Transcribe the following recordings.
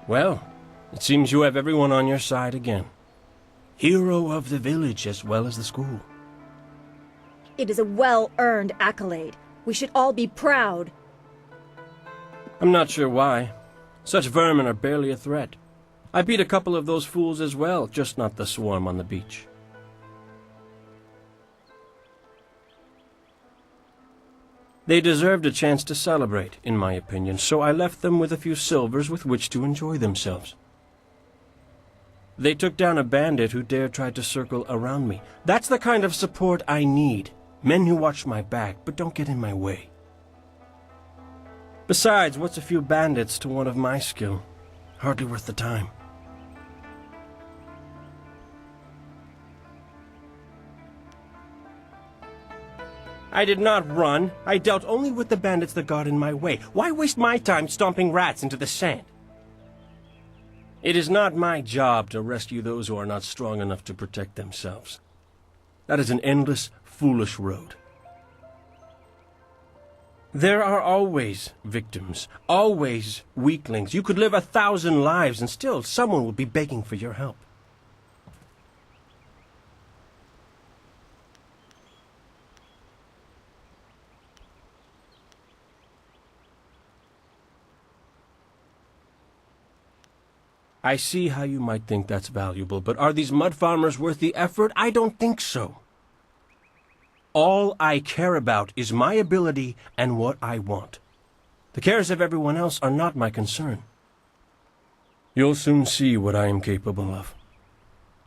Well, it seems you have everyone on your side again. Hero of the village as well as the school. It is a well-earned accolade. We should all be proud. I'm not sure why. Such vermin are barely a threat. I beat a couple of those fools as well, just not the swarm on the beach. They deserved a chance to celebrate, in my opinion, so I left them with a few silvers with which to enjoy themselves. They took down a bandit who dared try to circle around me. That's the kind of support I need. Men who watch my back, but don't get in my way. Besides, what's a few bandits to one of my skill? Hardly worth the time. I did not run. I dealt only with the bandits that got in my way. Why waste my time stomping rats into the sand? It is not my job to rescue those who are not strong enough to protect themselves. That is an endless, foolish road. There are always victims, always weaklings. You could live 1,000 lives and still someone will be begging for your help. I see how you might think that's valuable, but are these mud farmers worth the effort? I don't think so. All I care about is my ability and what I want. The cares of everyone else are not my concern. You'll soon see what I am capable of.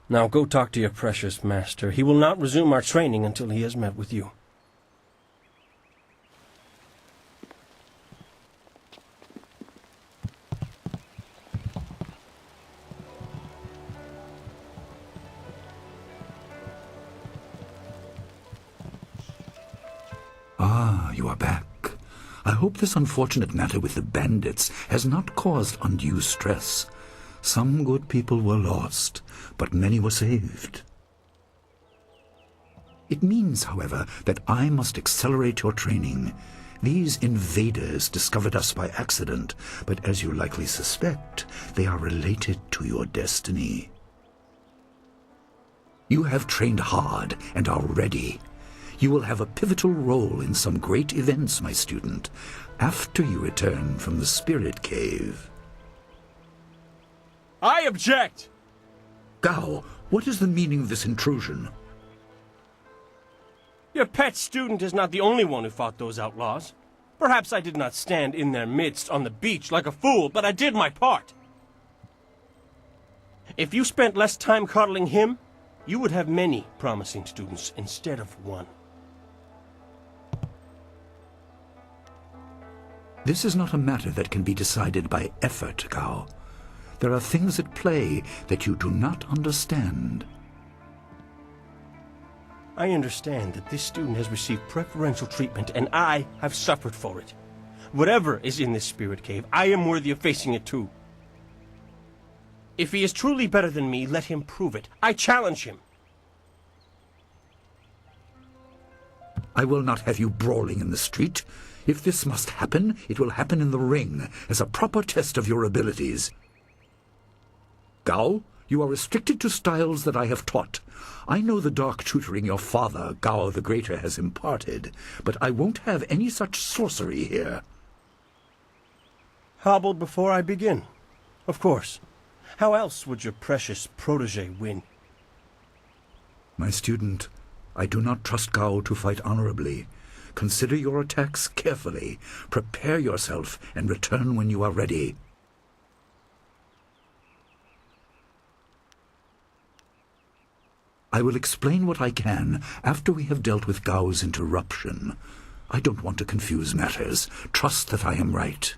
Now go talk to your precious master. He will not resume our training until he has met with you. Ah, you are back. I hope this unfortunate matter with the bandits has not caused undue stress. Some good people were lost, but many were saved. It means, however, that I must accelerate your training. These invaders discovered us by accident, but as you likely suspect, they are related to your destiny. You have trained hard and are ready. You will have a pivotal role in some great events, my student, after you return from the Spirit Cave. I object! Gao, what is the meaning of this intrusion? Your pet student is not the only one who fought those outlaws. Perhaps I did not stand in their midst on the beach like a fool, but I did my part. If you spent less time coddling him, you would have many promising students instead of one. This is not a matter that can be decided by effort, Gao. There are things at play that you do not understand. I understand that this student has received preferential treatment, and I have suffered for it. Whatever is in this spirit cave, I am worthy of facing it too. If he is truly better than me, let him prove it. I challenge him. I will not have you brawling in the street. If this must happen, it will happen in the ring, as a proper test of your abilities. Gao, you are restricted to styles that I have taught. I know the dark tutoring your father, Gao the Greater, has imparted, but I won't have any such sorcery here. Hobbled before I begin. Of course. How else would your precious protege win? My student, I do not trust Gao to fight honorably. Consider your attacks carefully. Prepare yourself and return when you are ready. I will explain what I can after we have dealt with Gao's interruption. I don't want to confuse matters. Trust that I am right.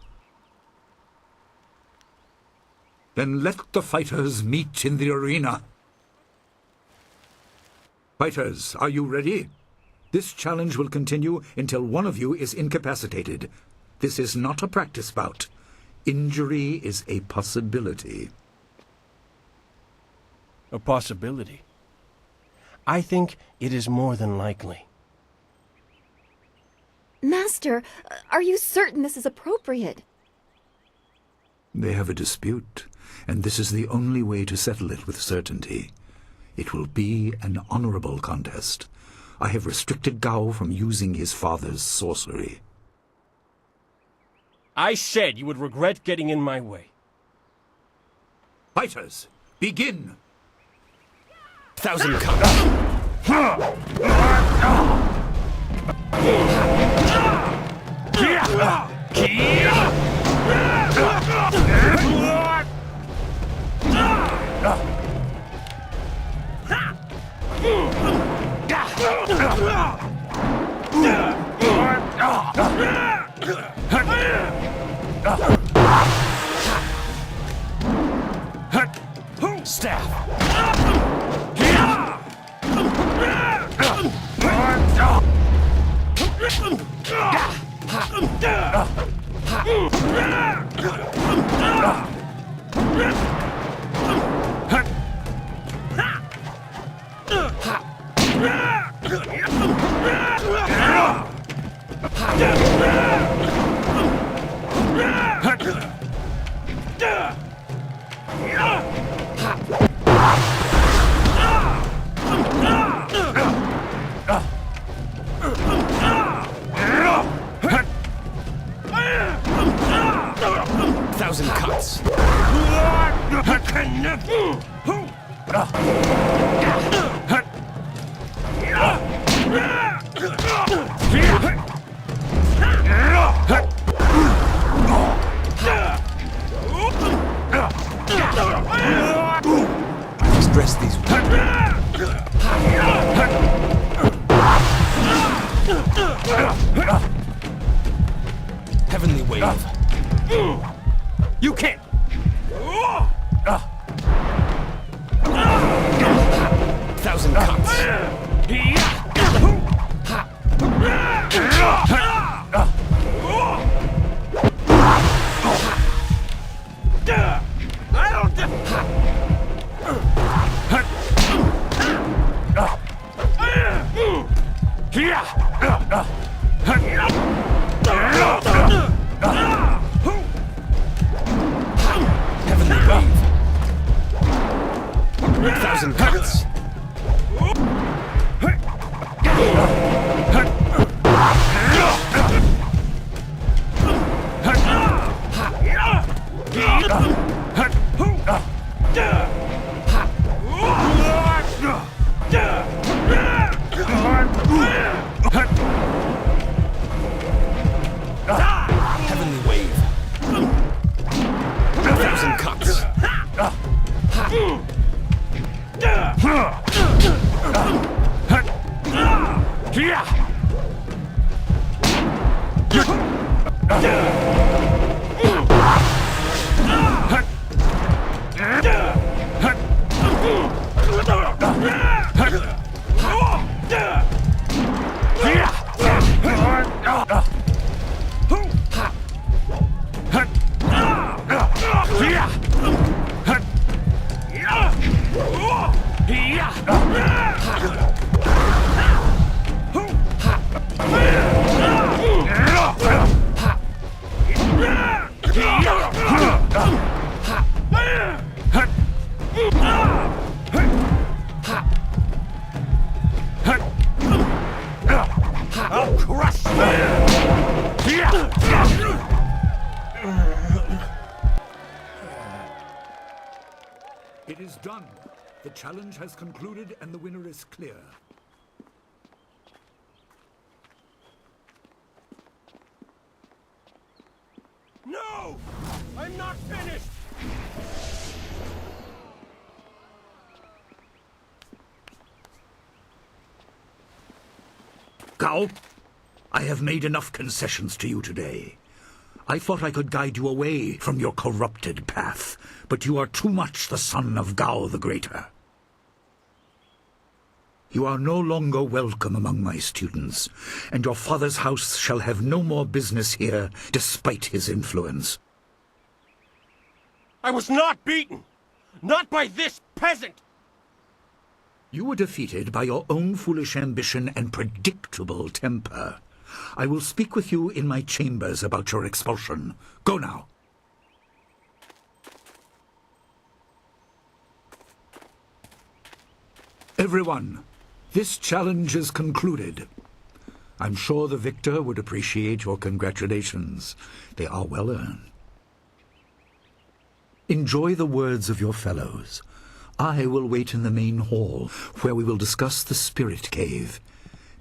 Then let the fighters meet in the arena. Fighters, are you ready? This challenge will continue until one of you is incapacitated. This is not a practice bout. Injury is a possibility. A possibility? I think it is more than likely. Master, are you certain this is appropriate? They have a dispute, and this is the only way to settle it with certainty. It will be an honorable contest. I have restricted Gao from using his father's sorcery. I said you would regret getting in my way. Fighters, begin! 1,000 cuts. Express these. Heavenly wave. You can't! 1,000 cuts. Heavenly wave. 1,000 cuts. Heavenly wave. 1,000 cuts. I'll crush you! It is done. The challenge has concluded and the winner is clear. No! I'm not finished! Gao, I have made enough concessions to you today. I thought I could guide you away from your corrupted path, but you are too much the son of Gao the Greater. You are no longer welcome among my students, and your father's house shall have no more business here, despite his influence. I was not beaten! Not by this peasant! You were defeated by your own foolish ambition and predictable temper. I will speak with you in my chambers about your expulsion. Go now. Everyone, this challenge is concluded. I'm sure the victor would appreciate your congratulations. They are well earned. Enjoy the words of your fellows. I will wait in the main hall, where we will discuss the spirit cave.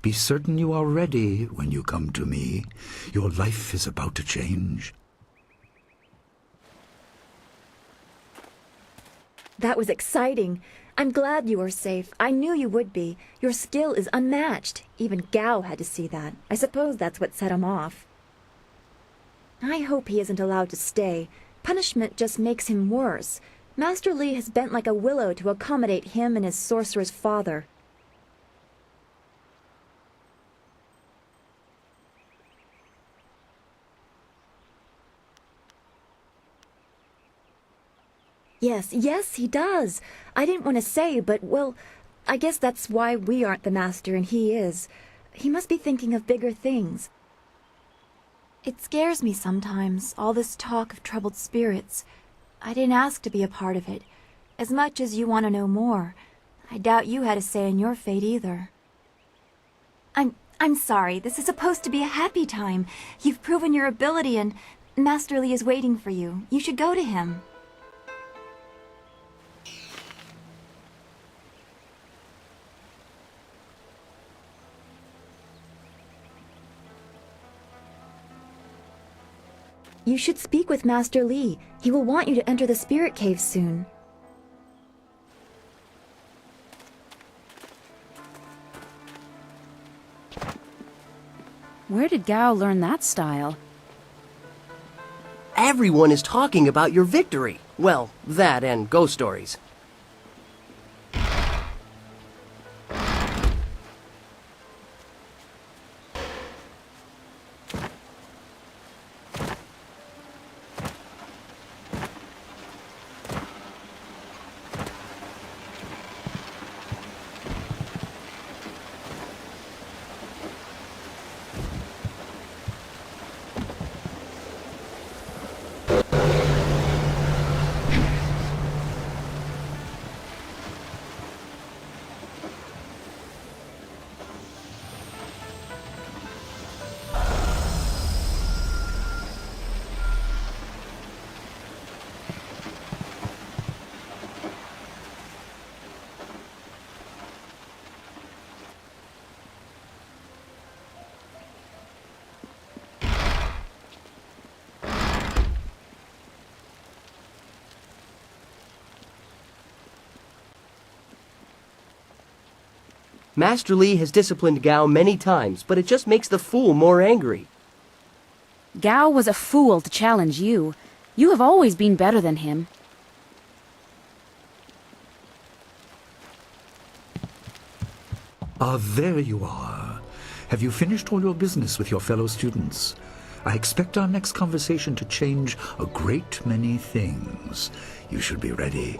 Be certain you are ready when you come to me. Your life is about to change. That was exciting. I'm glad you were safe. I knew you would be. Your skill is unmatched. Even Gao had to see that. I suppose that's what set him off. I hope he isn't allowed to stay. Punishment just makes him worse. Master Li has bent like a willow to accommodate him and his sorcerer's father. Yes, he does. I didn't want to say, but, well, I guess that's why we aren't the master and he is. He must be thinking of bigger things. It scares me sometimes, all this talk of troubled spirits. I didn't ask to be a part of it. As much as you want to know more, I doubt you had a say in your fate either. I'm sorry. This is supposed to be a happy time. You've proven your ability and Master Li is waiting for you. You should go to him. You should speak with Master Li. He will want you to enter the spirit cave soon. Where did Gao learn that style? Everyone is talking about your victory. Well, that and ghost stories. Master Li has disciplined Gao many times, but it just makes the fool more angry. Gao was a fool to challenge you. You have always been better than him. Ah, there you are. Have you finished all your business with your fellow students? I expect our next conversation to change a great many things. You should be ready.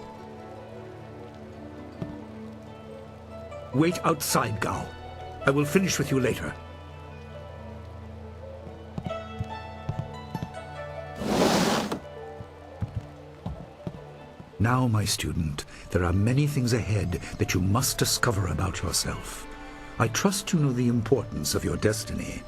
Wait outside, Gao. I will finish with you later. Now, my student, there are many things ahead that you must discover about yourself. I trust you know the importance of your destiny.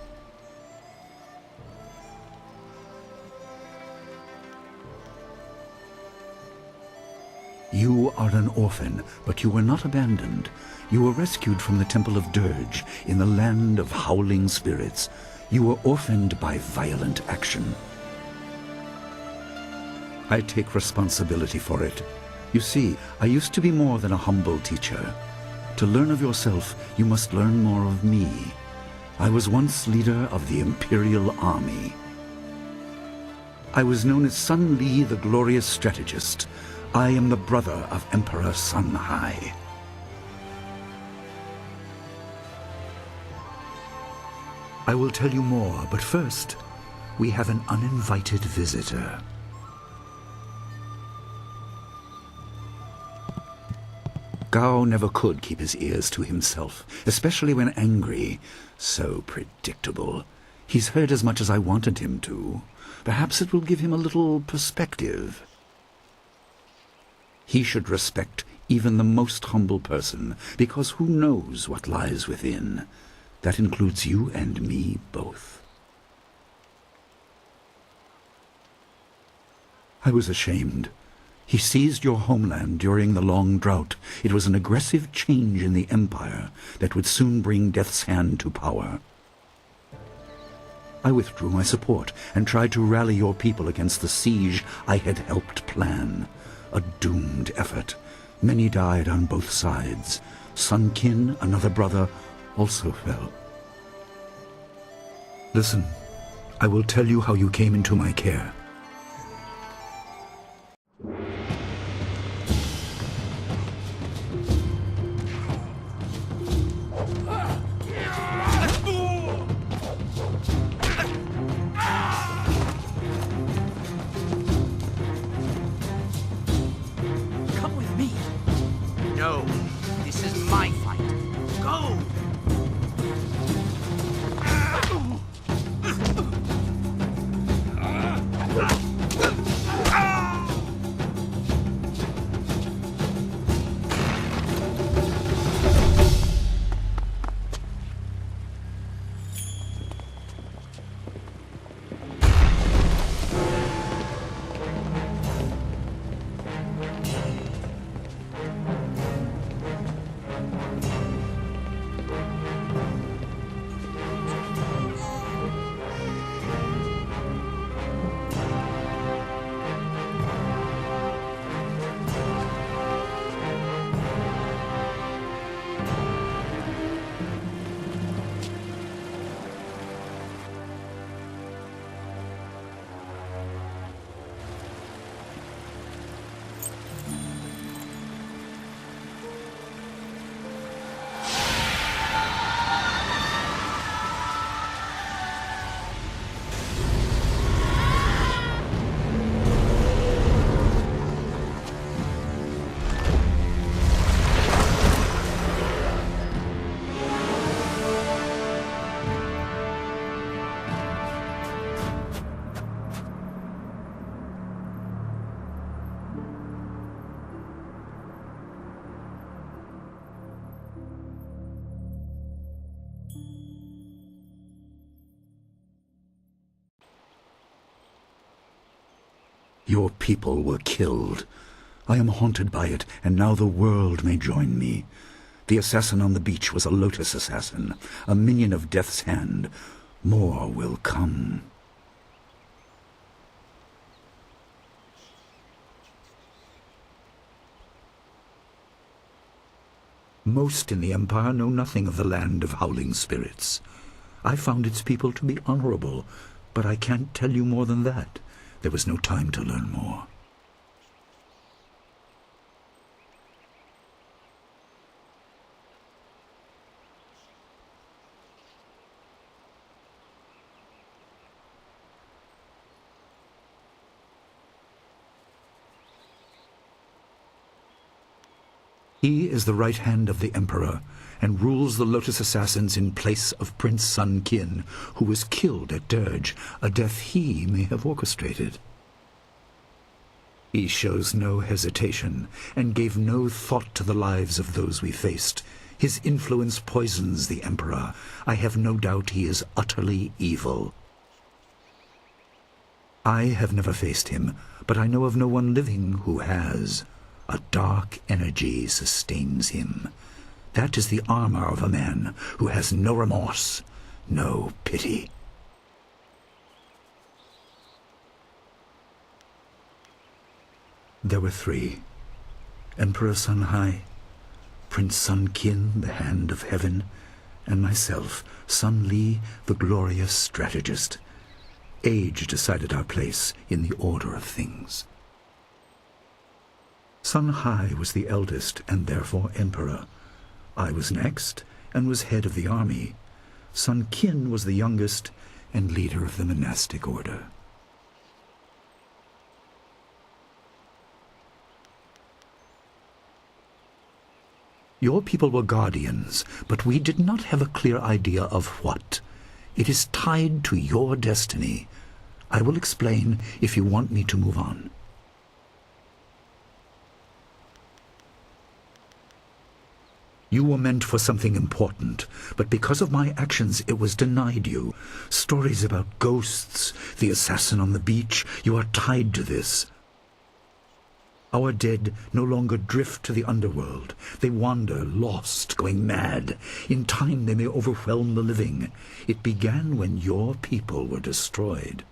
You are an orphan, but you were not abandoned. You were rescued from the Temple of Dirge in the land of howling spirits. You were orphaned by violent action. I take responsibility for it. You see, I used to be more than a humble teacher. To learn of yourself, you must learn more of me. I was once leader of the Imperial Army. I was known as Sun Li, the glorious strategist. I am the brother of Emperor Sun Hai. I will tell you more, but first, we have an uninvited visitor. Gao never could keep his ears to himself, especially when angry. So predictable. He's heard as much as I wanted him to. Perhaps it will give him a little perspective. He should respect even the most humble person, because who knows what lies within? That includes you and me both. I was ashamed. He seized your homeland during the long drought. It was an aggressive change in the Empire that would soon bring Death's Hand to power. I withdrew my support and tried to rally your people against the siege I had helped plan. A doomed effort. Many died on both sides. Sun Qin, another brother, also fell. Listen, I will tell you how you came into my care. Come with me. No, this is my fight. Go! Your people were killed. I am haunted by it, and now the world may join me. The assassin on the beach was a Lotus assassin, a minion of Death's Hand. More will come. Most in the Empire know nothing of the land of howling spirits. I found its people to be honorable, but I can't tell you more than that. There was no time to learn more. He is the right hand of the Emperor, and rules the Lotus Assassins in place of Prince Sun Qin, who was killed at Dirge, a death he may have orchestrated. He shows no hesitation, and gave no thought to the lives of those we faced. His influence poisons the Emperor. I have no doubt he is utterly evil. I have never faced him, but I know of no one living who has. A dark energy sustains him. That is the armor of a man who has no remorse, no pity. There were three: Emperor Sun Hai, Prince Sun Qin, the Hand of Heaven, and myself, Sun Li, the glorious strategist. Age decided our place in the order of things. Sun Hai was the eldest and therefore emperor. I was next and was head of the army. Sun Qin was the youngest and leader of the monastic order. Your people were guardians, but we did not have a clear idea of what. It is tied to your destiny. I will explain if you want me to move on. You were meant for something important, but because of my actions it was denied you. Stories about ghosts, the assassin on the beach, you are tied to this. Our dead no longer drift to the underworld. They wander, lost, going mad. In time they may overwhelm the living. It began when your people were destroyed.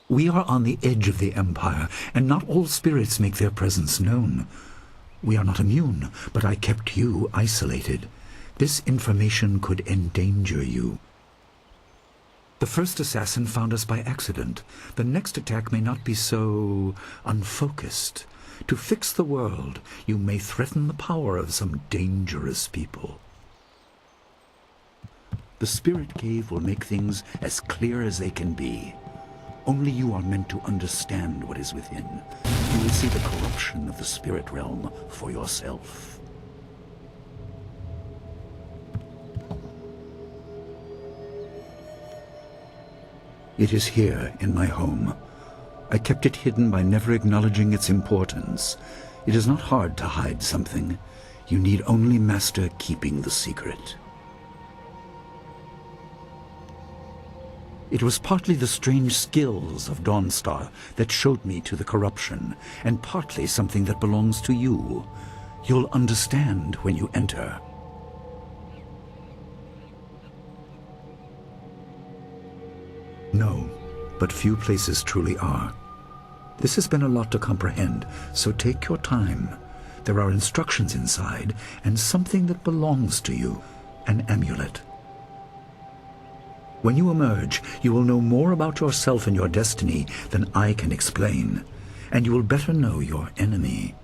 We are on the edge of the Empire, and not all spirits make their presence known. We are not immune, but I kept you isolated. This information could endanger you. The first assassin found us by accident. The next attack may not be so unfocused. To fix the world, you may threaten the power of some dangerous people. The Spirit Cave will make things as clear as they can be. Only you are meant to understand what is within. You will see the corruption of the spirit realm for yourself. It is here, in my home. I kept it hidden by never acknowledging its importance. It is not hard to hide something. You need only master keeping the secret. It was partly the strange skills of Dawnstar that showed me to the corruption, and partly something that belongs to you. You'll understand when you enter. No, but few places truly are. This has been a lot to comprehend, so take your time. There are instructions inside, and something that belongs to you, an amulet. When you emerge, you will know more about yourself and your destiny than I can explain, and you will better know your enemy.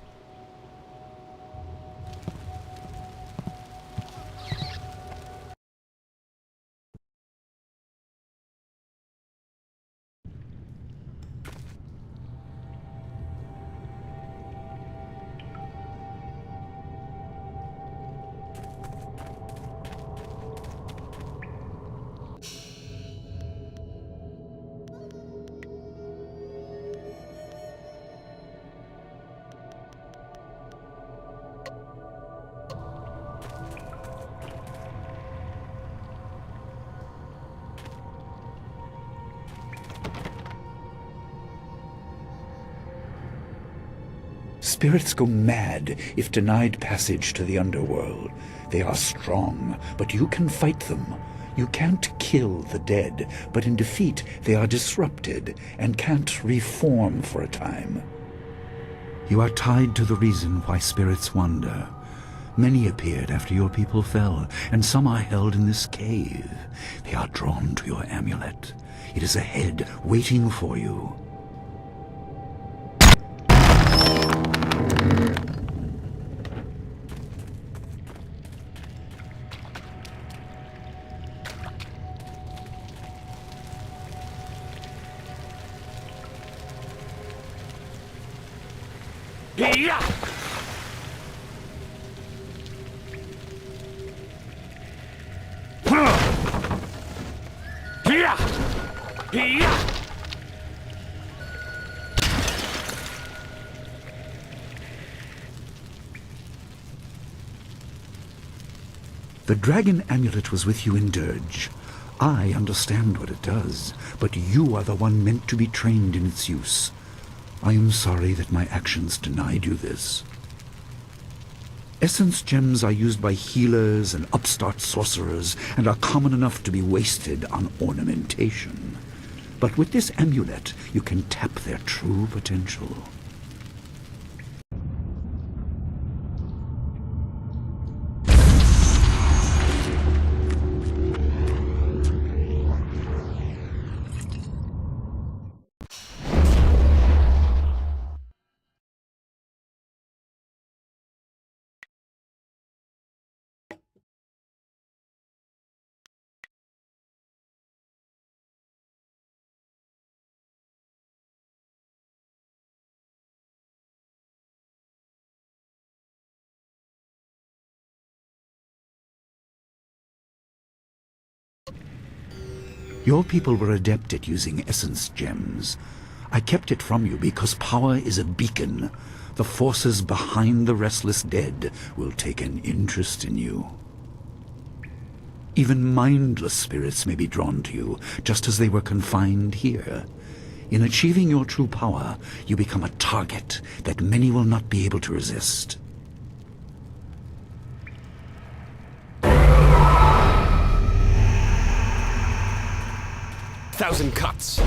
Spirits go mad if denied passage to the underworld. They are strong, but you can fight them. You can't kill the dead, but in defeat they are disrupted and can't reform for a time. You are tied to the reason why spirits wander. Many appeared after your people fell, and some are held in this cave. They are drawn to your amulet. It is ahead, waiting for you. The dragon amulet was with you in Dirge. I understand what it does, but you are the one meant to be trained in its use. I am sorry that my actions denied you this. Essence gems are used by healers and upstart sorcerers and are common enough to be wasted on ornamentation. But with this amulet, you can tap their true potential. Your people were adept at using essence gems. I kept it from you because power is a beacon. The forces behind the restless dead will take an interest in you. Even mindless spirits may be drawn to you, just as they were confined here. In achieving your true power, you become a target that many will not be able to resist. Thousand cuts.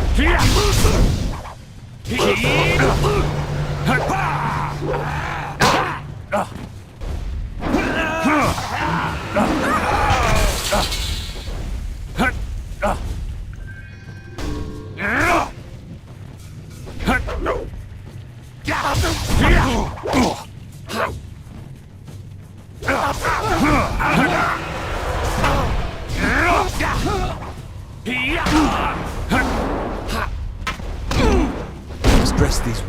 Stress these.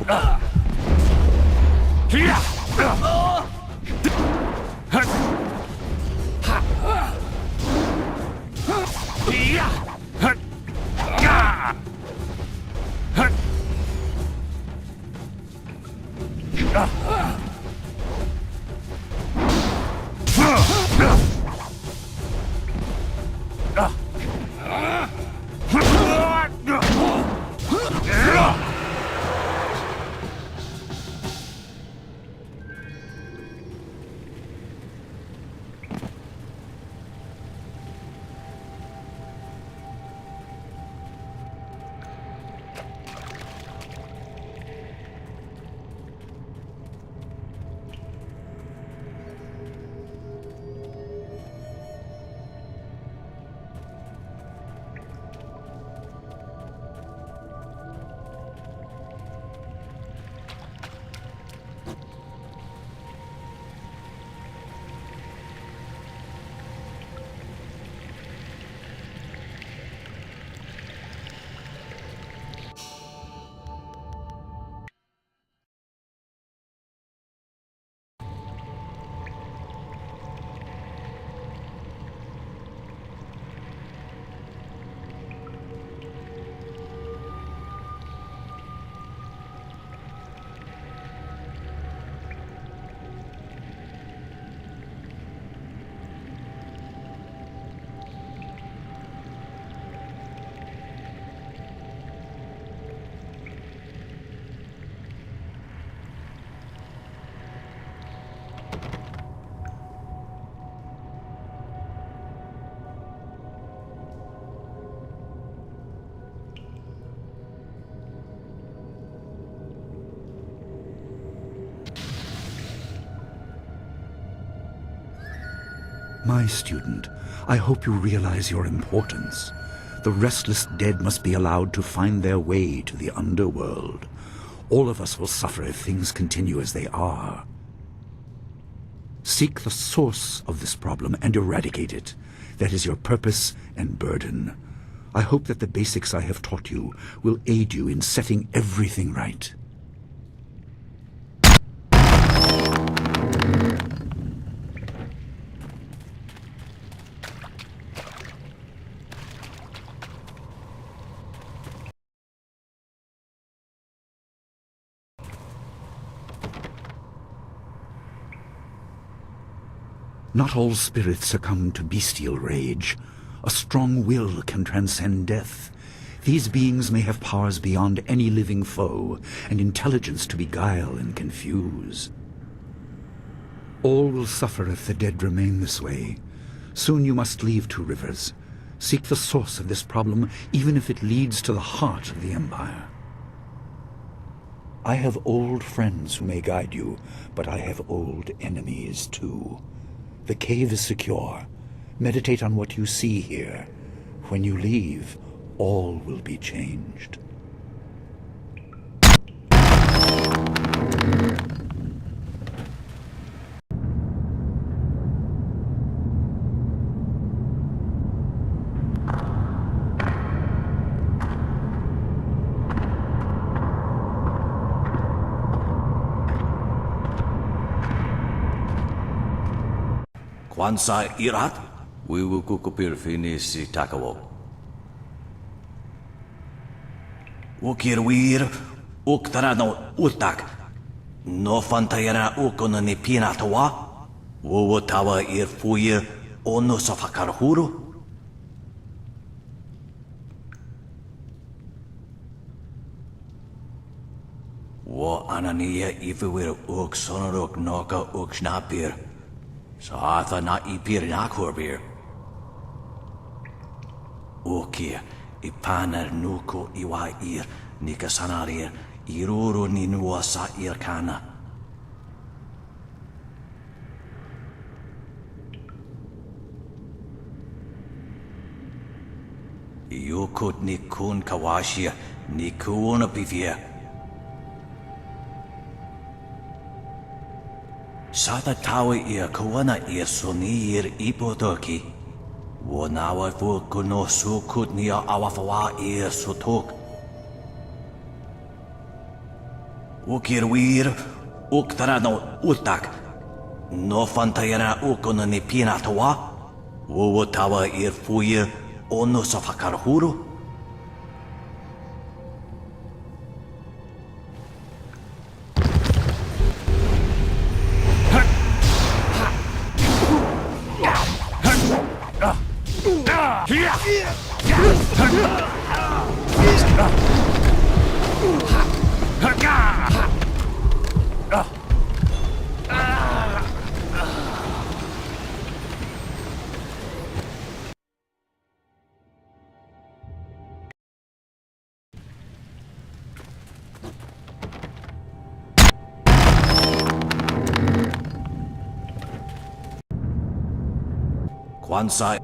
My student, I hope you realize your importance. The restless dead must be allowed to find their way to the underworld. All of us will suffer if things continue as they are. Seek the source of this problem and eradicate it. That is your purpose and burden. I hope that the basics I have taught you will aid you in setting everything right. Not all spirits succumb to bestial rage. A strong will can transcend death. These beings may have powers beyond any living foe, and intelligence to beguile and confuse. All will suffer if the dead remain this way. Soon you must leave Two Rivers. Seek the source of this problem, even if it leads to the heart of the Empire. I have old friends who may guide you, but I have old enemies too. The cave is secure. Meditate on what you see here. When you leave, all will be changed. Kwansa irat, wiwu kukupir finisi takawo. Ukir wir, uktarano utak. No fantayana ukona ni pinatawa. Wowo tawa ir fuye ono sa fakarhuru. Wo anania ifewir uk sonorok noka uk snapir. Sa atha na ipir nakurbir. Okia ipanar nuko iwa ir nikasanarir iruro ni nuasa irkana. Yokot ni kun kawashia ni kuona pivia. Sata tawe ir kuana ir sonir ipotoki. Wonawa fu kuno sukut ni awafawa ir sotok. Ukir wir uktarano utak. No fantayana ukona ni pinatawa. Wowo tawa ir fuye ono sa fakarhuru. Kwansai.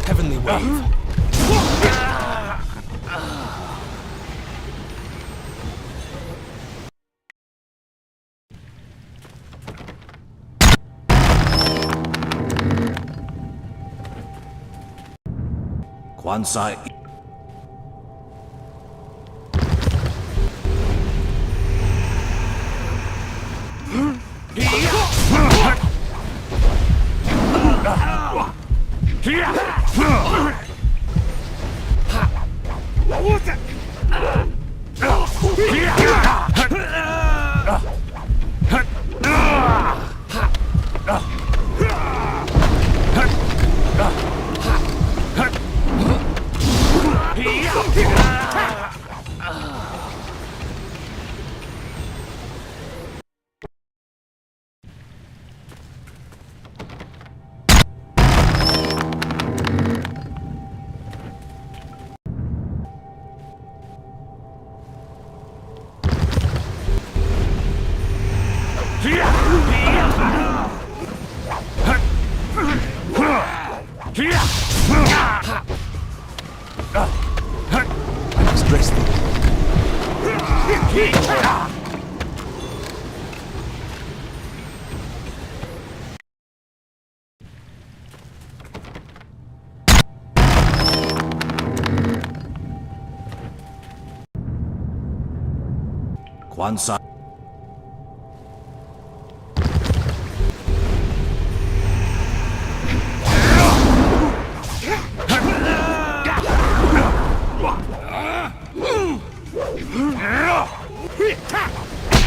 Heavenly wave. Kwansai. Stress them. Kwansai.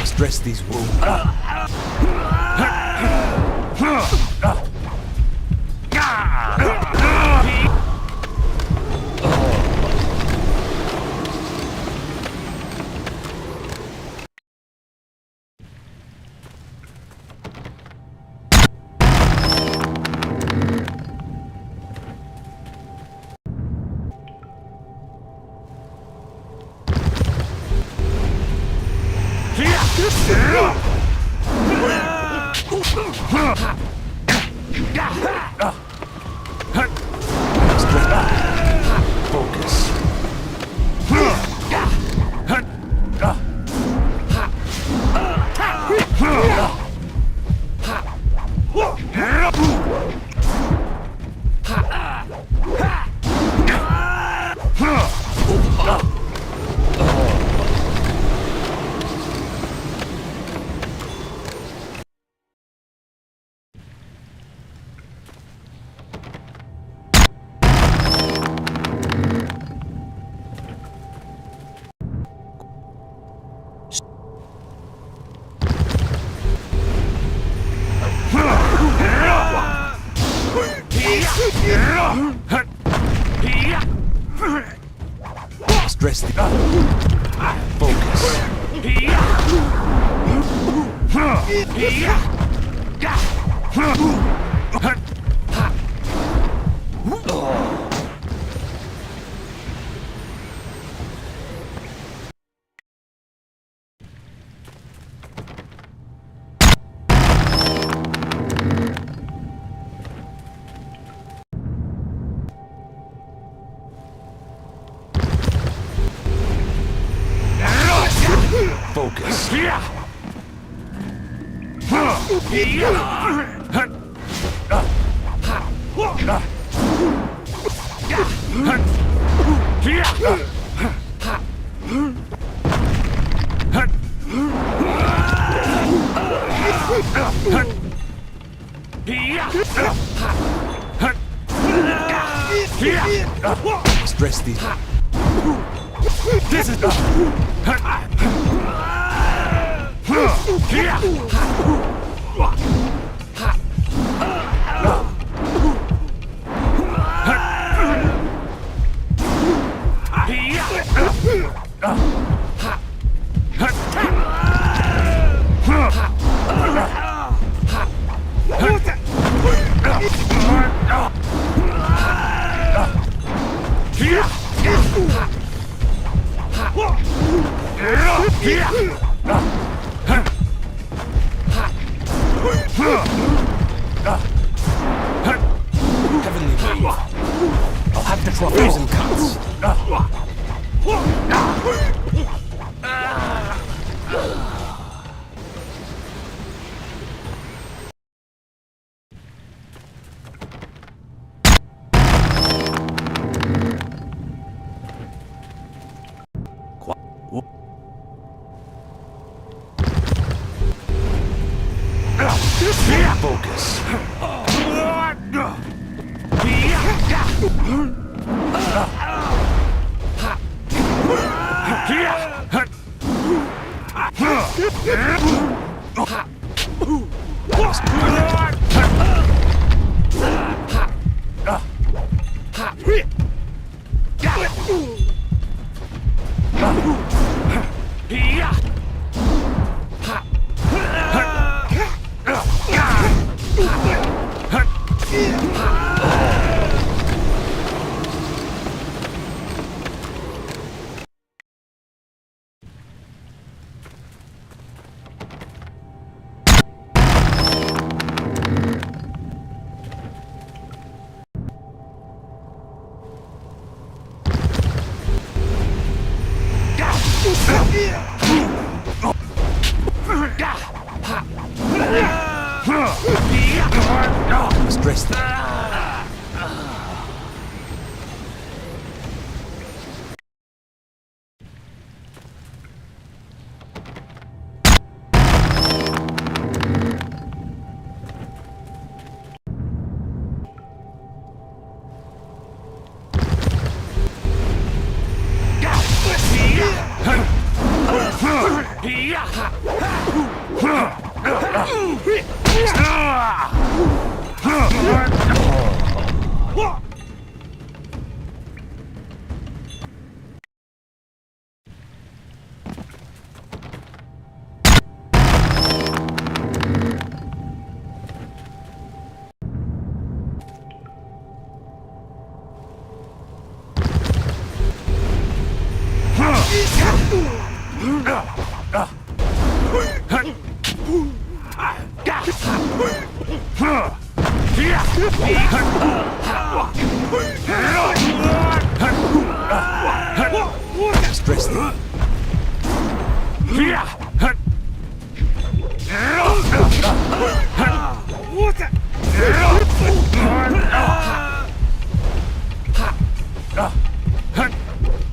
Stress these wounds. Stress the... Focus. Focus. Stress these. This is heavenly wave. I'll have to try freezing cuts. Focus. Stress that.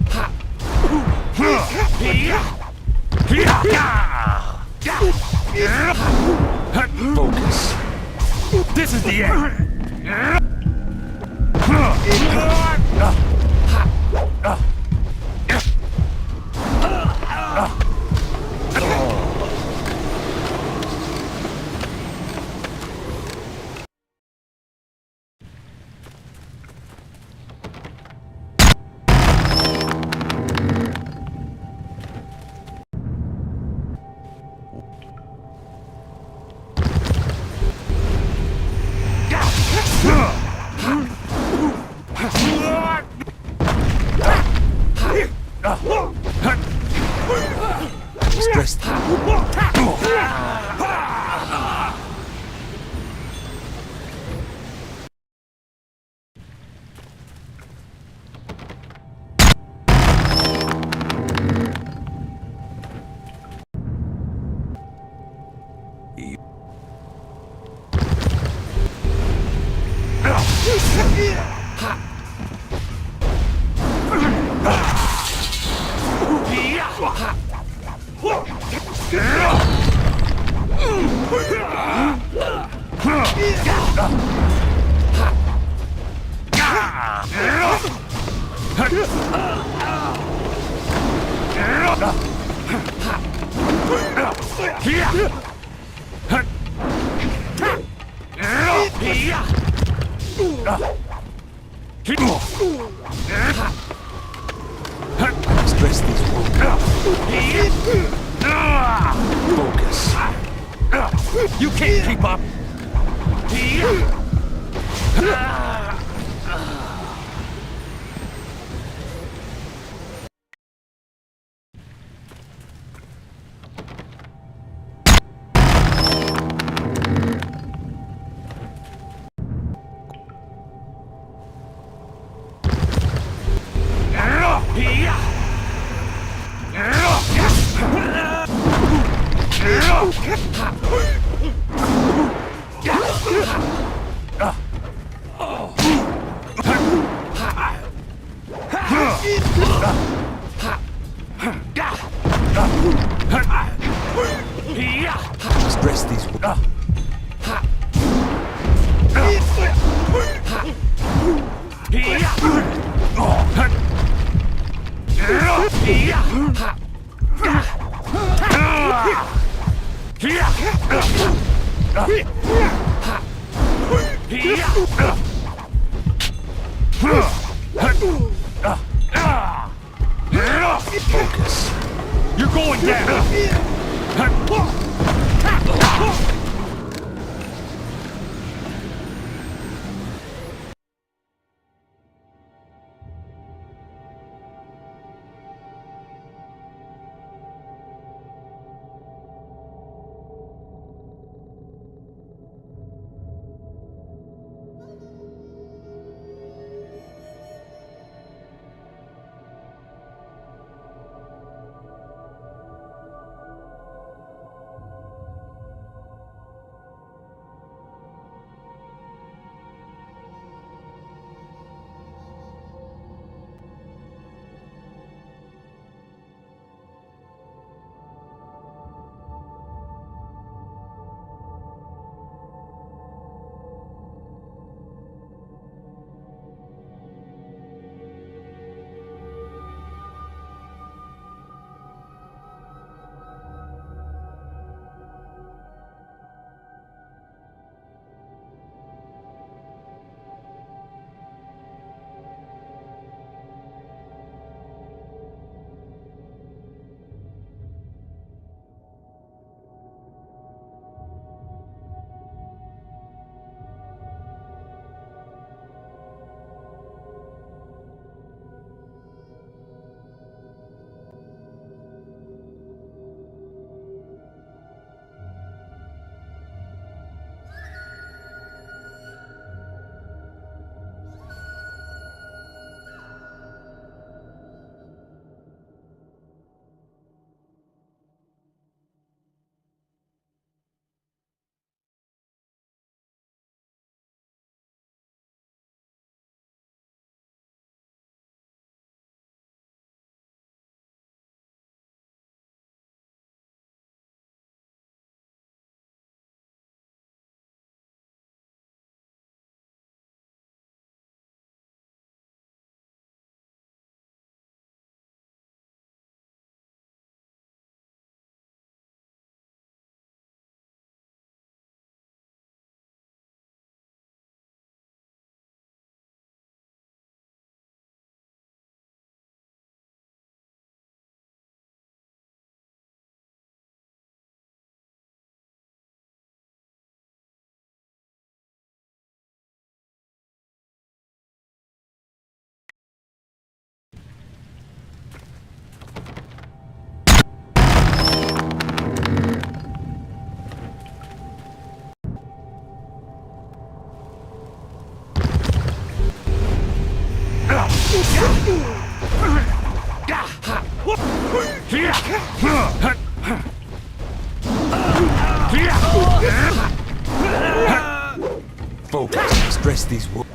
Stress them. Stress. Stress these wounds. Focus. You can't keep up. Stress these wounds. Focus. You're going down. Focus. Stress these wounds.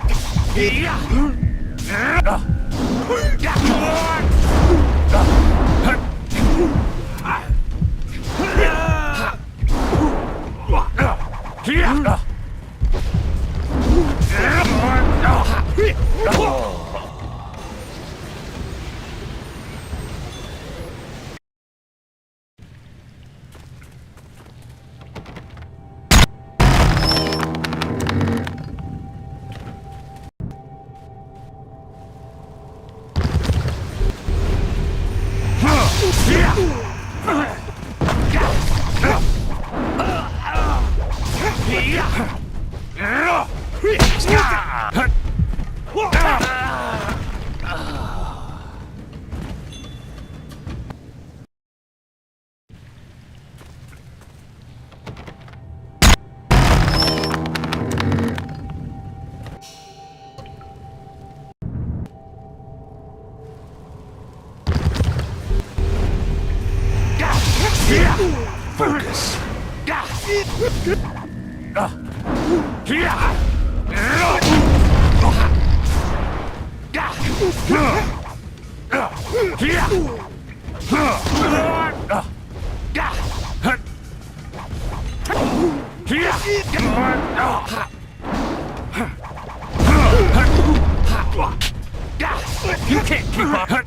Focus. You can't keep up.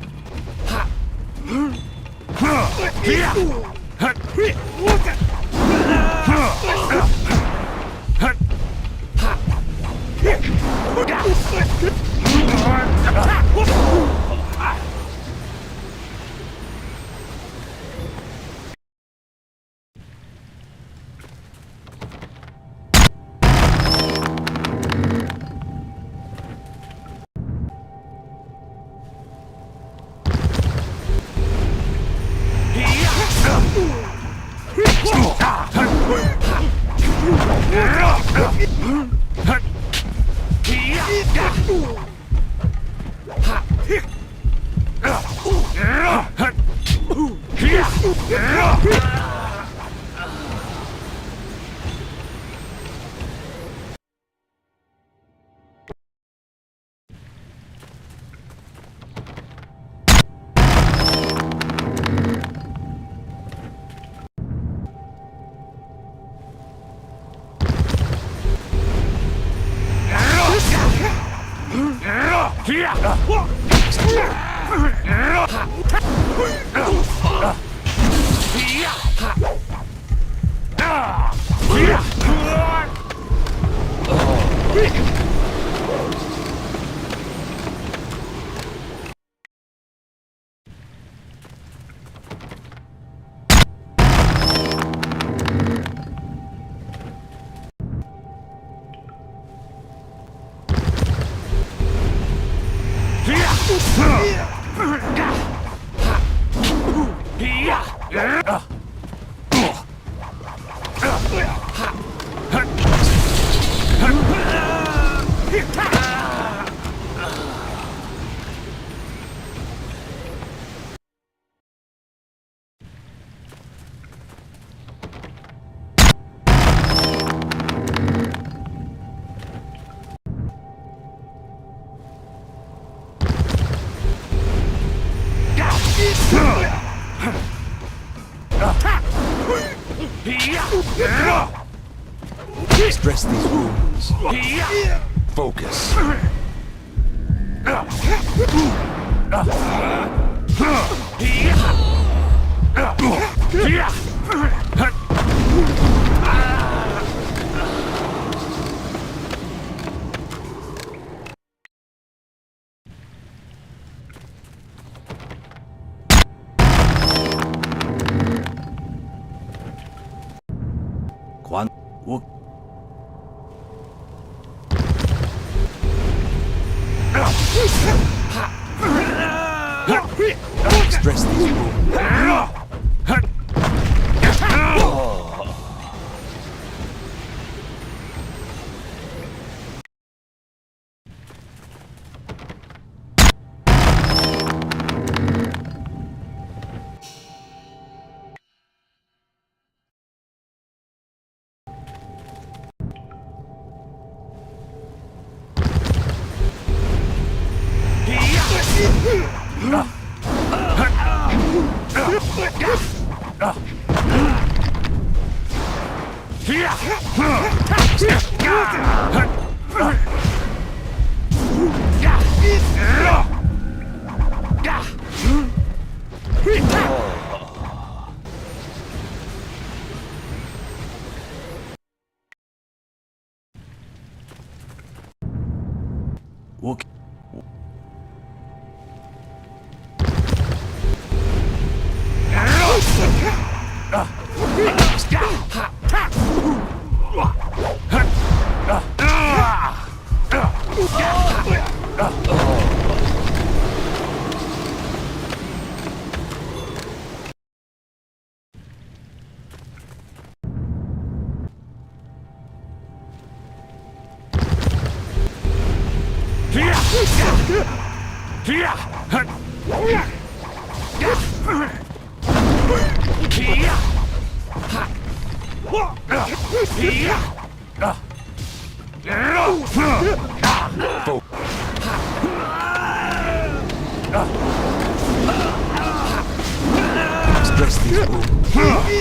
Stress these wounds. Focus. Quan. Stress these wounds. Okay. Stress these moves.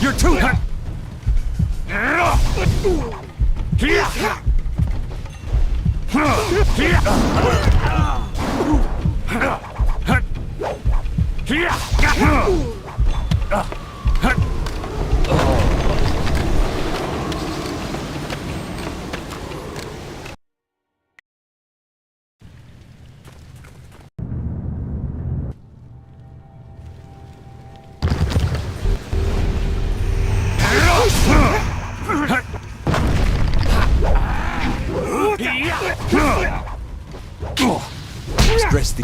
You're too... Stress the...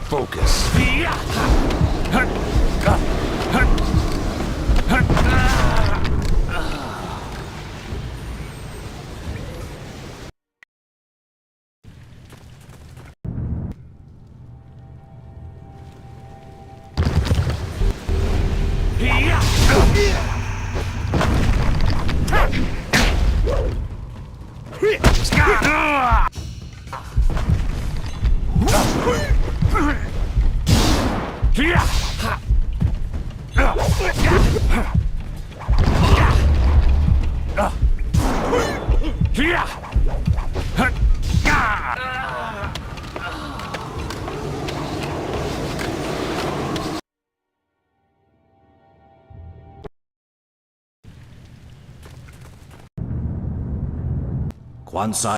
Focus. 관사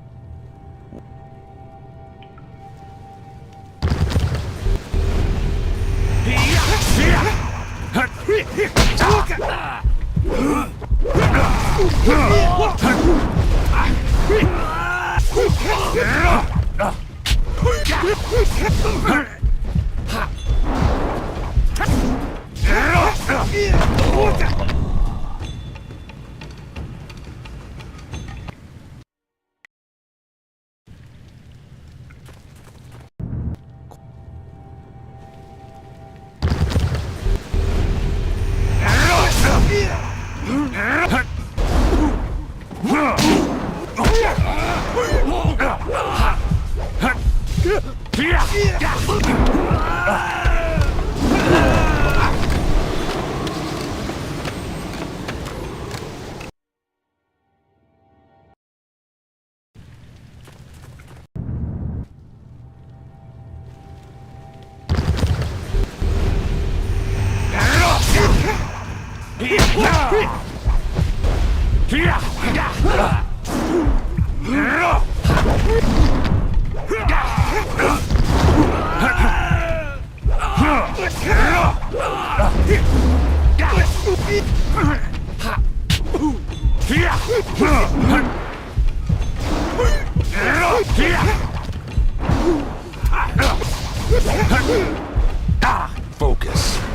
Focus. Focus.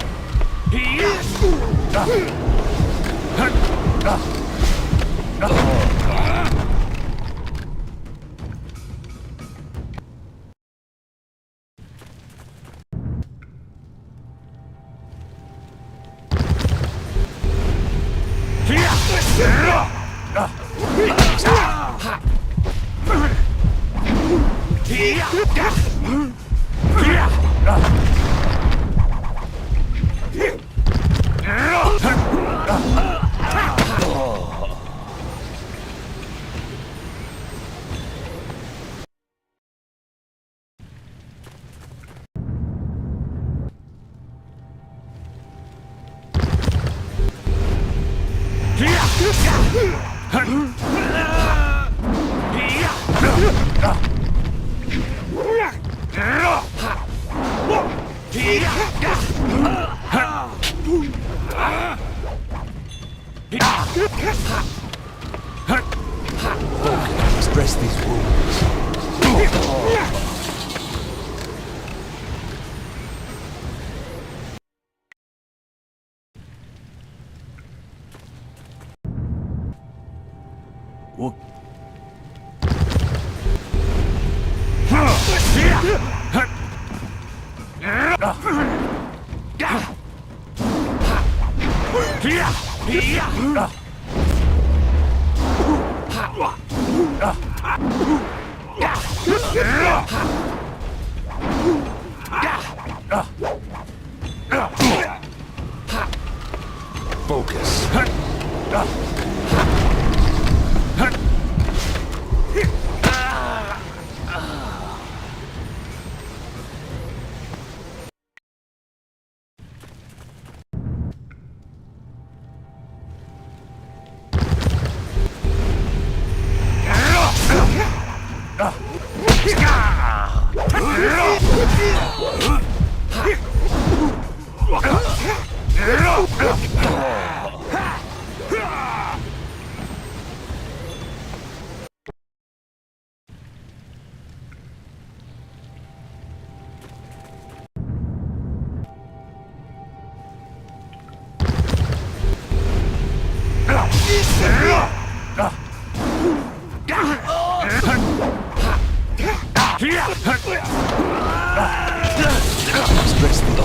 Dress these wounds. 오 Focus. Stress the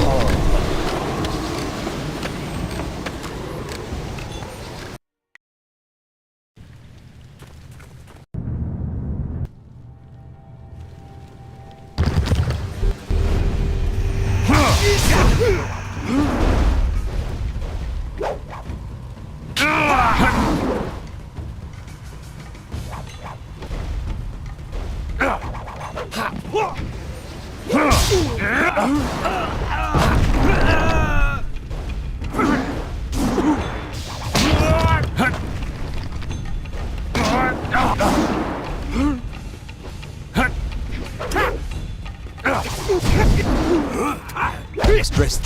Let's dress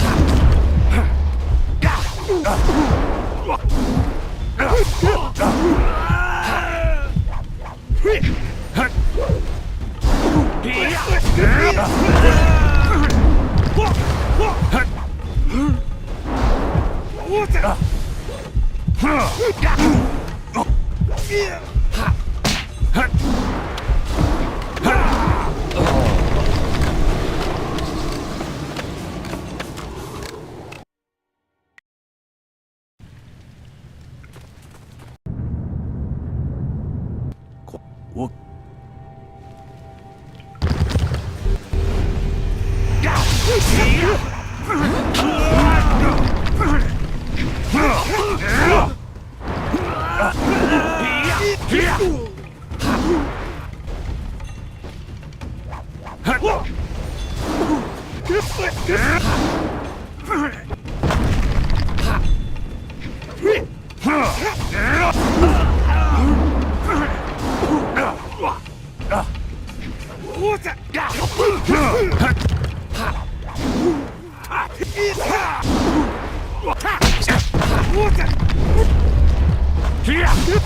What?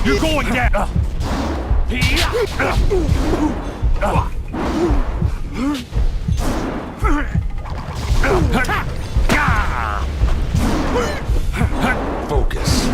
You're going down! Focus.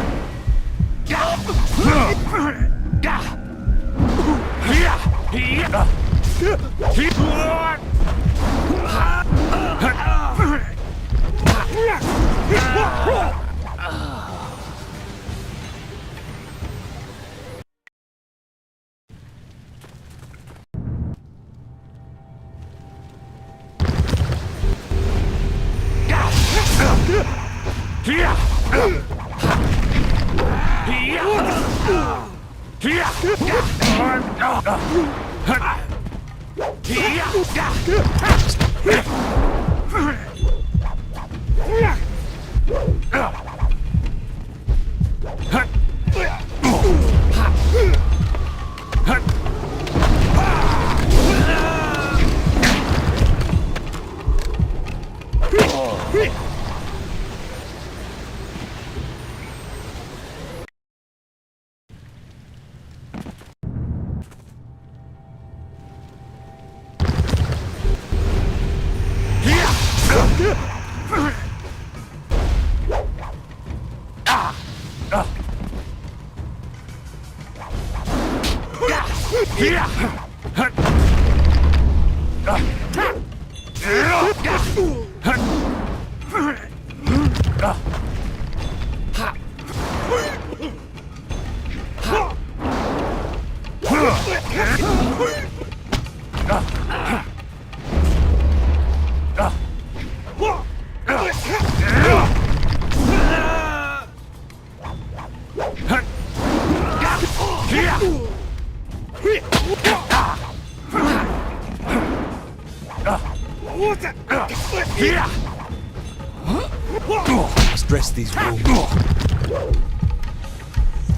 Let's dress these wounds.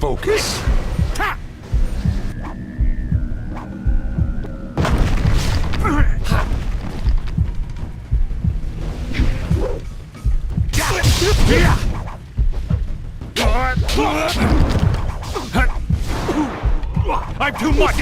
Focus. I'm too much!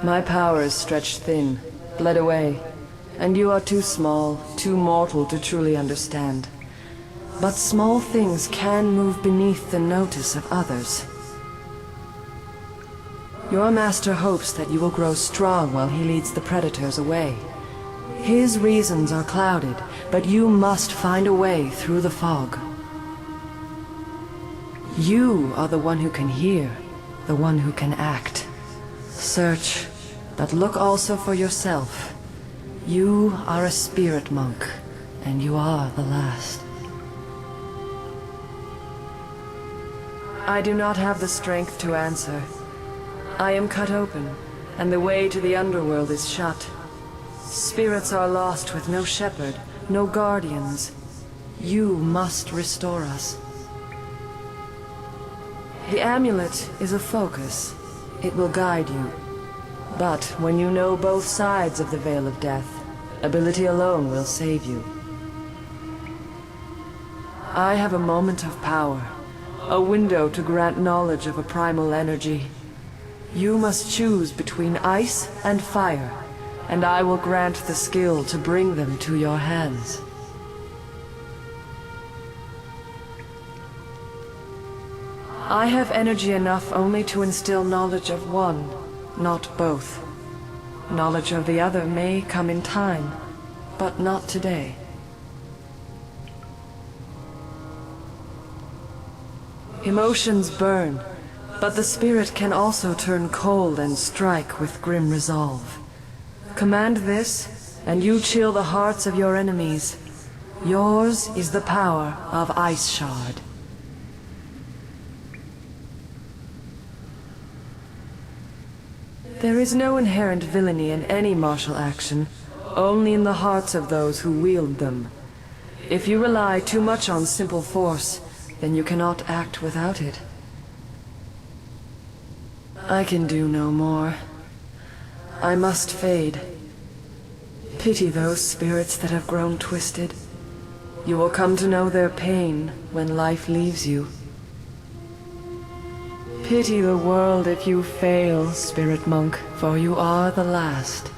My power is stretched thin, bled away, and you are too small, too mortal to truly understand. But small things can move beneath the notice of others. Your master hopes that you will grow strong while he leads the predators away. His reasons are clouded, but you must find a way through the fog. You are the one who can hear, the one who can act. Search, but look also for yourself. You are a spirit monk, and you are the last. I do not have the strength to answer. I am cut open, and the way to the underworld is shut. Spirits are lost with no shepherd, no guardians. You must restore us. The amulet is a focus. It will guide you. But when you know both sides of the Veil of Death, ability alone will save you. I have a moment of power, a window to grant knowledge of a primal energy. You must choose between ice and fire, and I will grant the skill to bring them to your hands. I have energy enough only to instill knowledge of one, not both. Knowledge of the other may come in time, but not today. Emotions burn, but the spirit can also turn cold and strike with grim resolve. Command this, and you chill the hearts of your enemies. Yours is the power of Ice Shard. There is no inherent villainy in any martial action, only in the hearts of those who wield them. If you rely too much on simple force, then you cannot act without it. I can do no more. I must fade. Pity those spirits that have grown twisted. You will come to know their pain when life leaves you. Pity the world if you fail, Spirit Monk, for you are the last.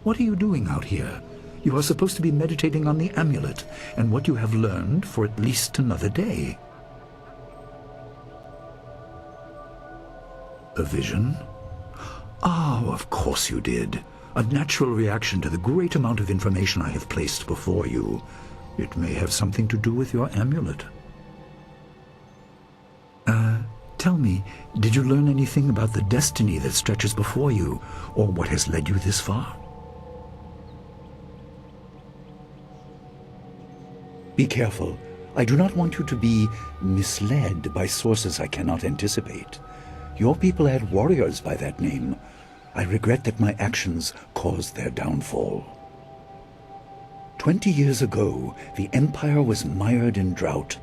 What are you doing out here? You are supposed to be meditating on the amulet and what you have learned for at least another day. A vision? Oh, of course you did. A natural reaction to the great amount of information I have placed before you. It may have something to do with your amulet. Tell me, did you learn anything about the destiny that stretches before you, or what has led you this far? Be careful. I do not want you to be misled by sources I cannot anticipate. Your people had warriors by that name. I regret that my actions caused their downfall. 20 years ago, the Empire was mired in drought.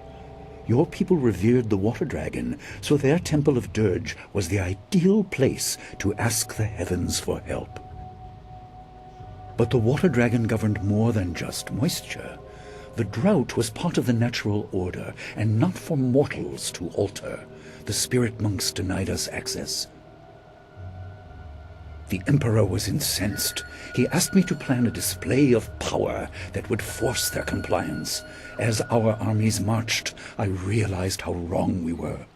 Your people revered the water dragon, so their temple of Dirge was the ideal place to ask the heavens for help. But the water dragon governed more than just moisture. The drought was part of the natural order, and not for mortals to alter. The spirit monks denied us access. The Emperor was incensed. He asked me to plan a display of power that would force their compliance. As our armies marched, I realized how wrong we were.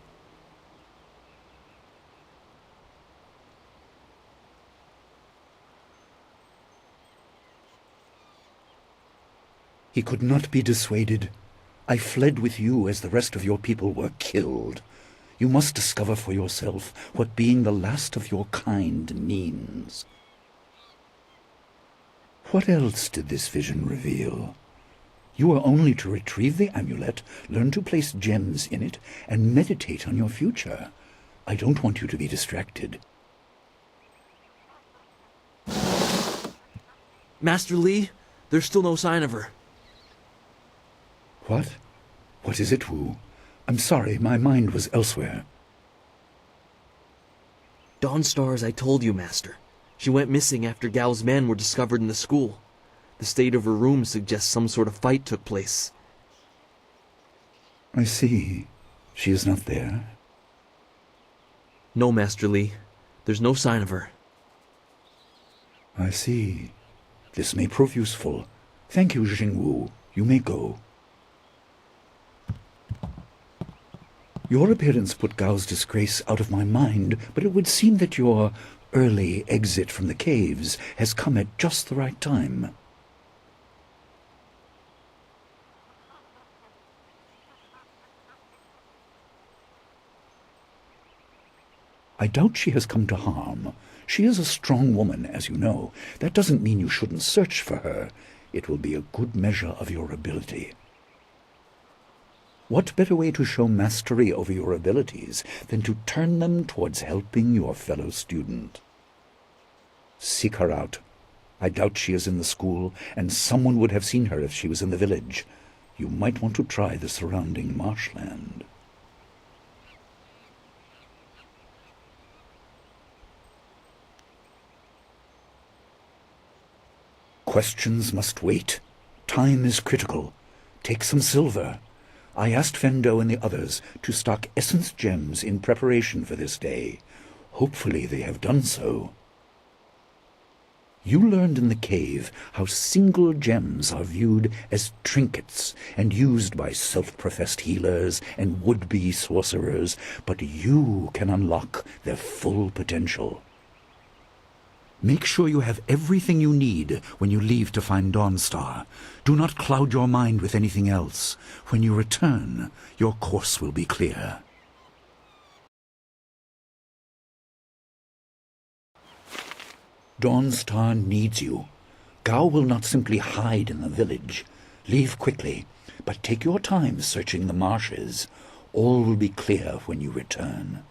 He could not be dissuaded. I fled with you as the rest of your people were killed. You must discover for yourself what being the last of your kind means. What else did this vision reveal? You are only to retrieve the amulet, learn to place gems in it, and meditate on your future. I don't want you to be distracted. Master Li, there's still no sign of her. What? What is it, Wu? I'm sorry, my mind was elsewhere. Dawnstar, as I told you, Master. She went missing after Gao's men were discovered in the school. The state of her room suggests some sort of fight took place. I see. She is not there. No, Master Li. There's no sign of her. I see. This may prove useful. Thank you, Jingwu. You may go. Your appearance put Gao's disgrace out of my mind, but it would seem that your early exit from the caves has come at just the right time. I doubt she has come to harm. She is a strong woman, as you know. That doesn't mean you shouldn't search for her. It will be a good measure of your ability. What better way to show mastery over your abilities than to turn them towards helping your fellow student? Seek her out. I doubt she is in the school, and someone would have seen her if she was in the village. You might want to try the surrounding marshland. Questions must wait. Time is critical. Take some silver. I asked Fendo and the others to stock essence gems in preparation for this day. Hopefully they have done so. You learned in the cave how single gems are viewed as trinkets and used by self-professed healers and would-be sorcerers, but you can unlock their full potential. Make sure you have everything you need when you leave to find Dawnstar. Do not cloud your mind with anything else. When you return, your course will be clear. Dawnstar needs you. Gao will not simply hide in the village. Leave quickly, but take your time searching the marshes. All will be clear when you return.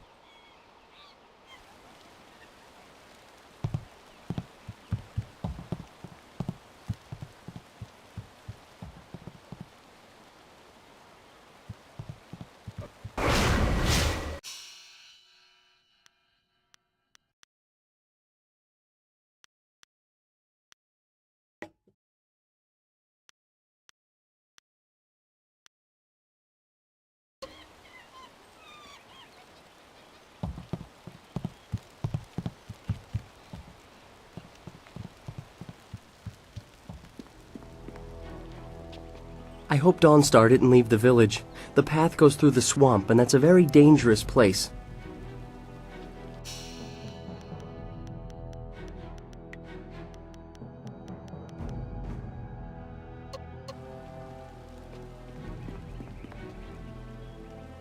I hope Dawnstar didn't leave the village. The path goes through the swamp, and that's a very dangerous place.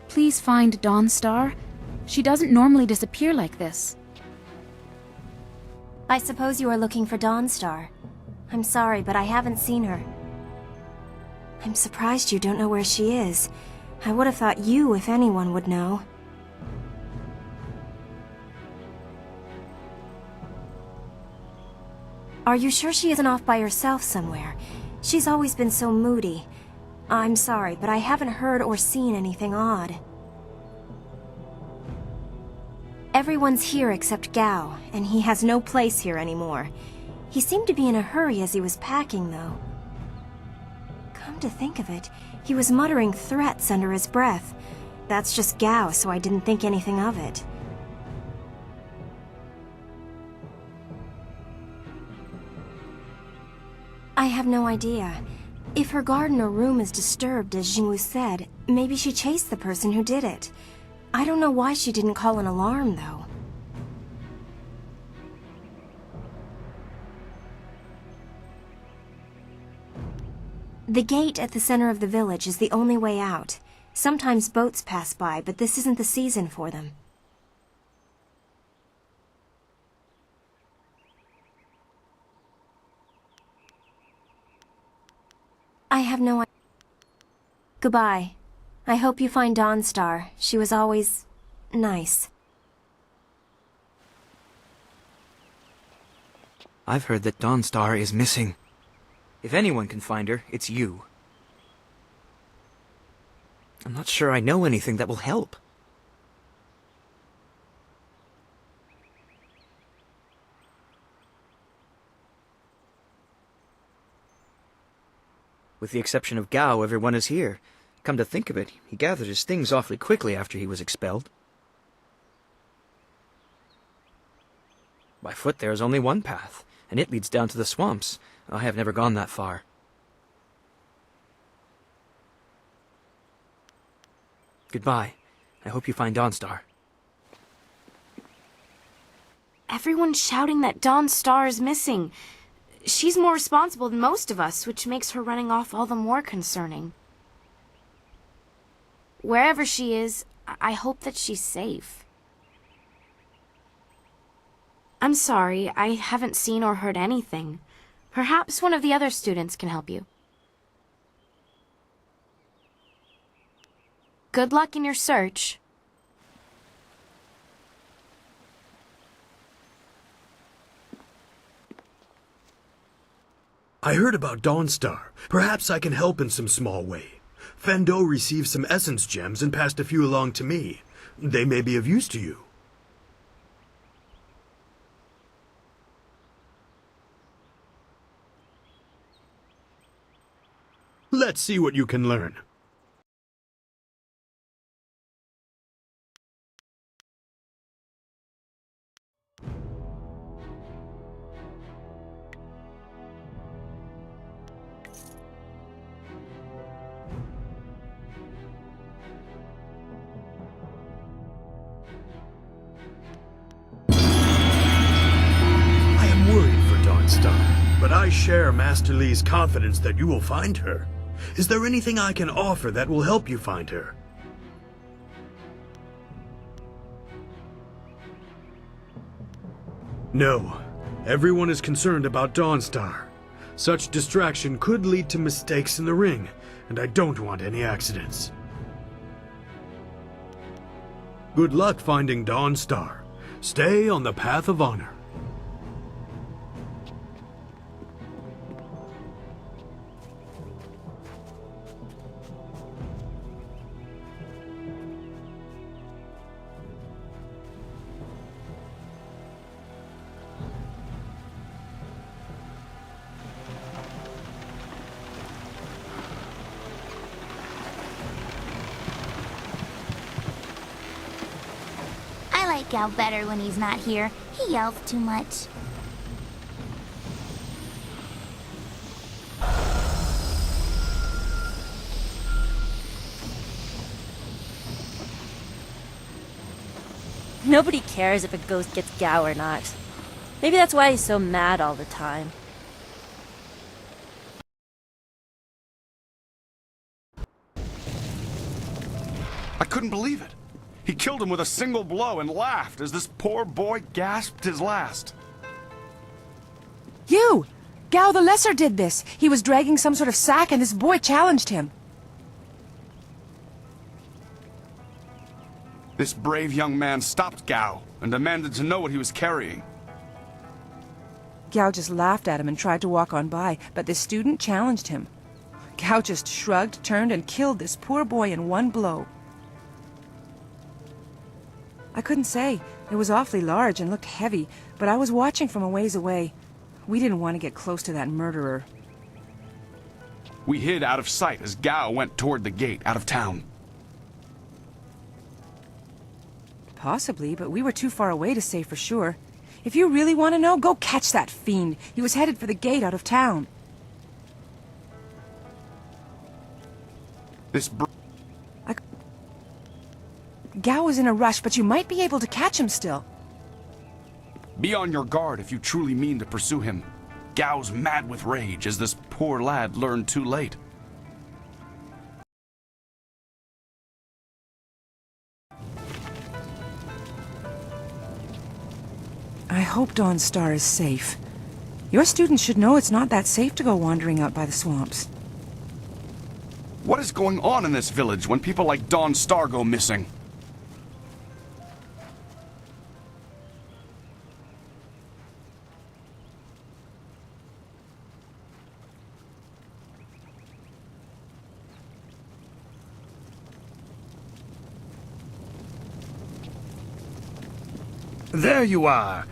Please find Dawnstar. She doesn't normally disappear like this. I suppose you are looking for Dawnstar. I'm sorry, but I haven't seen her. I'm surprised you don't know where she is. I would have thought you, if anyone, would know. Are you sure she isn't off by herself somewhere? She's always been so moody. I'm sorry, but I haven't heard or seen anything odd. Everyone's here except Gao, and he has no place here anymore. He seemed to be in a hurry as he was packing, though. Come to think of it, he was muttering threats under his breath. That's just Gao, so I didn't think anything of it. I have no idea. If her garden or room is disturbed, as Jingwu said, maybe she chased the person who did it. I don't know why she didn't call an alarm, though. The gate at the center of the village is the only way out. Sometimes boats pass by, but this isn't the season for them. I have no idea. Goodbye. I hope you find Dawnstar. She was always nice. I've heard that Dawnstar is missing. If anyone can find her, it's you. I'm not sure I know anything that will help. With the exception of Gao, everyone is here. Come to think of it, he gathered his things awfully quickly after he was expelled. By foot there is only one path, and it leads down to the swamps. I have never gone that far. Goodbye. I hope you find Dawnstar. Everyone's shouting that Dawnstar is missing. She's more responsible than most of us, which makes her running off all the more concerning. Wherever she is, I hope that she's safe. I'm sorry, I haven't seen or heard anything. Perhaps one of the other students can help you. Good luck in your search. I heard about Dawnstar. Perhaps I can help in some small way. Fendo received some essence gems and passed a few along to me. They may be of use to you. Let's see what you can learn. But I share Master Li's confidence that you will find her. Is there anything I can offer that will help you find her? No. Everyone is concerned about Dawnstar. Such distraction could lead to mistakes in the ring, and I don't want any accidents. Good luck finding Dawnstar. Stay on the path of honor. I like Gal better when he's not here. He yells too much. Nobody cares if a ghost gets Gao or not. Maybe that's why he's so mad all the time. I couldn't believe it. He killed him with a single blow and laughed as this poor boy gasped his last. You! Gao the Lesser did this. He was dragging some sort of sack and this boy challenged him. This brave young man stopped Gao and demanded to know what he was carrying. Gao just laughed at him and tried to walk on by, but the student challenged him. Gao just shrugged, turned, and killed this poor boy in one blow. I couldn't say. It was awfully large and looked heavy, but I was watching from a ways away. We didn't want to get close to that murderer. We hid out of sight as Gao went toward the gate out of town. Possibly, but we were too far away to say for sure. If you really want to know, go catch that fiend. He was headed for the gate out of town. Gao was in a rush, but you might be able to catch him still. Be on your guard if you truly mean to pursue him. Gao's mad with rage as this poor lad learned too late. I hope Dawn Star is safe. Your students should know it's not that safe to go wandering out by the swamps. What is going on in this village when people like Dawn Star go missing? There you are.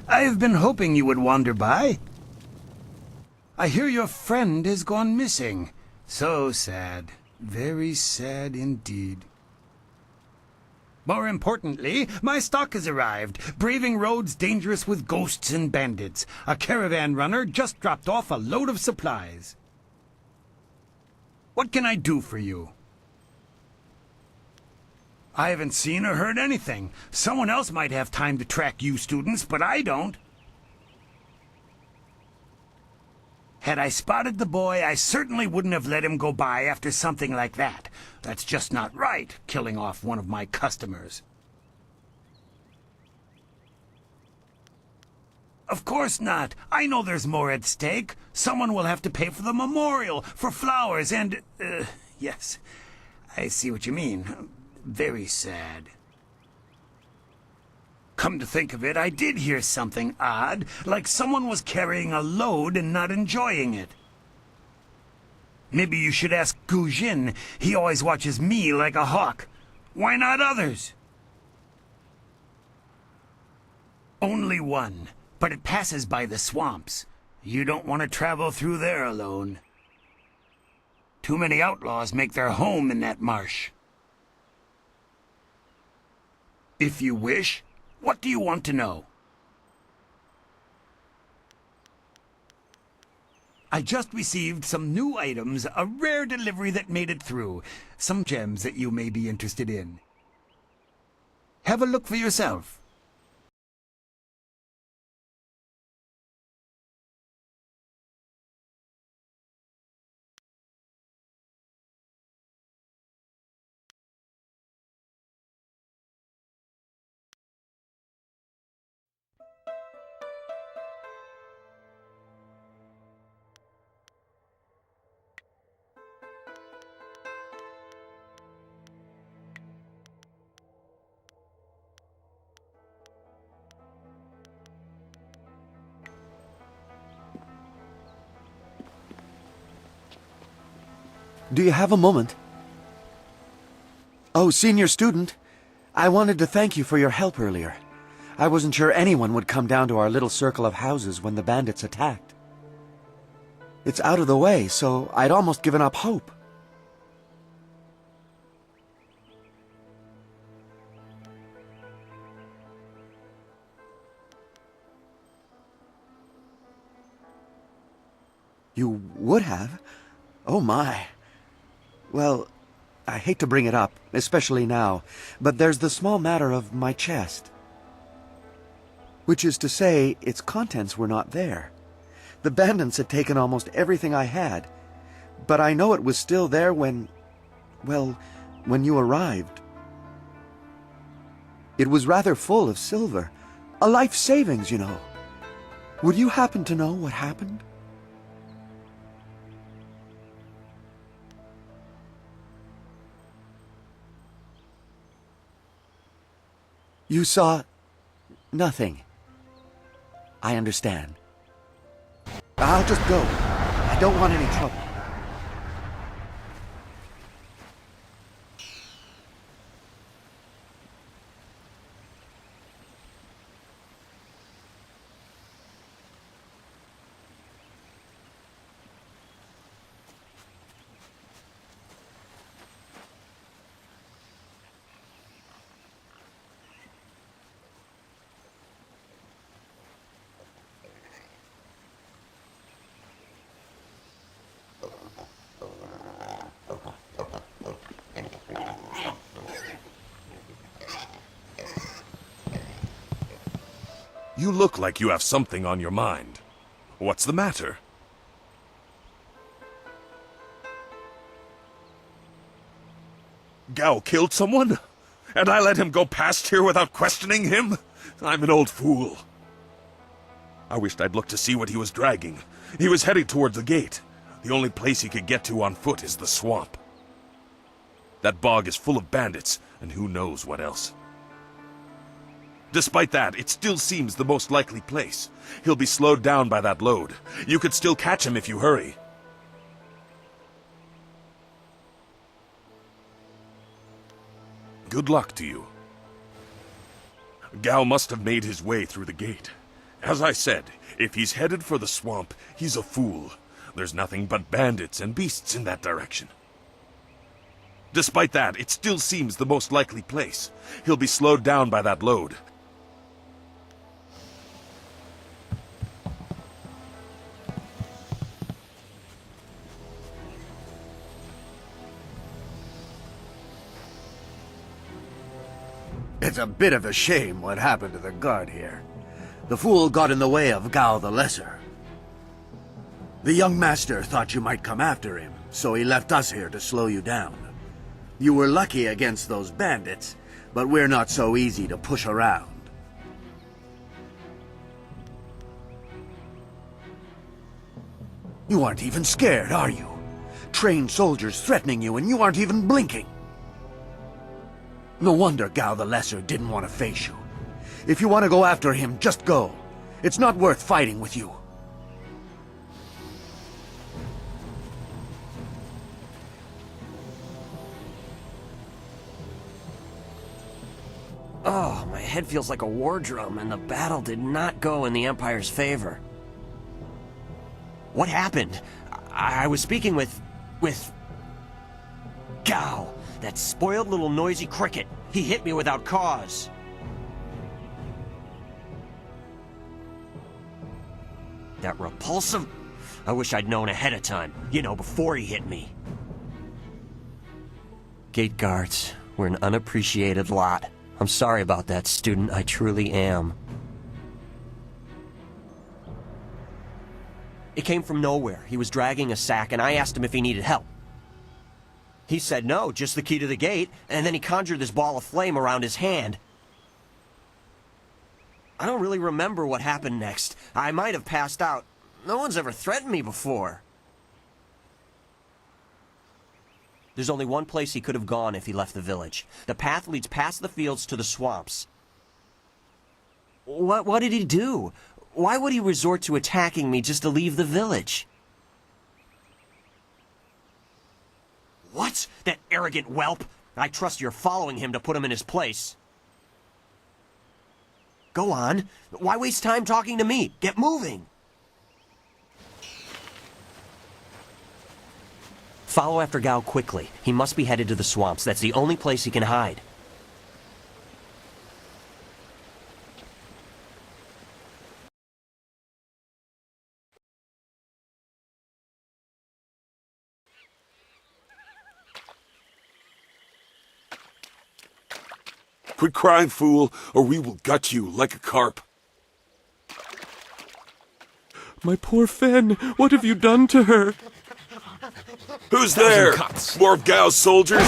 I have been hoping you would wander by. I hear your friend has gone missing. So sad. Very sad indeed. More importantly, my stock has arrived. Braving roads dangerous with ghosts and bandits. A caravan runner just dropped off a load of supplies. What can I do for you? I haven't seen or heard anything. Someone else might have time to track you students, but I don't. Had I spotted the boy, I certainly wouldn't have let him go by after something like that. That's just not right, killing off one of my customers. Of course not. I know there's more at stake. Someone will have to pay for the memorial, for flowers, and... yes, I see what you mean. Very sad. Come to think of it, I did hear something odd, like someone was carrying a load and not enjoying it. Maybe you should ask Gu Jin. He always watches me like a hawk. Why not others? Only one, but it passes by the swamps. You don't want to travel through there alone. Too many outlaws make their home in that marsh. If you wish, what do you want to know? I just received some new items, a rare delivery that made it through. Some gems that you may be interested in. Have a look for yourself. Do you have a moment? Oh, senior student. I wanted to thank you for your help earlier. I wasn't sure anyone would come down to our little circle of houses when the bandits attacked. It's out of the way, so I'd almost given up hope. You would have? Oh my. Well, I hate to bring it up, especially now, but there's the small matter of my chest. Which is to say, its contents were not there. The bandits had taken almost everything I had, but I know it was still there when, well, when you arrived. It was rather full of silver. A life savings, you know. Would you happen to know what happened? You saw nothing. I understand. I'll just go. I don't want any trouble. You look like you have something on your mind. What's the matter? Gao killed someone? And I let him go past here without questioning him? I'm an old fool. I wished I'd looked to see what he was dragging. He was heading towards the gate. The only place he could get to on foot is the swamp. That bog is full of bandits, and who knows what else. Despite that, it still seems the most likely place. He'll be slowed down by that load. You could still catch him if you hurry. Good luck to you. Gao must have made his way through the gate. As I said, if he's headed for the swamp, he's a fool. There's nothing but bandits and beasts in that direction. Despite that, it still seems the most likely place. He'll be slowed down by that load. It's a bit of a shame what happened to the guard here. The fool got in the way of Gao the Lesser. The young master thought you might come after him, so he left us here to slow you down. You were lucky against those bandits, but we're not so easy to push around. You aren't even scared, are you? Trained soldiers threatening you and you aren't even blinking. No wonder Gao the Lesser didn't want to face you. If you want to go after him, just go. It's not worth fighting with you. Oh, my head feels like a war drum, and the battle did not go in the Empire's favor. What happened? I was speaking with Gao, that spoiled little noisy cricket. He hit me without cause. That repulsive... I wish I'd known ahead of time. You know, before he hit me. Gate guards, we're an unappreciated lot. I'm sorry about that, student. I truly am. It came from nowhere. He was dragging a sack, and I asked him if he needed help. He said no, just the key to the gate, and then he conjured this ball of flame around his hand. I don't really remember what happened next. I might have passed out. No one's ever threatened me before. There's only one place he could have gone if he left the village. The path leads past the fields to the swamps. What did he do? Why would he resort to attacking me just to leave the village? What? That arrogant whelp? I trust you're following him to put him in his place. Go on. Why waste time talking to me? Get moving. Follow after Gao quickly. He must be headed to the swamps. That's the only place he can hide. Quit crying, fool, or we will gut you like a carp. My poor Fen, what have you done to her? Who's there? More of Gao's soldiers?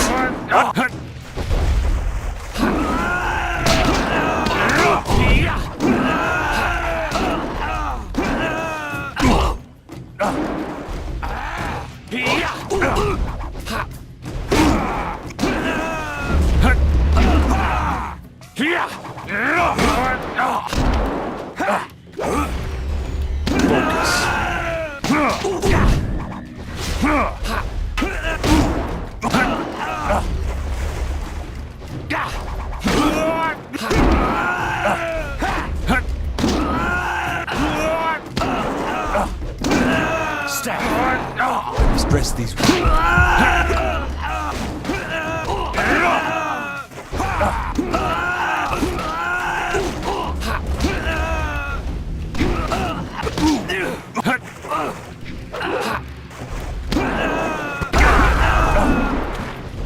Stress these.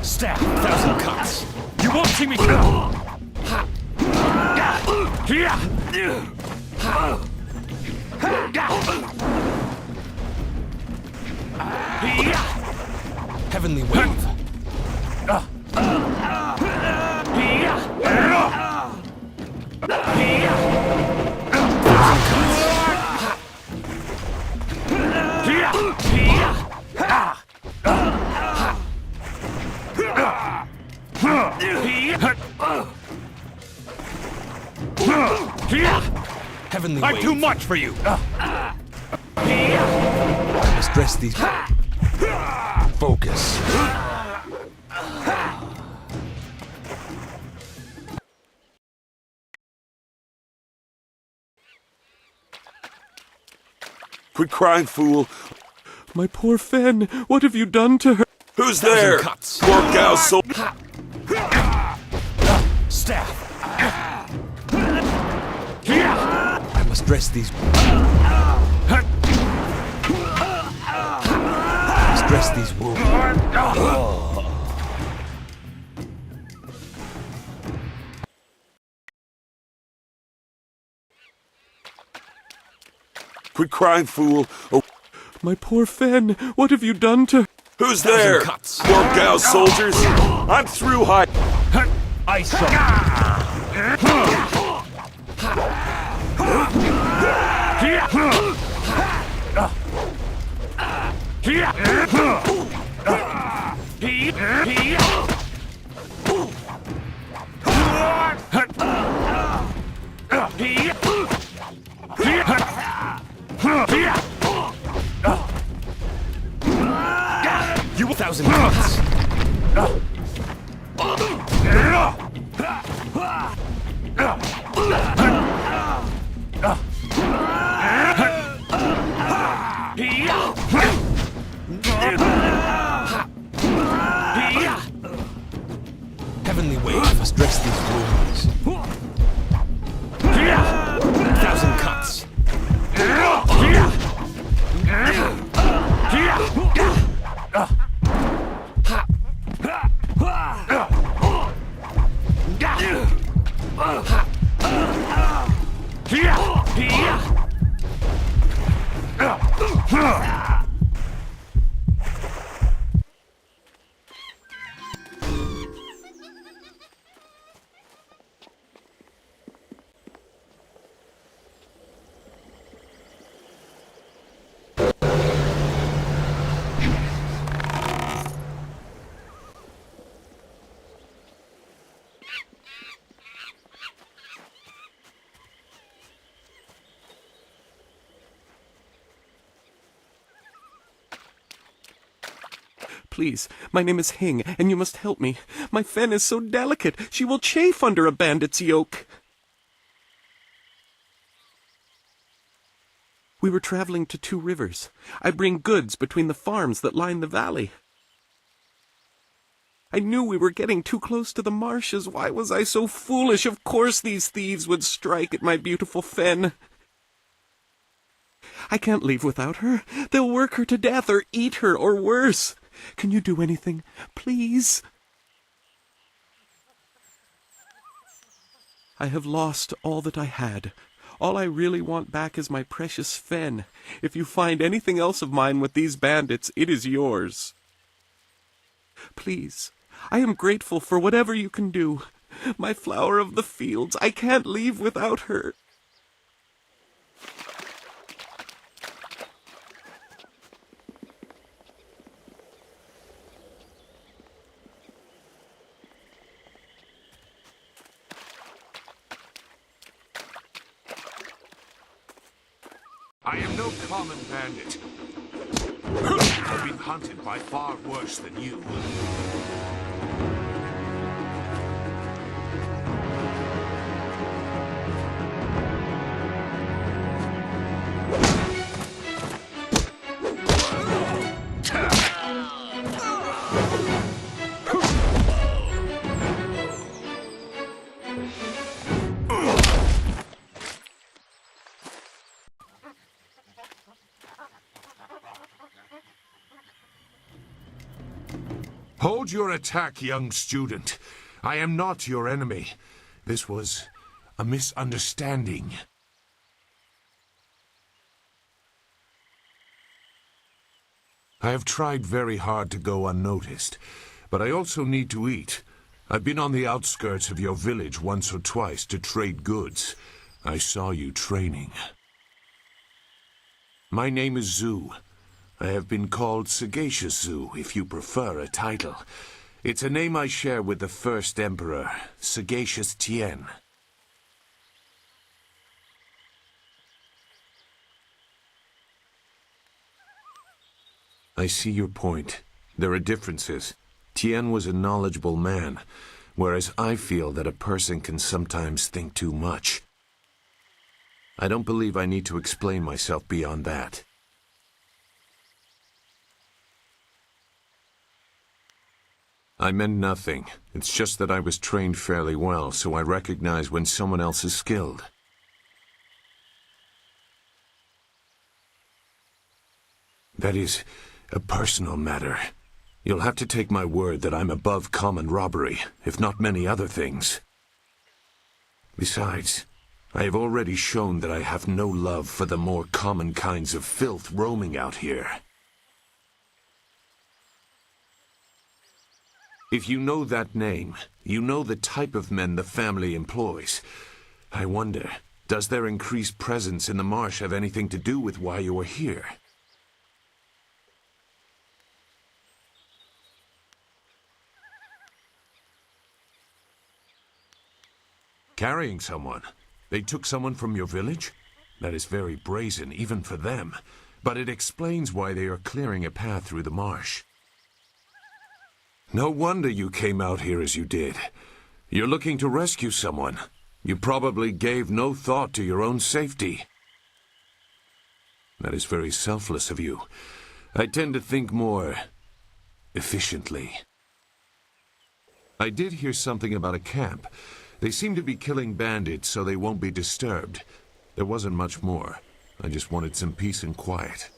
Stab, 1,000 cuts. You won't see me. Heavenly wave. Heavenly I'm wave. too much for you. Stress these. Focus. Quit crying, fool. My poor Fen, what have you done to her? Who's there? More of Gao's soldiers. Staff. I must dress these. Dress these wounds. Quit crying, fool. Oh, my poor Fen, what have you done to... Who's there? More of Gao's soldiers? I'm through high... Ice You 1,000 cuts. Heavenly wave. I must dress these wounds. 1,000 cuts. Please, my name is Hing, and you must help me. My Fen is so delicate, she will chafe under a bandit's yoke. We were traveling to 2 rivers. I bring goods between the farms that line the valley. I knew we were getting too close to the marshes. Why was I so foolish? Of course these thieves would strike at my beautiful Fen. I can't leave without her. They'll work her to death or eat her or worse. Can you do anything, please? I have lost all that I had, All I really want back is my precious Fen. If you find anything else of mine with these bandits, it is yours. Please, I am grateful for whatever you can do. My flower of the fields, I can't leave without her. I am no common bandit. I've been hunted by far worse than you. Hold your attack, young student. I am not your enemy. This was a misunderstanding. I have tried very hard to go unnoticed, but I also need to eat. I've been on the outskirts of your village once or twice to trade goods. I saw you training. My name is Zhu. I have been called Sagacious Zhu, if you prefer a title. It's a name I share with the first emperor, Sagacious Tien. I see your point. There are differences. Tien was a knowledgeable man, whereas I feel that a person can sometimes think too much. I don't believe I need to explain myself beyond that. I meant nothing. It's just that I was trained fairly well, so I recognize when someone else is skilled. That is a personal matter. You'll have to take my word that I'm above common robbery, if not many other things. Besides, I have already shown that I have no love for the more common kinds of filth roaming out here. If you know that name, you know the type of men the family employs. I wonder, does their increased presence in the marsh have anything to do with why you are here? Carrying someone? They took someone from your village? That is very brazen, even for them. But it explains why they are clearing a path through the marsh. No wonder you came out here as you did. You're looking to rescue someone. You probably gave no thought to your own safety. That is very selfless of you. I tend to think more efficiently. I did hear something about a camp. They seem to be killing bandits so they won't be disturbed. There wasn't much more. I just wanted some peace and quiet.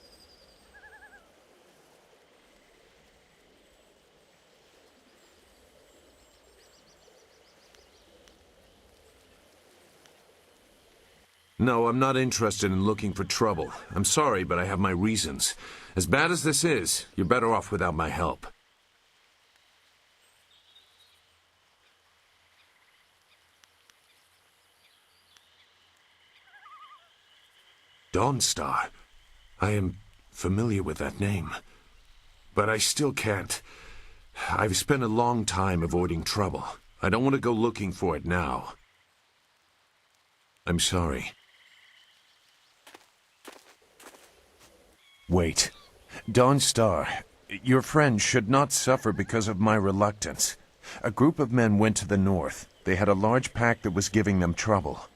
No, I'm not interested in looking for trouble. I'm sorry, but I have my reasons. As bad as this is, you're better off without my help. Dawnstar. I am familiar with that name. But I still can't. I've spent a long time avoiding trouble. I don't want to go looking for it now. I'm sorry. Wait. Dawnstar, your friend should not suffer because of my reluctance. A group of men went to the north. They had a large pack that was giving them trouble.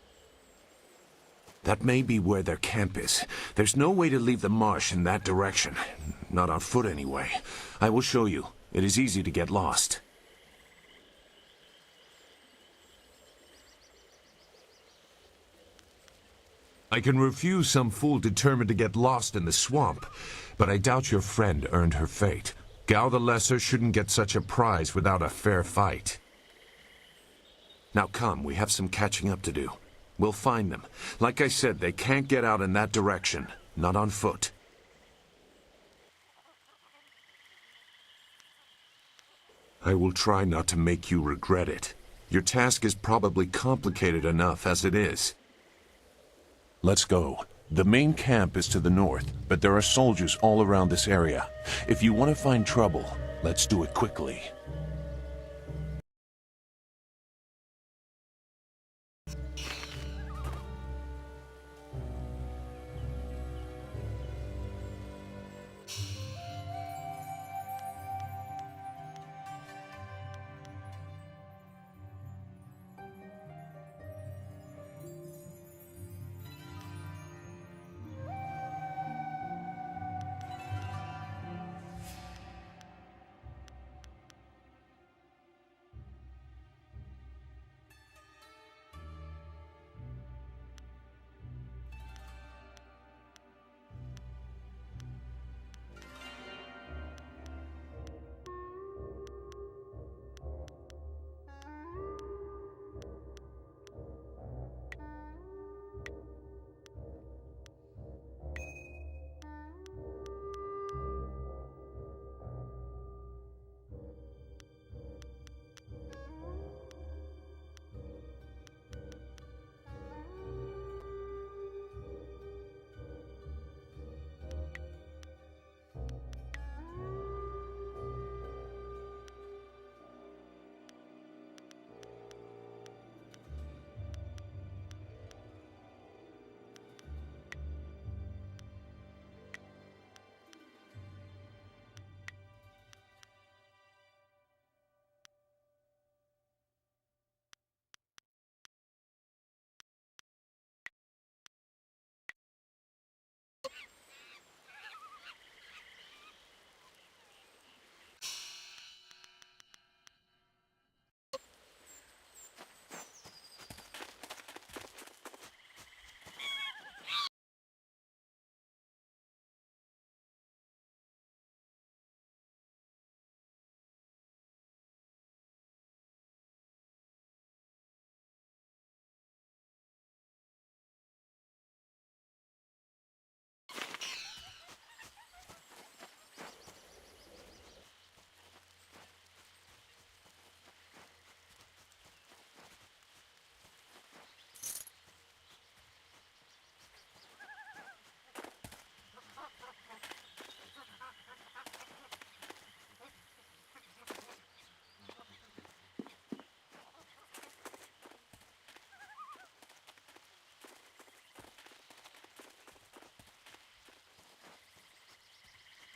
That may be where their camp is. There's no way to leave the marsh in that direction. Not on foot, anyway. I will show you. It is easy to get lost. I can refuse some fool determined to get lost in the swamp, but I doubt your friend earned her fate. Gao the Lesser shouldn't get such a prize without a fair fight. Now come, we have some catching up to do. We'll find them. Like I said, they can't get out in that direction. Not on foot. I will try not to make you regret it. Your task is probably complicated enough as it is. Let's go. The main camp is to the north, but there are soldiers all around this area. If you want to find trouble, let's do it quickly.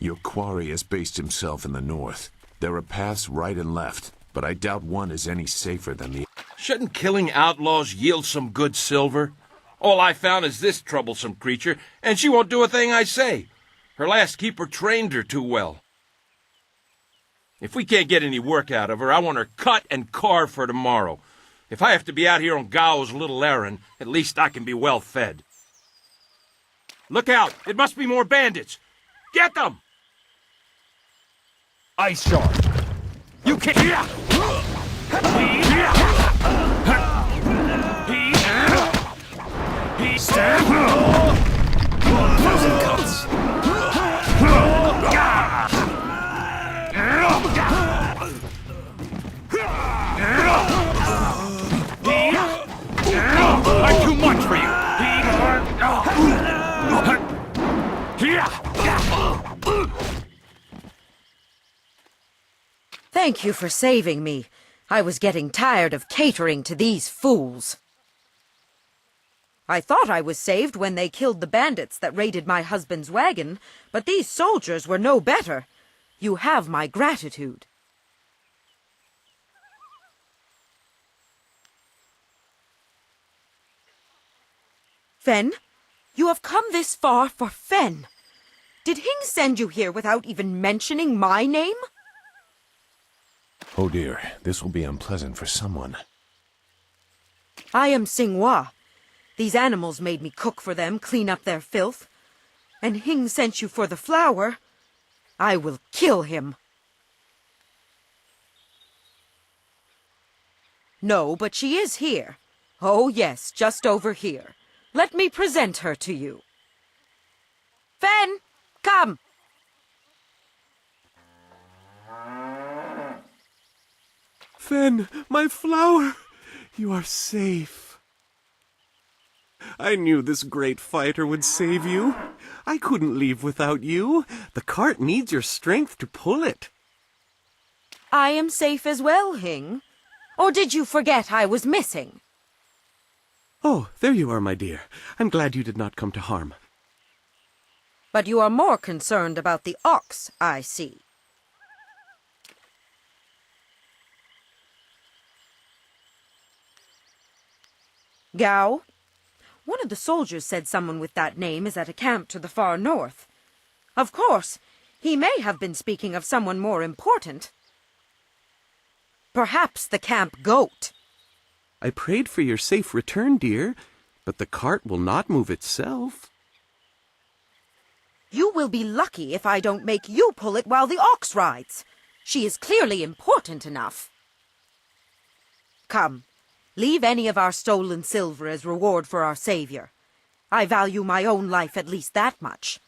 Your quarry has based himself in the north. There are paths right and left, but I doubt one is any safer than the... Shouldn't killing outlaws yield some good silver? All I found is this troublesome creature, and she won't do a thing I say. Her last keeper trained her too well. If we can't get any work out of her, I want her cut and carved for tomorrow. If I have to be out here on Gao's little errand, at least I can be well fed. Look out! It must be more bandits! Get them! Ice Shard. You can't. Thousand cuts. I'm too much for you. Thank you for saving me. I was getting tired of catering to these fools. I thought I was saved when they killed the bandits that raided my husband's wagon, but these soldiers were no better. You have my gratitude. Fen, you have come this far for Fen. Did Hing send you here without even mentioning my name? Oh dear, this will be unpleasant for someone. I am Xinghua. These animals made me cook for them, clean up their filth. And Hing sent you for the flower. I will kill him. No, but she is here. Oh, yes, just over here. Let me present her to you. Fen, come! Fen, my flower! You are safe. I knew this great fighter would save you. I couldn't leave without you. The cart needs your strength to pull it. I am safe as well, Hing. Or did you forget I was missing? Oh, there you are, my dear. I'm glad you did not come to harm. But you are more concerned about the ox, I see. Gao? One of the soldiers said someone with that name is at a camp to the far north. Of course, he may have been speaking of someone more important. Perhaps the camp goat. I prayed for your safe return, dear, but the cart will not move itself. You will be lucky if I don't make you pull it while the ox rides. She is clearly important enough. Come, leave any of our stolen silver as reward for our savior. I value my own life at least that much.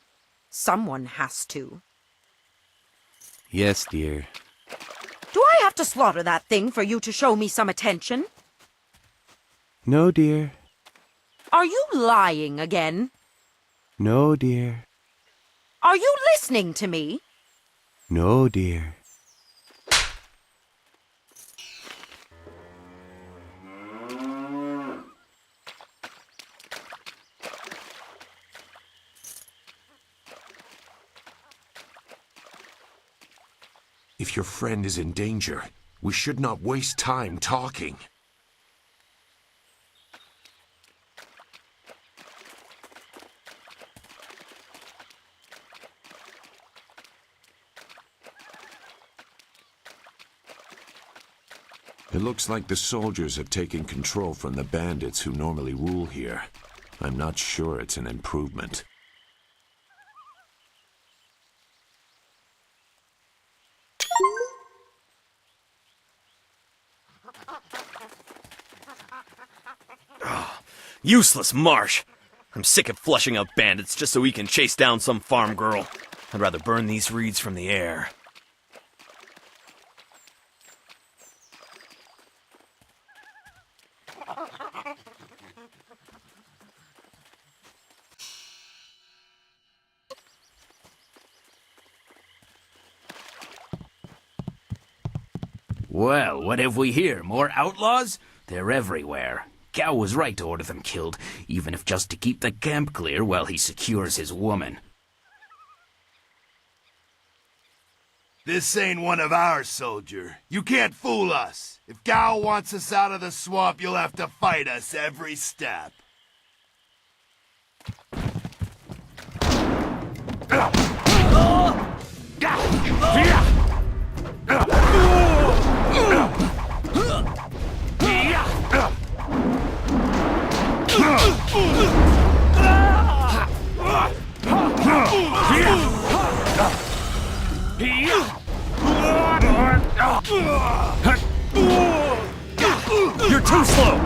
Someone has to. Yes, dear. Do I have to slaughter that thing for you to show me some attention? No, dear. Are you lying again? No, dear. Are you listening to me? No, dear. If your friend is in danger, we should not waste time talking. It looks like the soldiers have taken control from the bandits who normally rule here. I'm not sure it's an improvement. Useless marsh! I'm sick of flushing out bandits just so we can chase down some farm girl. I'd rather burn these reeds from the air. Well, what have we here? More outlaws? They're everywhere. Gao was right to order them killed, even if just to keep the camp clear while he secures his woman. This ain't one of ours, soldier. You can't fool us. If Gao wants us out of the swamp, you'll have to fight us every step. You're too slow!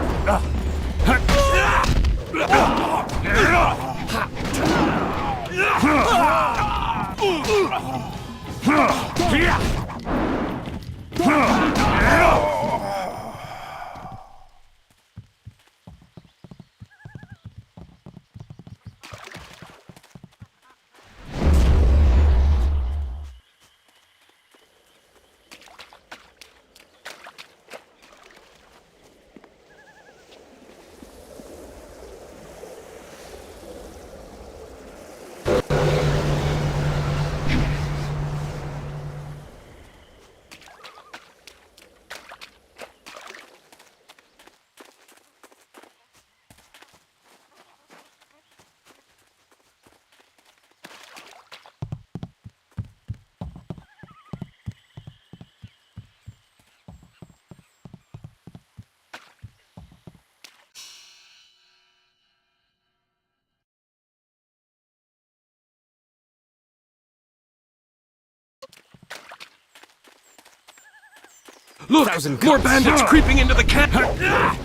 Look! More bandits creeping into the camp!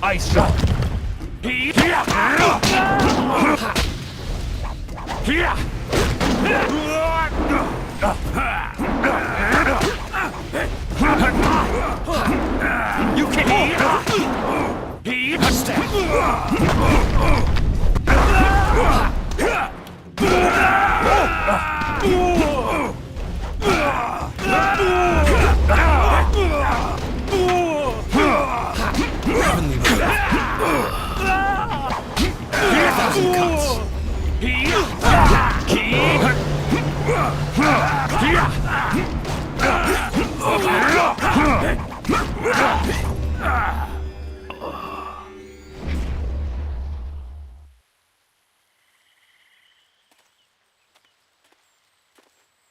Ice shot! You Heavenly Wave. 1,000 cuts.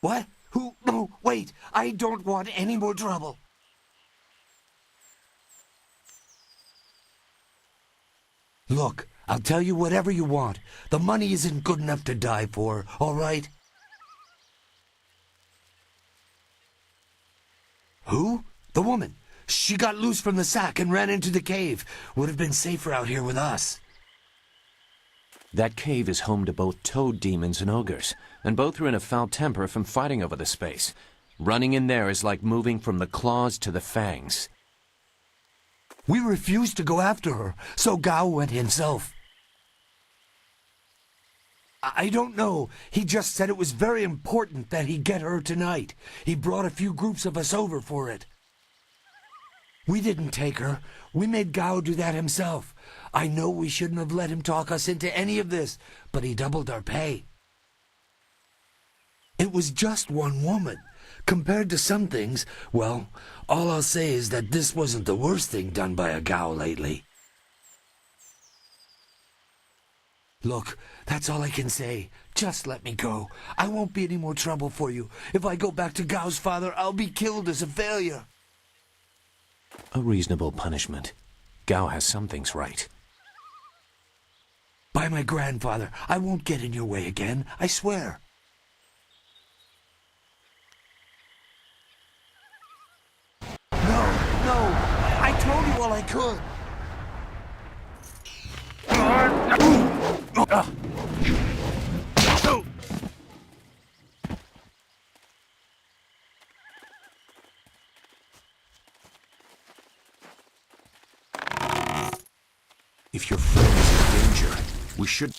What? Who? No, wait. I don't want any more trouble. Look, I'll tell you whatever you want. The money isn't good enough to die for, all right? Who? The woman. She got loose from the sack and ran into the cave. Would have been safer out here with us. That cave is home to both toad demons and ogres, and both are in a foul temper from fighting over the space. Running in there is like moving from the claws to the fangs. We refused to go after her, so Gao went himself. I don't know. He just said it was very important that he get her tonight. He brought a few groups of us over for it. We didn't take her. We made Gao do that himself. I know we shouldn't have let him talk us into any of this, but he doubled our pay. It was just one woman. Compared to some things, well, all I'll say is that this wasn't the worst thing done by a Gao lately. Look, that's all I can say. Just let me go. I won't be any more trouble for you. If I go back to Gao's father, I'll be killed as a failure. A reasonable punishment. Gao has some things right. By my grandfather, I won't get in your way again, I swear. No, I told you all I could. If your friend is in danger, we should...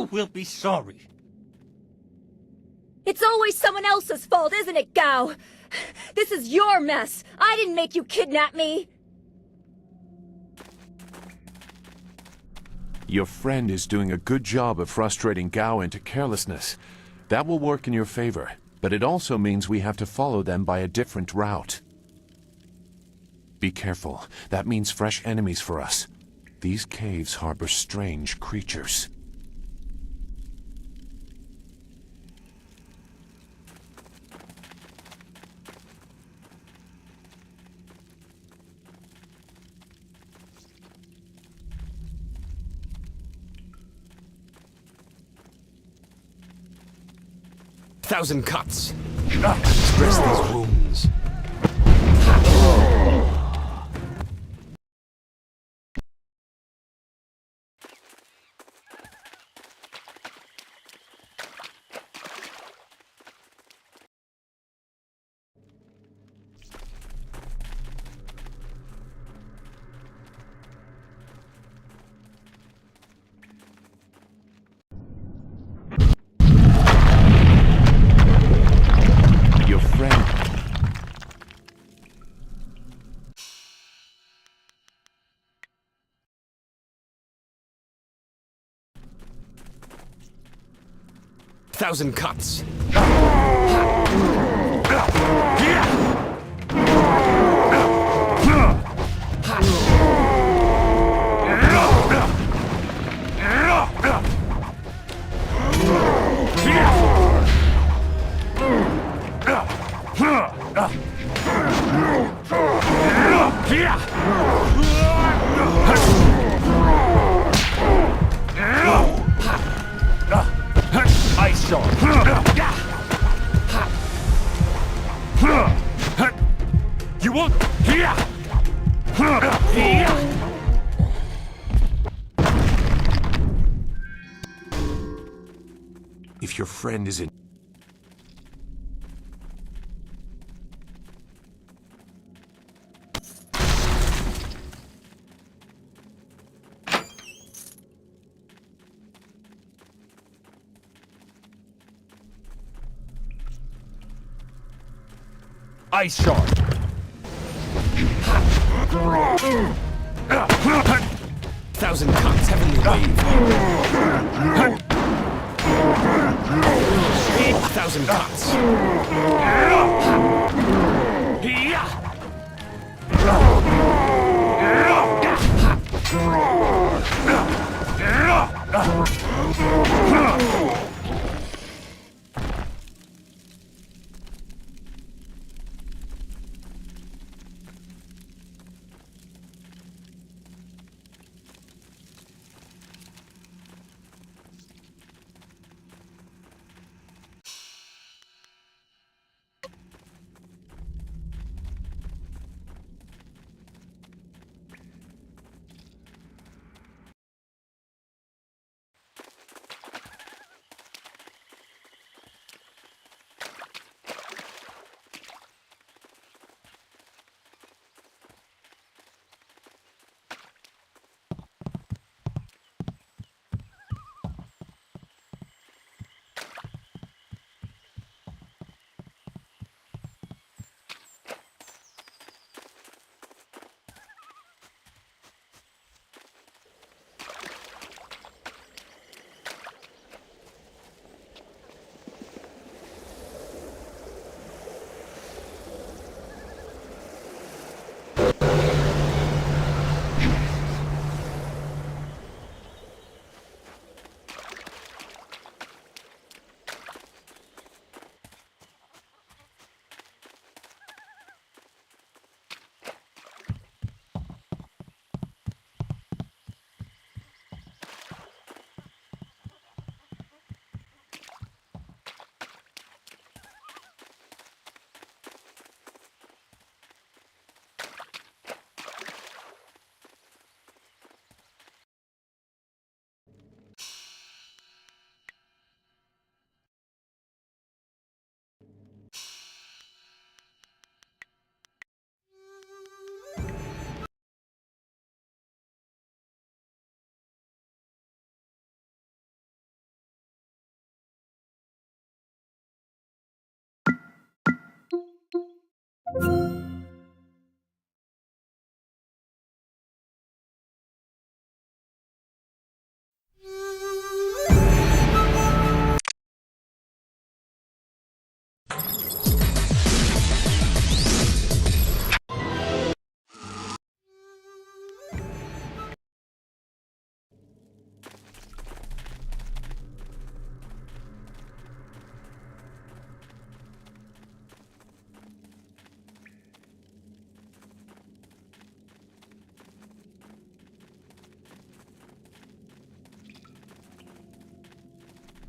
You will be sorry. It's always someone else's fault, isn't it, Gao? This is your mess. I didn't make you kidnap me. Your friend is doing a good job of frustrating Gao into carelessness. That will work in your favor, but it also means we have to follow them by a different route. Be careful. That means fresh enemies for us. These caves harbor strange creatures. Thousand cuts. Dress these wounds. Your friend... Thousand cuts. Ice Shard. You won't. If your friend is in... Ice Shard. Thousand cuts. Heavenly wave. A thousand cuts.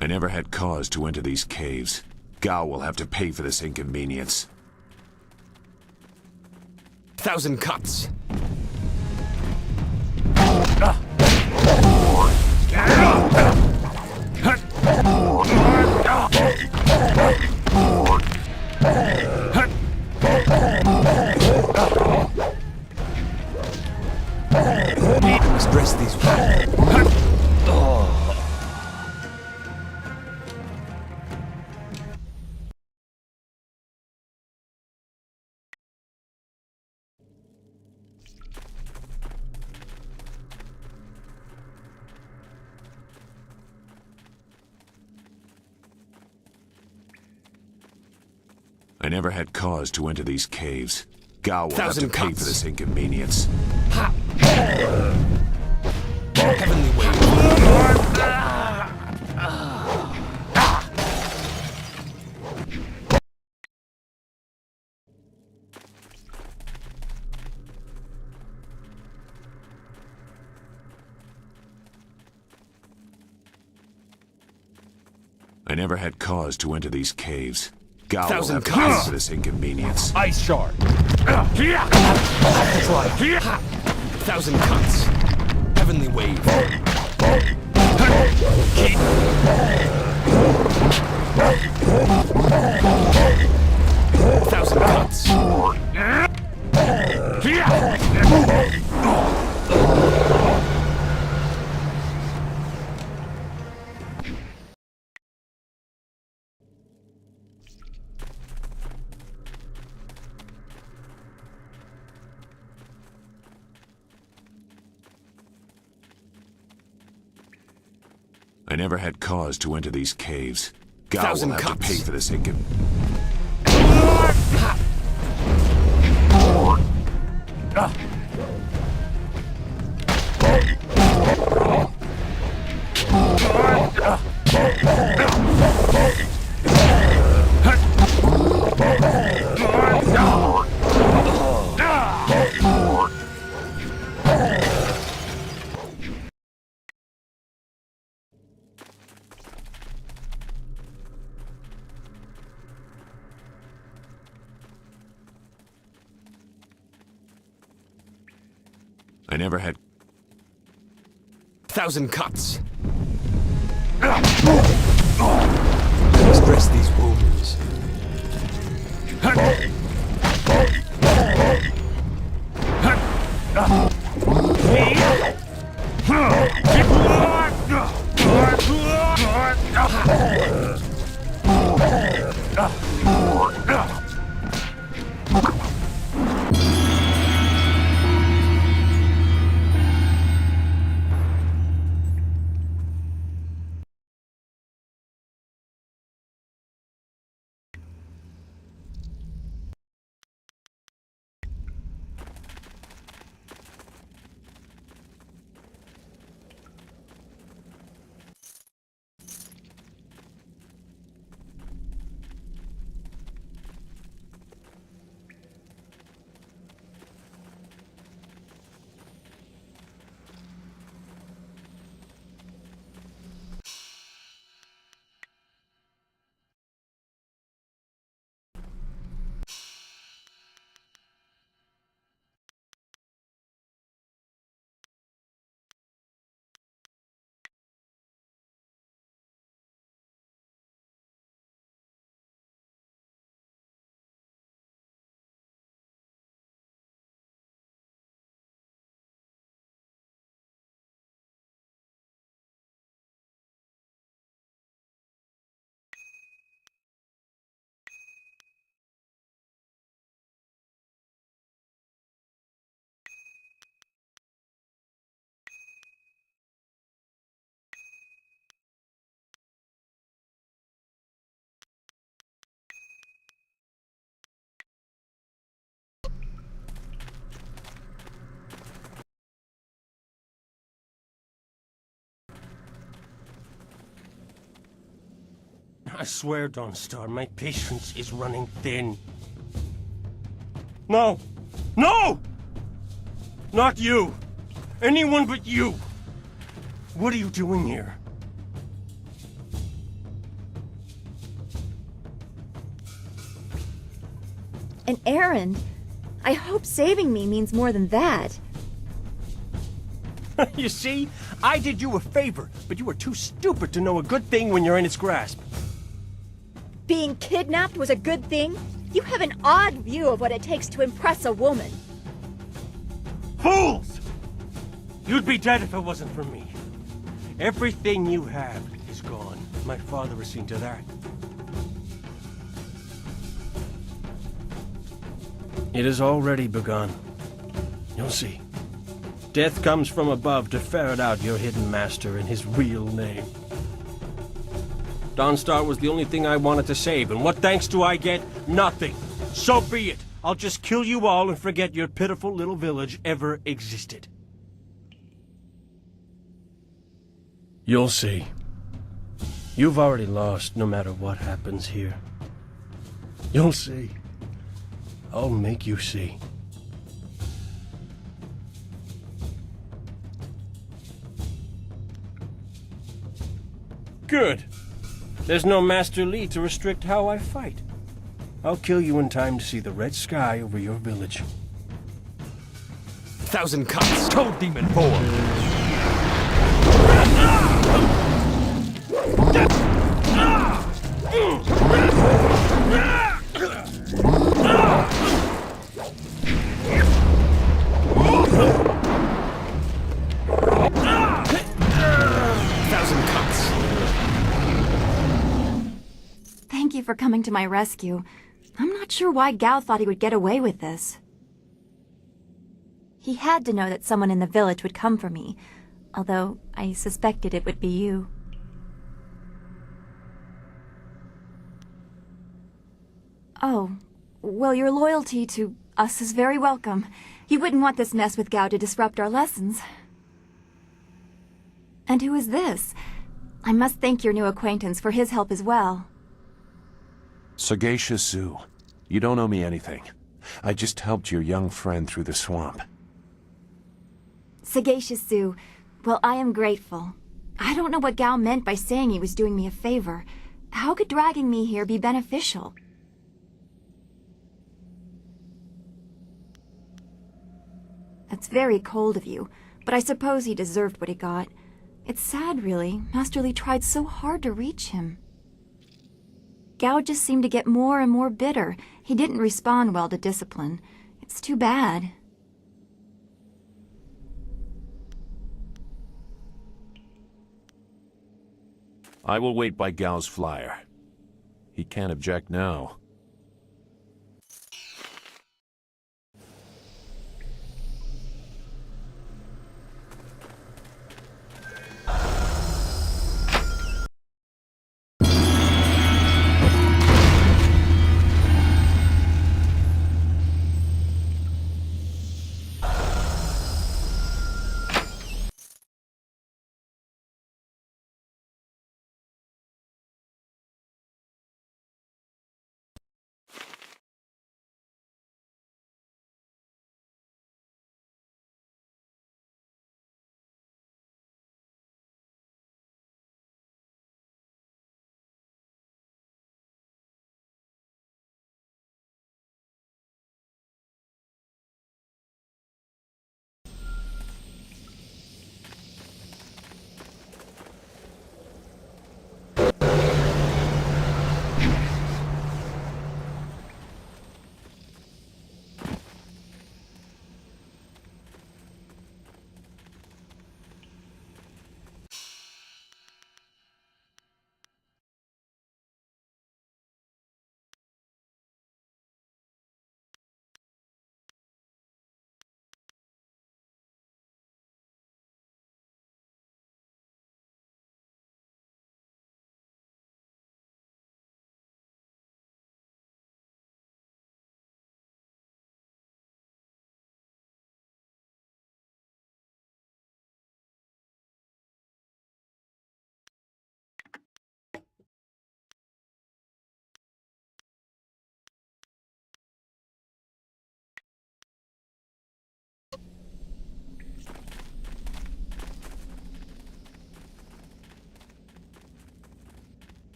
I never had cause to enter these caves. Gao will have to pay for this inconvenience. 1,000 cuts. Must dress these. I never had cause to enter these caves. Gao will have to 1,000 pay for cuts. this inconvenience. Heavenly wave. I never had cause to enter these caves. Gao will 1,000 have to cuts. pay for this inconvenience. Ice shard. I'll have to try. 1,000 cuts. Heavenly wave. Thousand cuts. I never had cause to enter these caves. Gao 1,000 will have cuts. to pay for this inconvenience. I never had. 1,000 cuts. Let's dress these wounds. I swear, Dawnstar, my patience is running thin. No! No! Not you! Anyone but you! What are you doing here? An errand? I hope saving me means more than that. You see? I did you a favor, but you are too stupid to know a good thing when you're in its grasp. Being kidnapped was a good thing? You have an odd view of what it takes to impress a woman. Fools! You'd be dead if it wasn't for me. Everything you have is gone. My father has seen to that. It has already begun. You'll see. Death comes from above to ferret out your hidden master and his real name. Dawnstar was the only thing I wanted to save, and what thanks do I get? Nothing. So be it. I'll just kill you all and forget your pitiful little village ever existed. You'll see. You've already lost no matter what happens here. You'll see. I'll make you see. Good. There's no Master Li to restrict how I fight. I'll kill you in time to see the red sky over your village. 1,000 cuts, Toad Demon form! Thank you for coming to my rescue. I'm not sure why Gao thought he would get away with this. He had to know that someone in the village would come for me, although I suspected it would be you. Oh, well, your loyalty to us is very welcome. You wouldn't want this mess with Gao to disrupt our lessons. And who is this? I must thank your new acquaintance for his help as well. Sagacious Zoo, you don't owe me anything. I just helped your young friend through the swamp. Sagacious Zoo, well, I am grateful. I don't know what Gao meant by saying he was doing me a favor. How could dragging me here be beneficial? That's very cold of you, but I suppose he deserved what he got. It's sad, really. Master Li tried so hard to reach him. Gao just seemed to get more and more bitter. He didn't respond well to discipline. It's too bad. I will wait by Gao's flyer. He can't object now.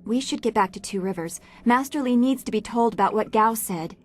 We should get back to Two Rivers. Master Li needs to be told about what Gao said.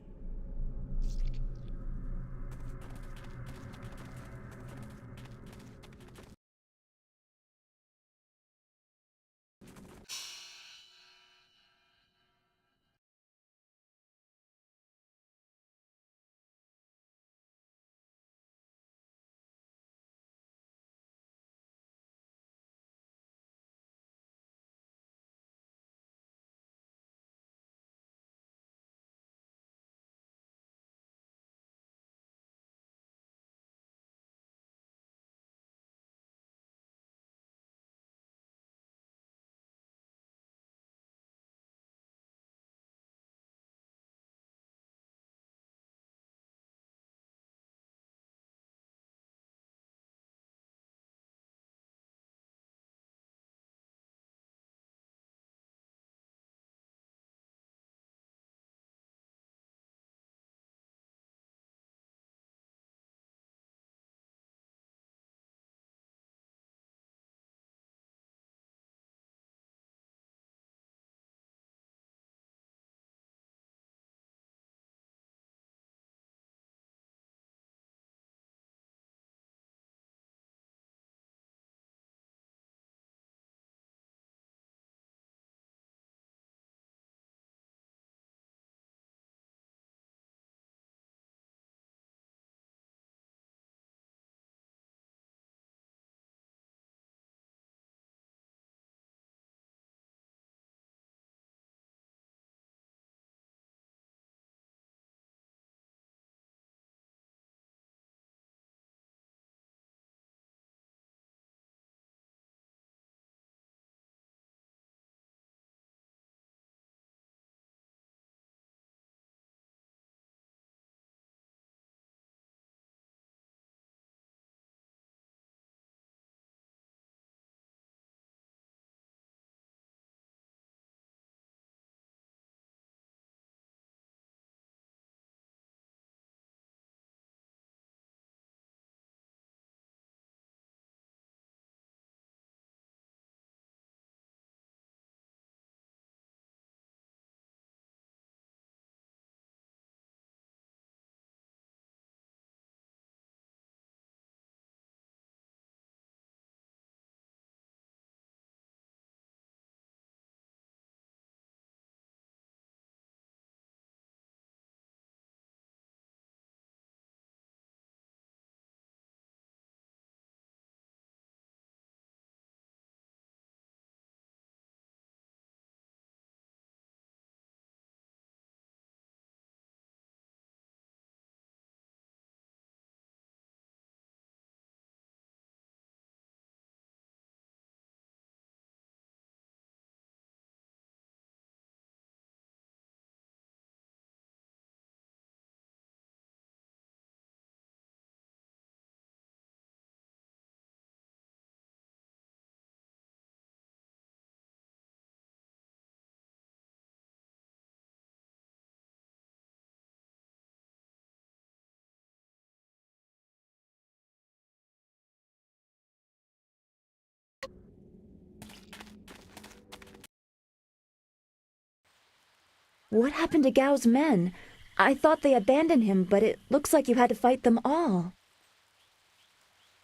What happened to Gao's men? I thought they abandoned him, but it looks like you had to fight them all.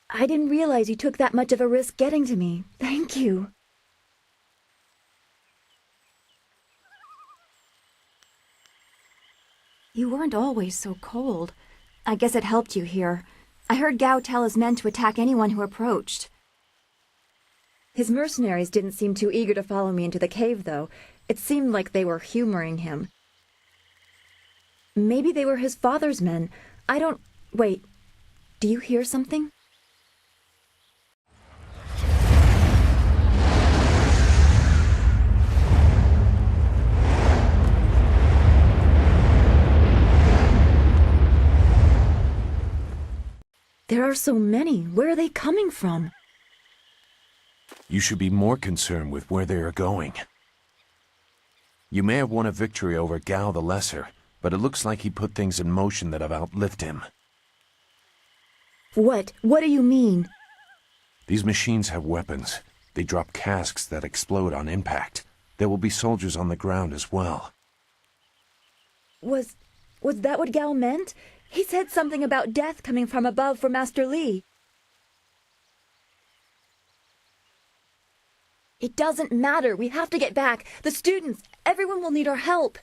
I didn't realize you took that much of a risk getting to me. Thank you. You weren't always so cold. I guess it helped you here. I heard Gao tell his men to attack anyone who approached. His mercenaries didn't seem too eager to follow me into the cave, though. It seemed like they were humoring him. Maybe they were his father's men. I don't... Wait. Do you hear something? There are so many. Where are they coming from? You should be more concerned with where they are going. You may have won a victory over Gao the Lesser, but it looks like he put things in motion that have outlived him. What? What do you mean? These machines have weapons. They drop casks that explode on impact. There will be soldiers on the ground as well. Was that what Gao meant? He said something about death coming from above for Master Li. It doesn't matter. We have to get back. The students, everyone will need our help.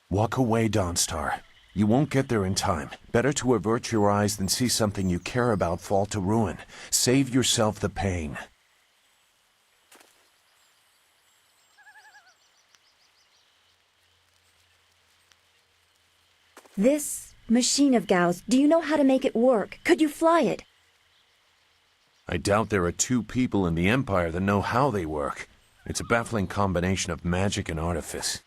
Walk away, Dawnstar. You won't get there in time. Better to avert your eyes than see something you care about fall to ruin. Save yourself the pain. This machine of Gao's, do you know how to make it work? Could you fly it? I doubt there are two people in the Empire that know how they work. It's a baffling combination of magic and artifice.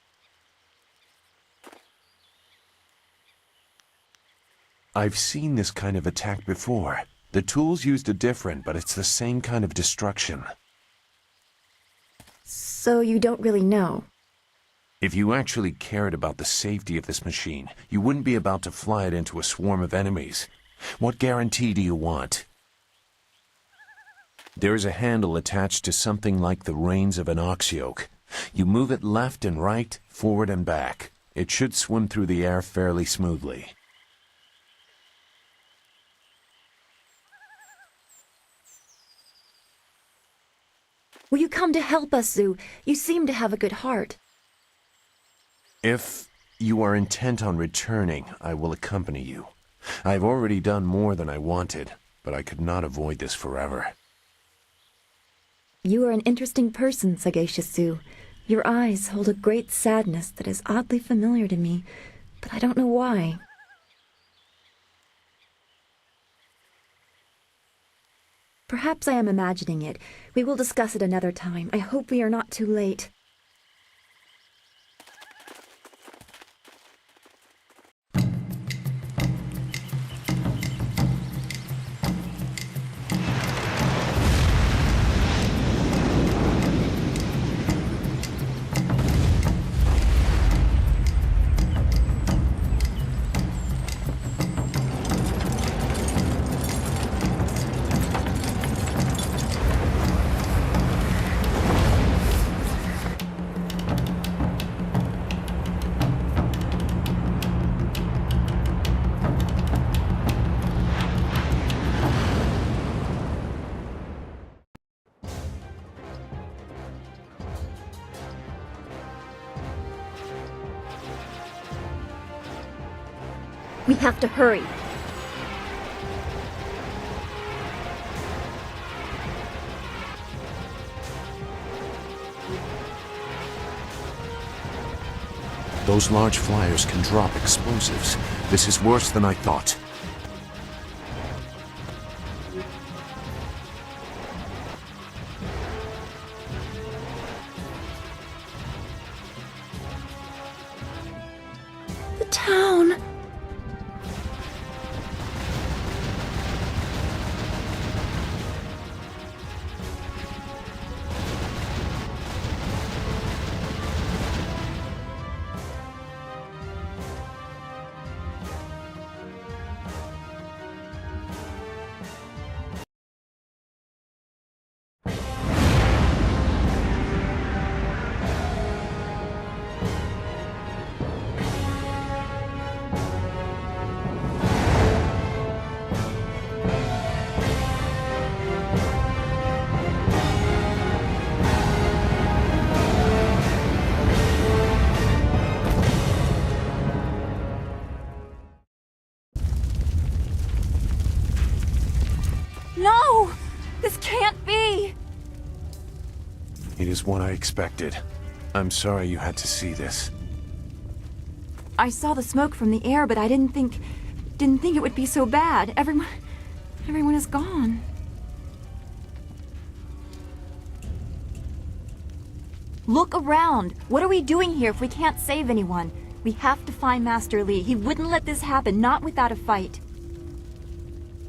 I've seen this kind of attack before. The tools used are different, but it's the same kind of destruction. So you don't really know? If you actually cared about the safety of this machine, you wouldn't be about to fly it into a swarm of enemies. What guarantee do you want? There is a handle attached to something like the reins of an ox yoke. You move it left and right, forward and back. It should swim through the air fairly smoothly. Will you come to help us, Zhu? You seem to have a good heart. If you are intent on returning, I will accompany you. I've already done more than I wanted, but I could not avoid this forever. You are an interesting person, Sagacious Zhu. Your eyes hold a great sadness that is oddly familiar to me, but I don't know why. Perhaps I am imagining it. We will discuss it another time. I hope we are not too late. We have to hurry. Those large flyers can drop explosives. This is worse than I thought. The town. No! This can't be! It is what I expected. I'm sorry you had to see this. I saw the smoke from the air, but I didn't think it would be so bad. Everyone is gone. Look around. What are we doing here if we can't save anyone? We have to find Master Li. He wouldn't let this happen, not without a fight.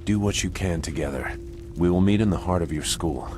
Do what you can together. We will meet in the heart of your school.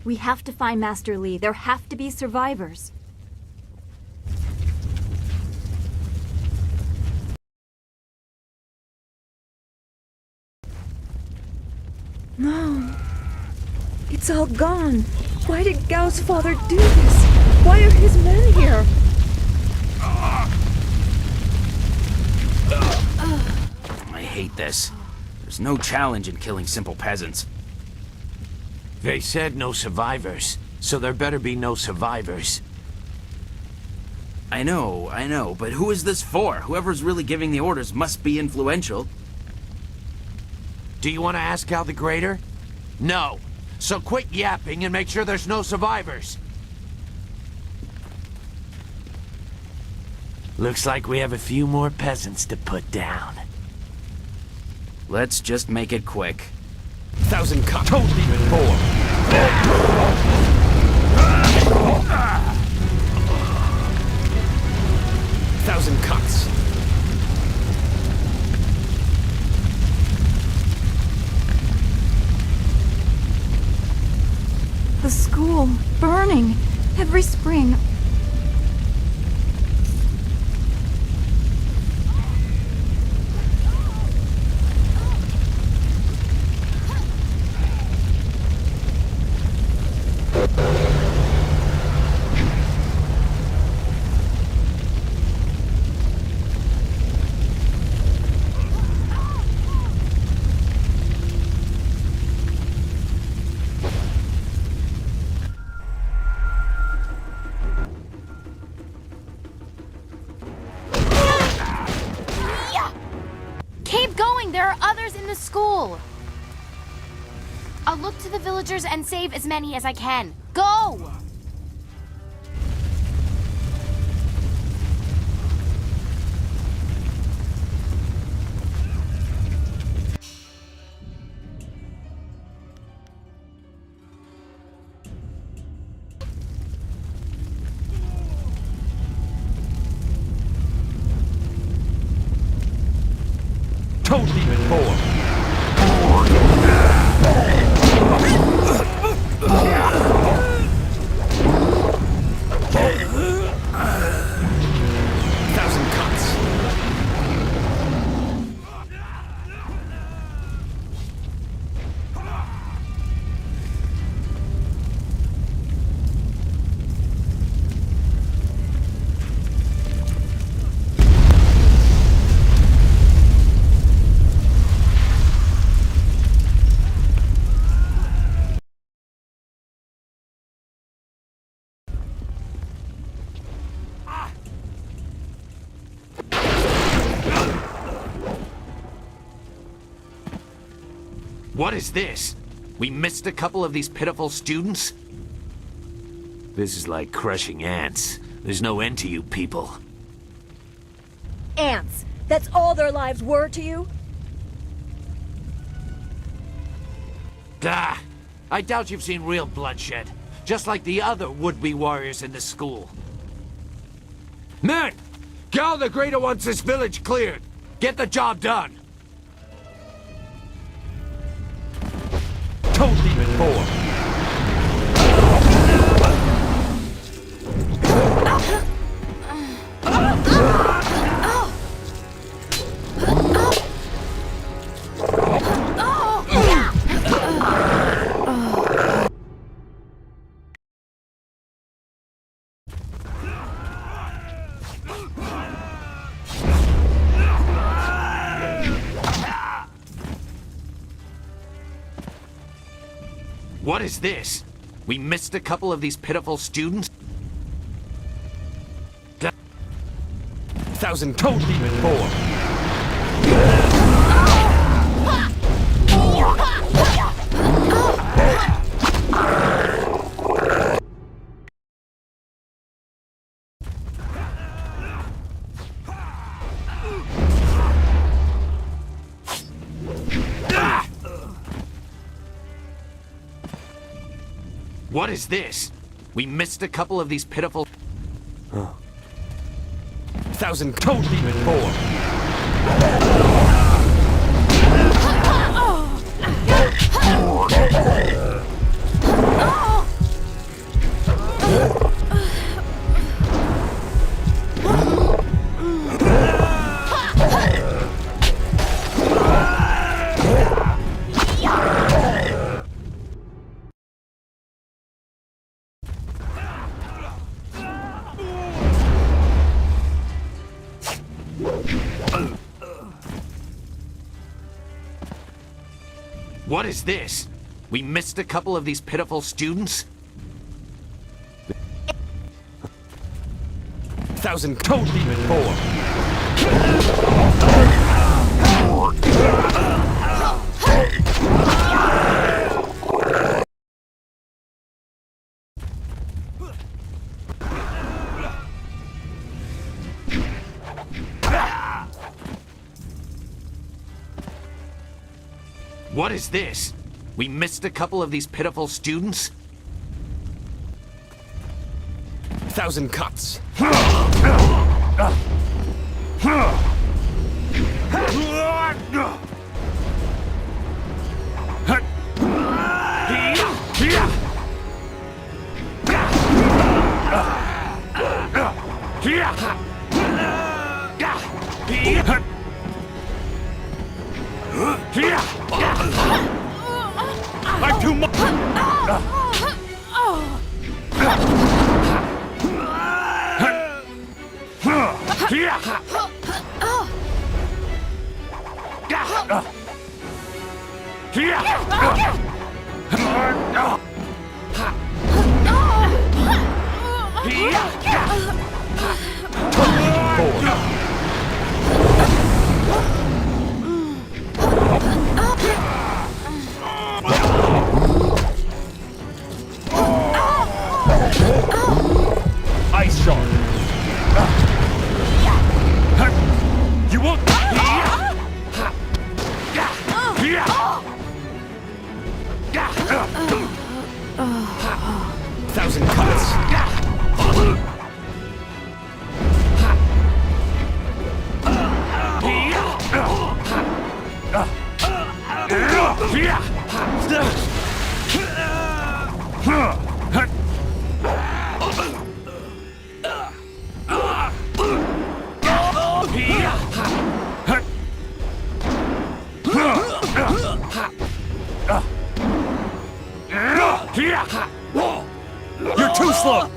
We have to find Master Li. There have to be survivors. No. It's all gone. Why did Gao's father do this? Why are his men here? I hate this. There's no challenge in killing simple peasants. They said no survivors, so there better be no survivors. I know, but who is this for? Whoever's really giving the orders must be influential. Do you want to ask Gal the Greater? No. So quit yapping and make sure there's no survivors. Looks like we have a few more peasants to put down. Let's just make it quick. 1,000 cuts. Toad Demon 4. 1,000 cuts. The school, burning. Every spring. Keep going! There are others in the school! I'll look to the villagers and save as many as I can. Go! Toad Demon 4. 1,000 cuts. What is this? We missed a couple of these pitiful students? This is like crushing ants. There's no end to you people. Ants. That's all their lives were to you? Ah, I doubt you've seen real bloodshed. Just like the other would-be warriors in the school. Men! Gal the Greater wants this village cleared. Get the job done. Toad Demon 4. What is this? We missed a couple of these pitiful students? 1,000 Toad Demon 4. What is this? We missed a couple of these pitiful... 1,000 Toad Demon 4. What is this? We missed a couple of these pitiful students? 1,000 code demon form. What is this? We missed a couple of these pitiful students? 1,000 cuts. I'm too much. Ice Shark. You won't. 1,000 cuts. You're too slow.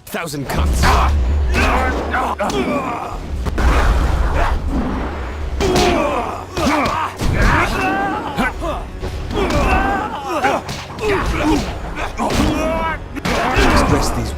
Thousand cuts. Stress these.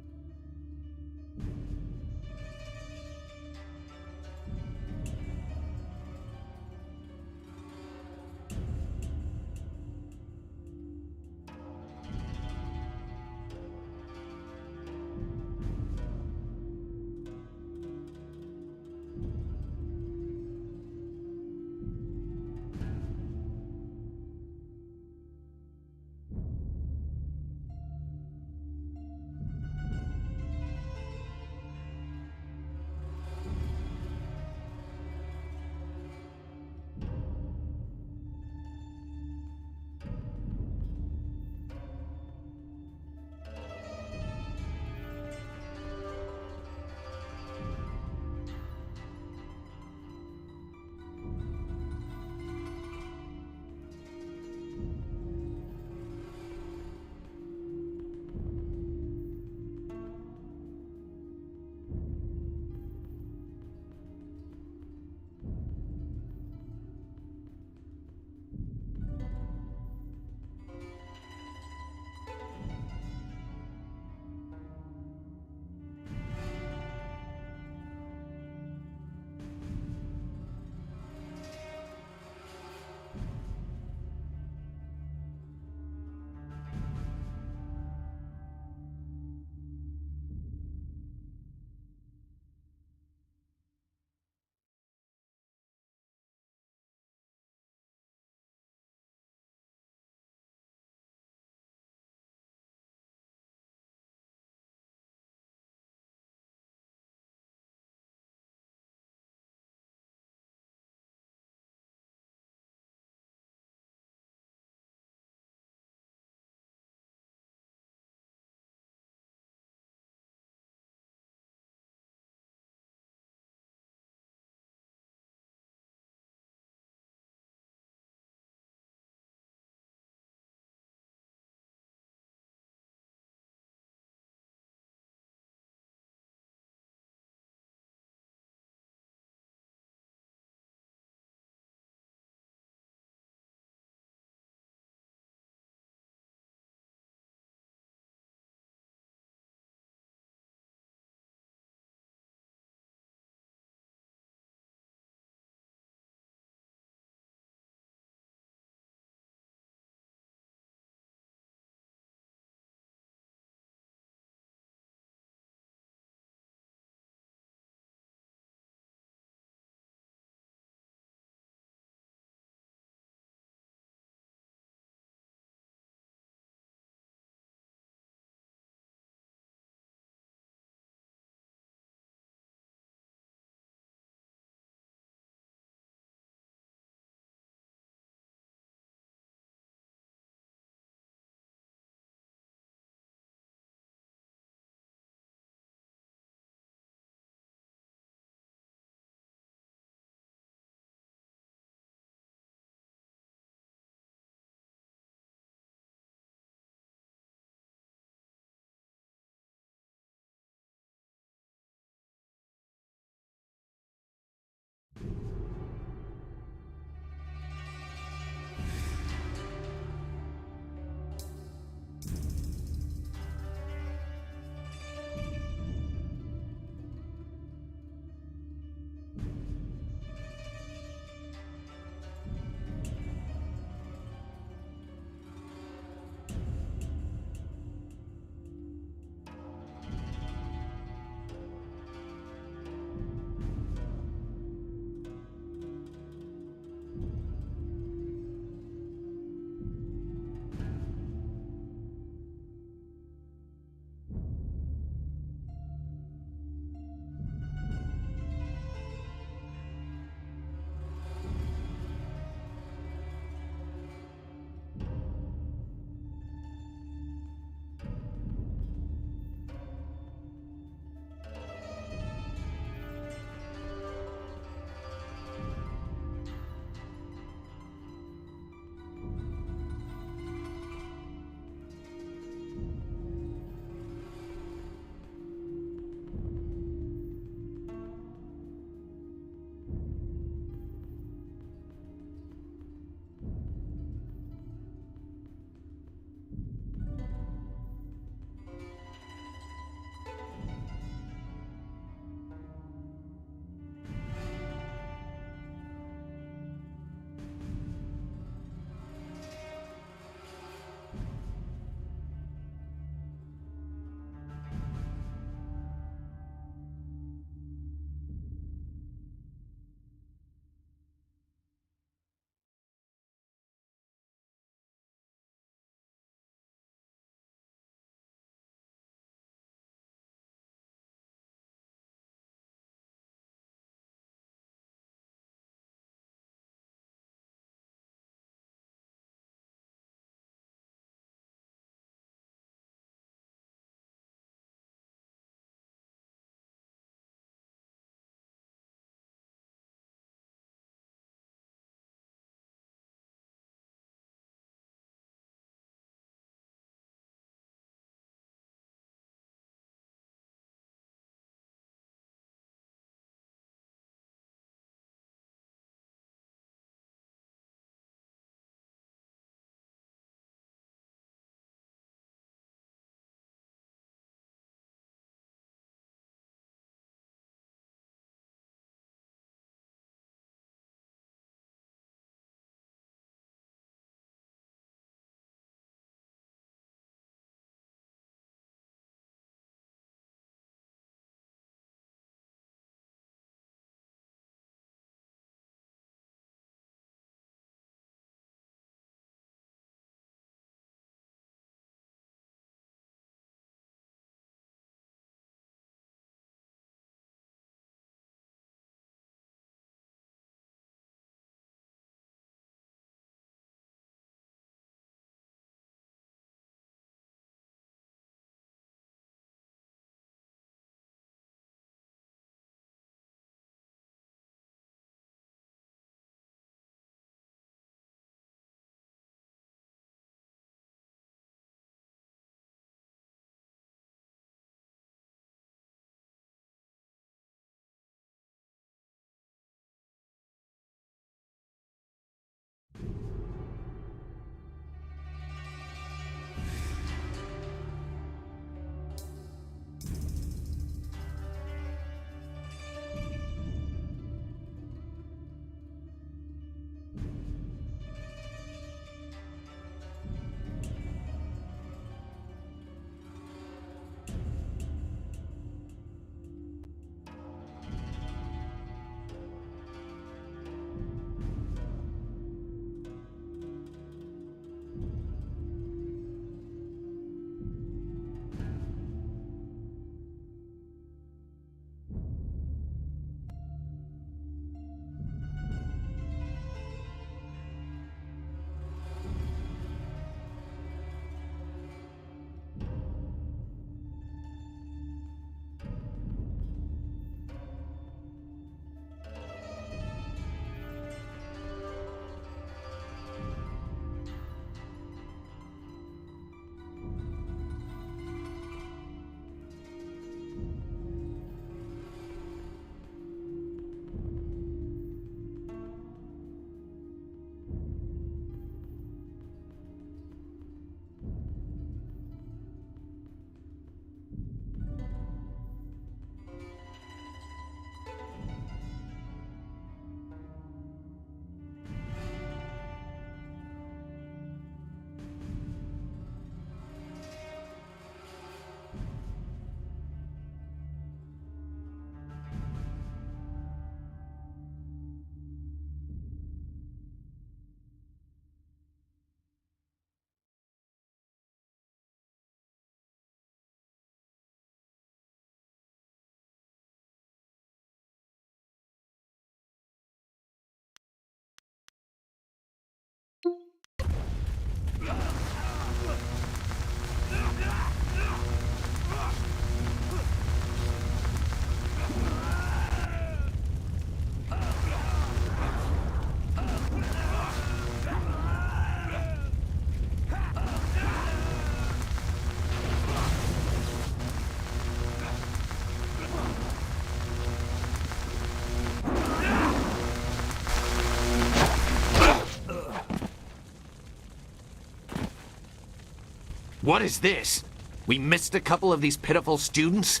What is this? We missed a couple of these pitiful students?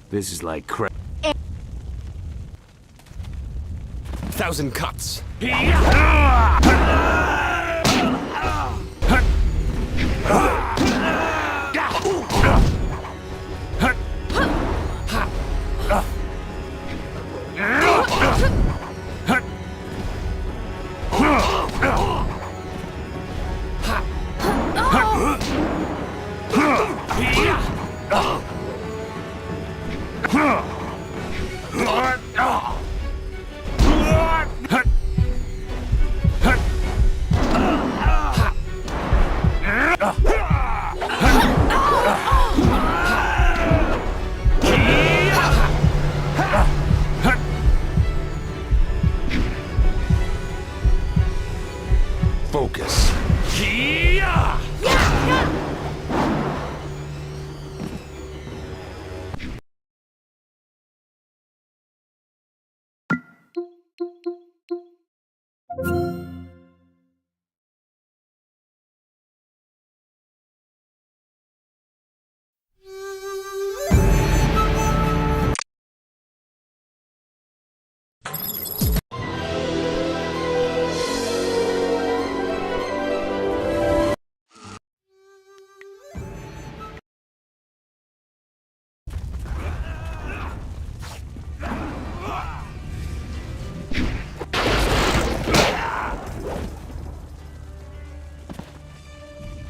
This is like crap. 1,000 cuts. Focus.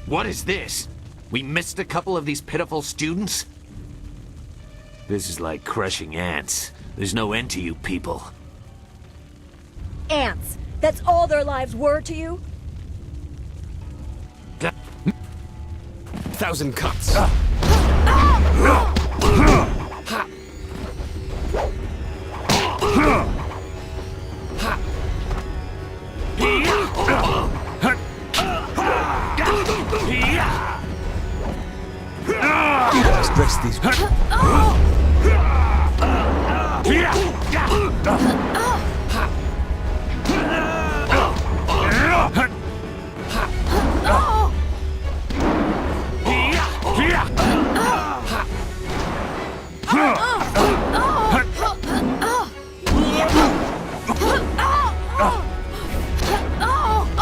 What is this? We missed a couple of these pitiful students? This is like crushing ants. There's no end to you people. Ants. That's all their lives were to you? 1,000 cuts. Stretch these.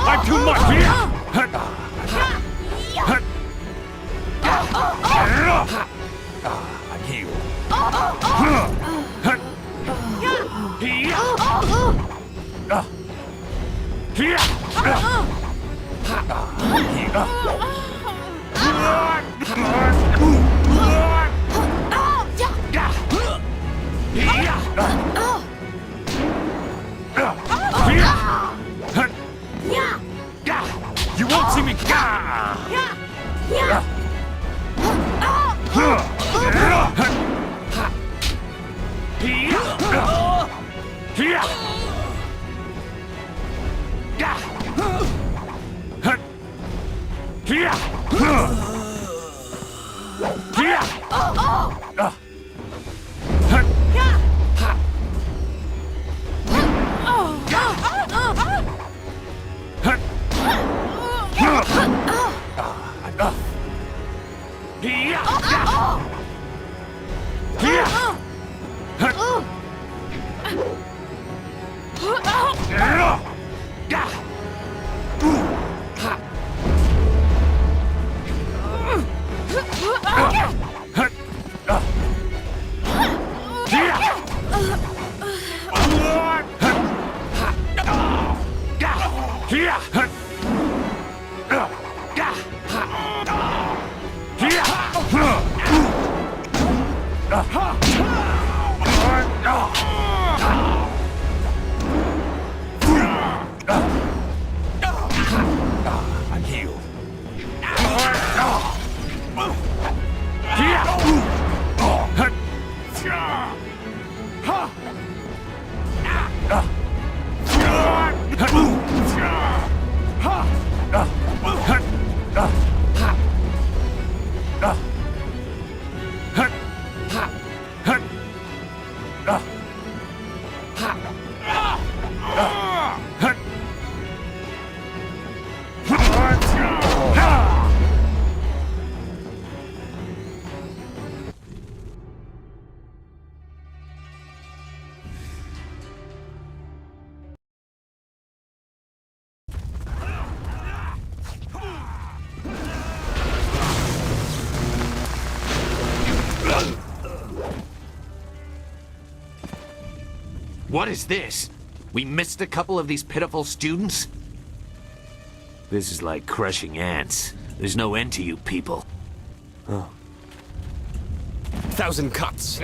I'm too much. I'm healed. You won't see me. I'm healed. What is this? We missed a couple of these pitiful students? This is like crushing ants. There's no end to you people. Oh. 1,000 cuts.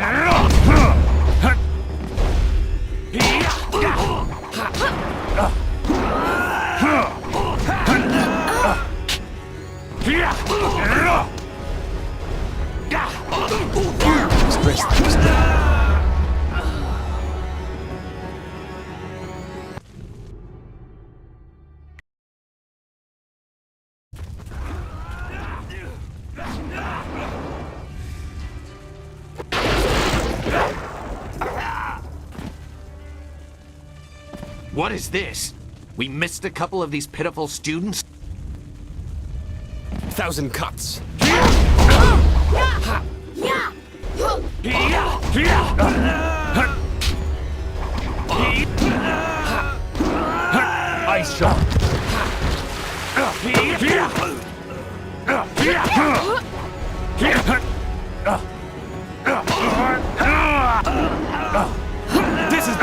What is this? We missed a couple of these pitiful students? 1,000 cuts. Ice shot. This is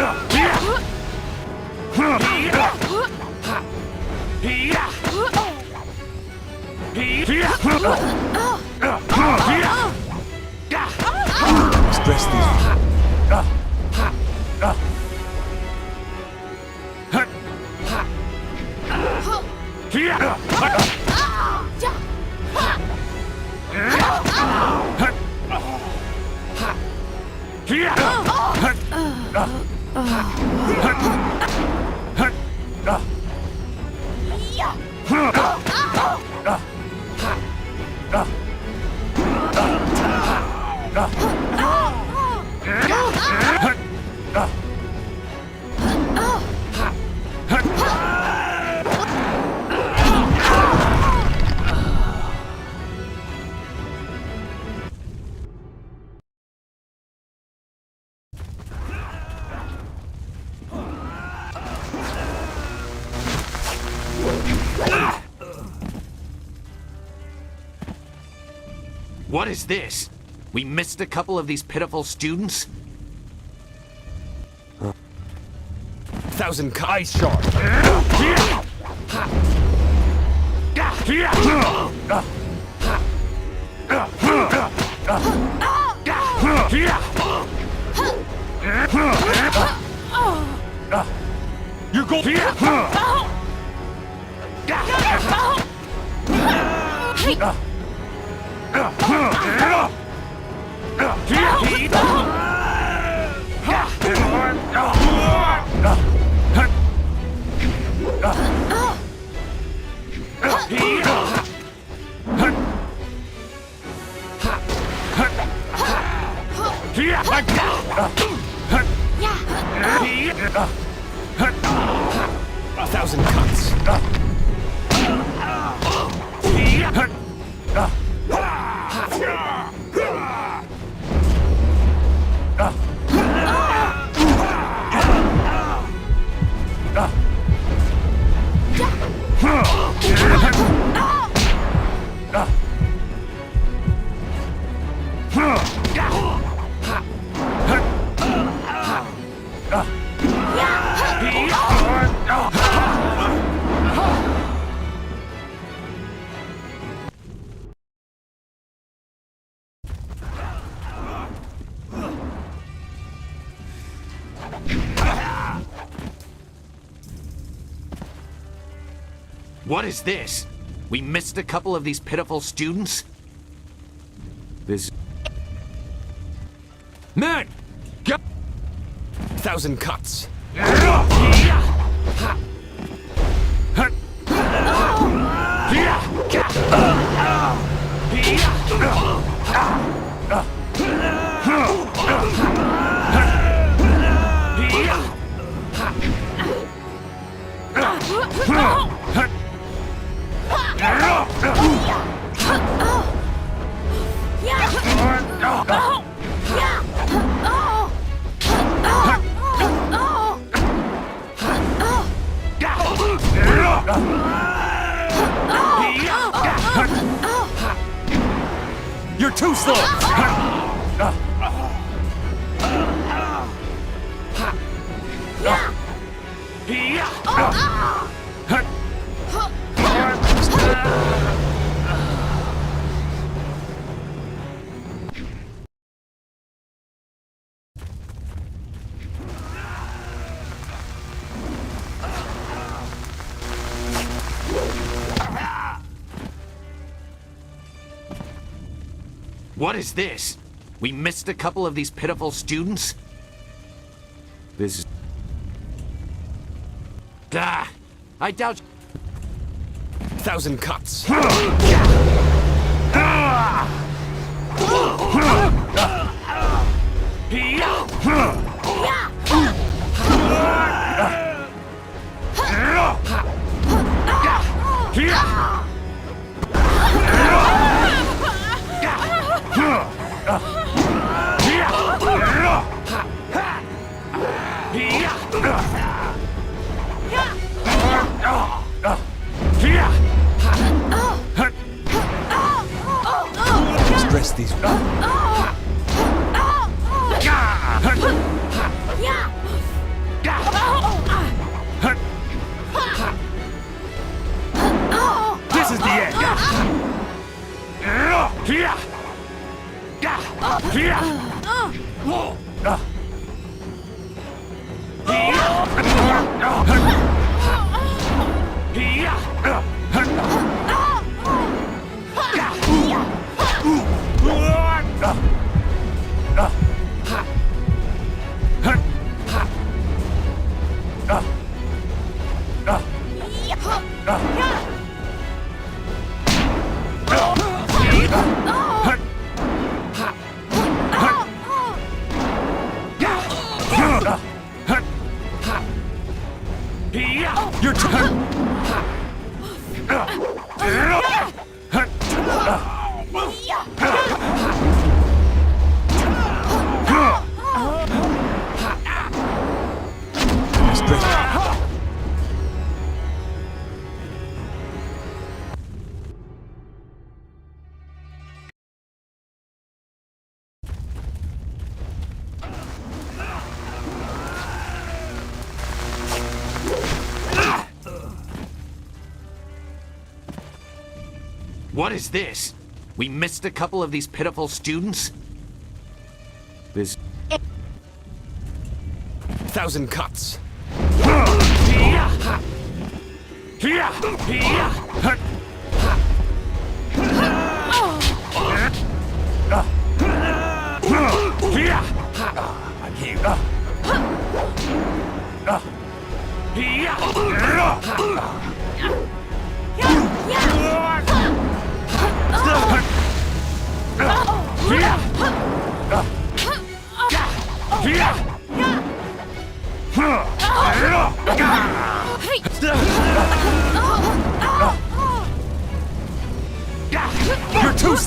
Stress these. What is this? We missed a couple of these pitiful students? 1,000 ice shot. You go. A 1,000 cuts. What is this? We missed a couple of these pitiful students? This... Men! Go! 1,000 cuts. You're too slow! What is this? We missed a couple of these pitiful students? This is... Ah! I doubt... 1,000 cuts. Let's dress these. This is the end. Your turn. What is this? We missed a couple of these pitiful students? This... 1,000 cuts. I'm here. You're too...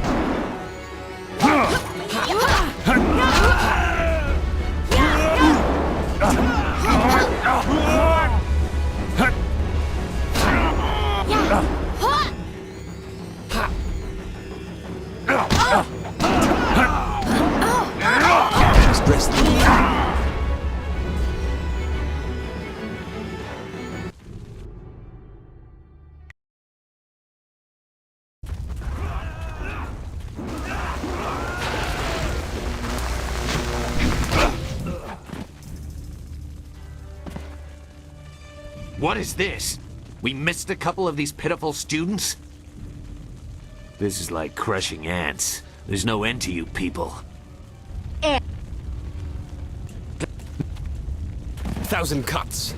What is this? We missed a couple of these pitiful students? This is like crushing ants. There's no end to you people. 1,000 cuts.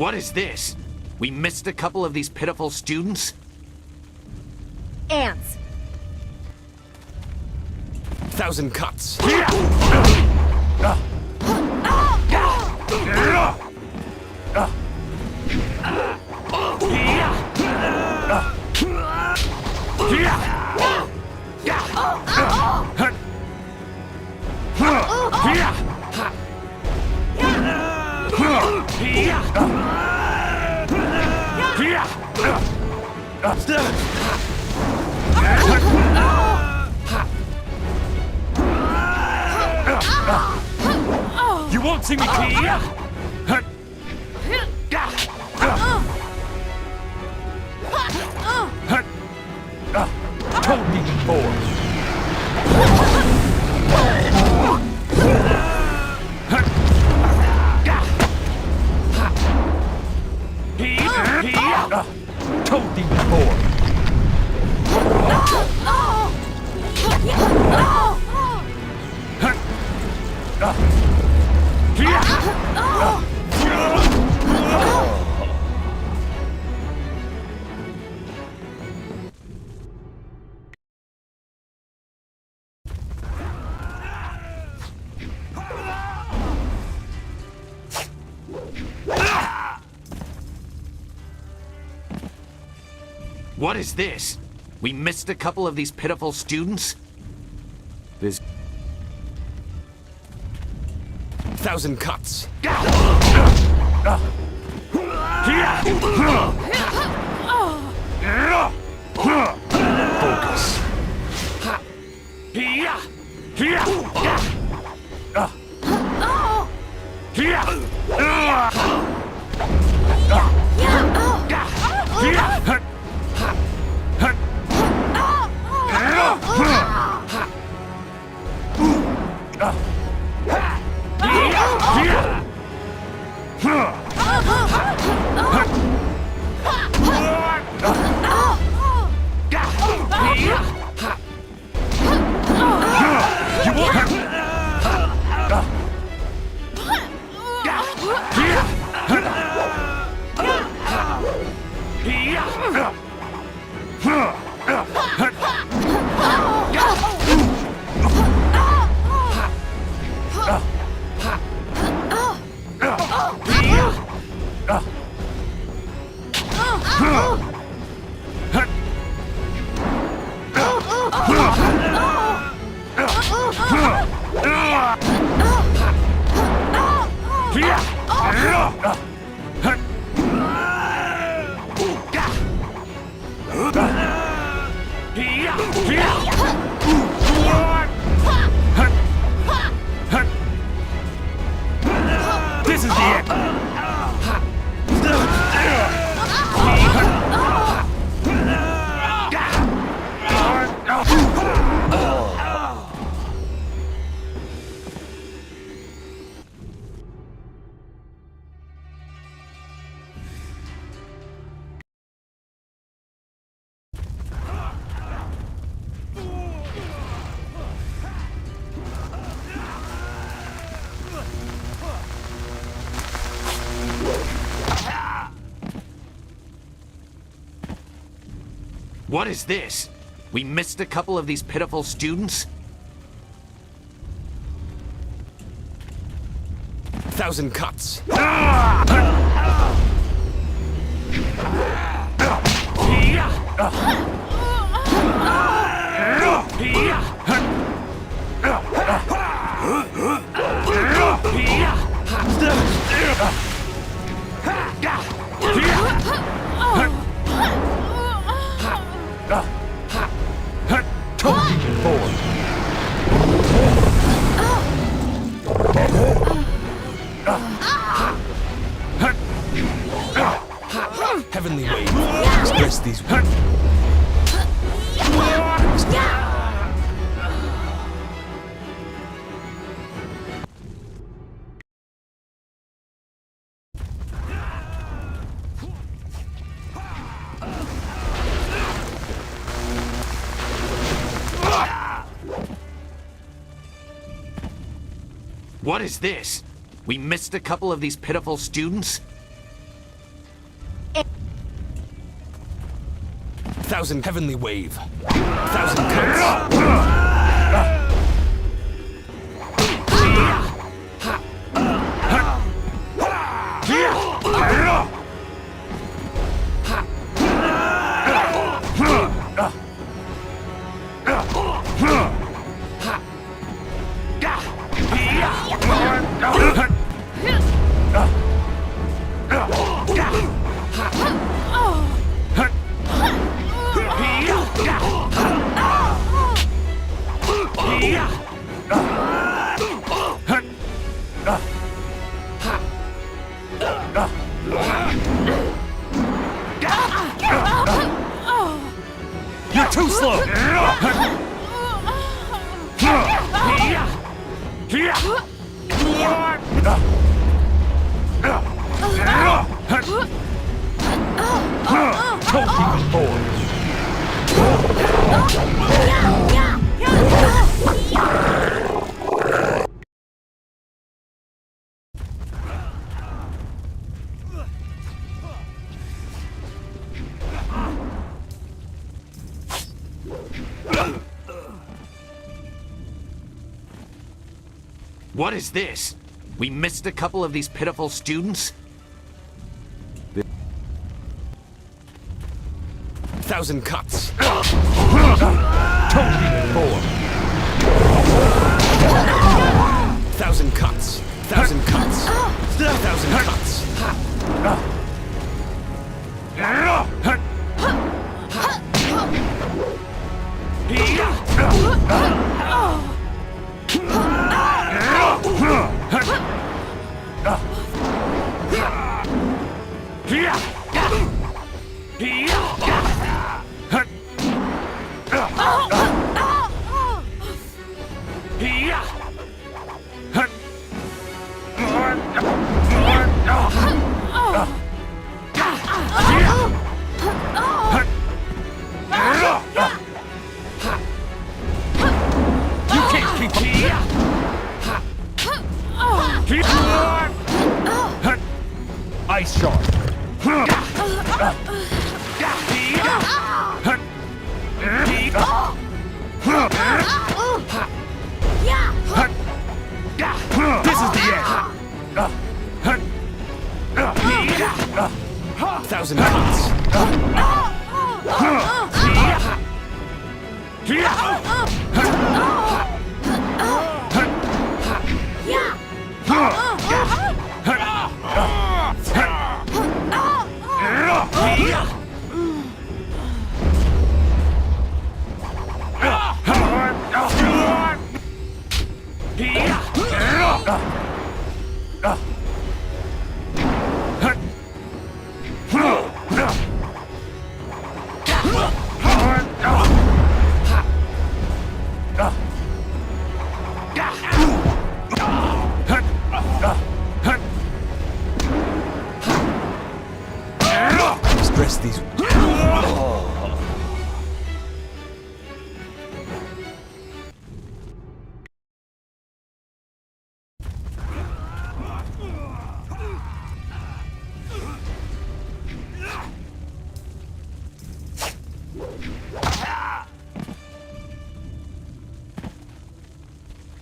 What is this? We missed a couple of these pitiful students? Ants. 1,000 cuts. You won't see me, told me before. Told me before. What is this? We missed a couple of these pitiful students? There's 1,000 cuts. Focus. This is the end. What is this? We missed a couple of these pitiful students? 1,000 cuts. Told you before. Heavenly wave. Express these words. What is this? We missed a couple of these pitiful students? 1,000 heavenly wave. 1,000 cuts. You're too slow! What is this? We missed a couple of these pitiful students? 1,000 cuts. 1,000 cuts. 1,000 cuts. 1,000 cuts. Ice shark. This is the end. 1,000 cuts. Stress these.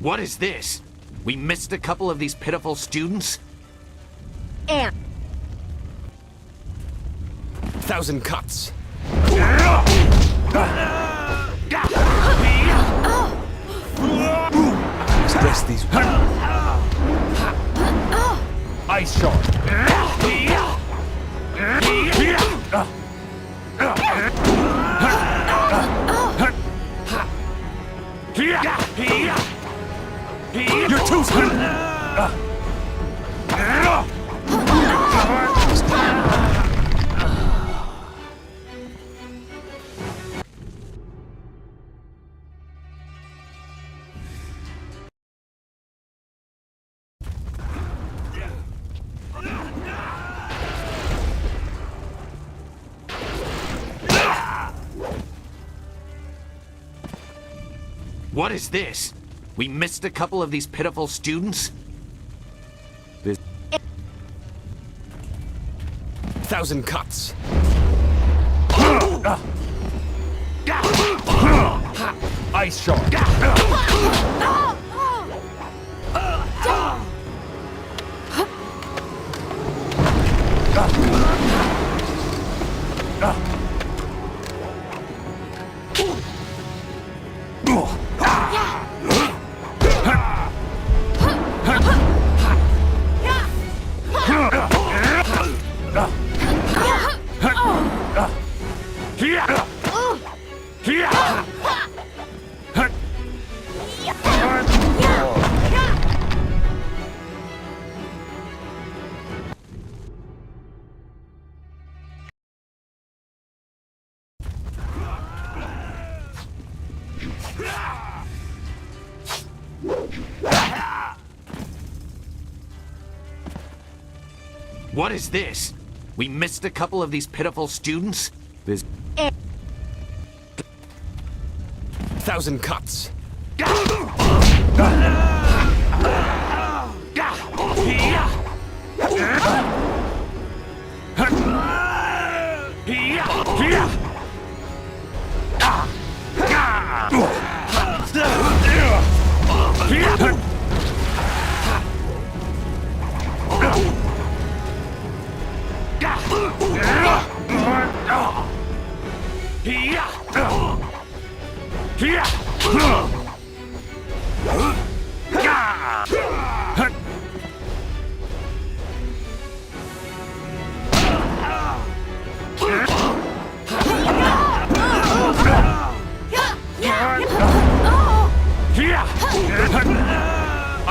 What is this? We missed a couple of these pitiful students? And 1,000 cuts. Stress these. Ice shark. You're too slow. What is this? We missed a couple of these pitiful students? 1,000 cuts. Ice Shark. What is this? We missed a couple of these pitiful students? There's 1,000 cuts.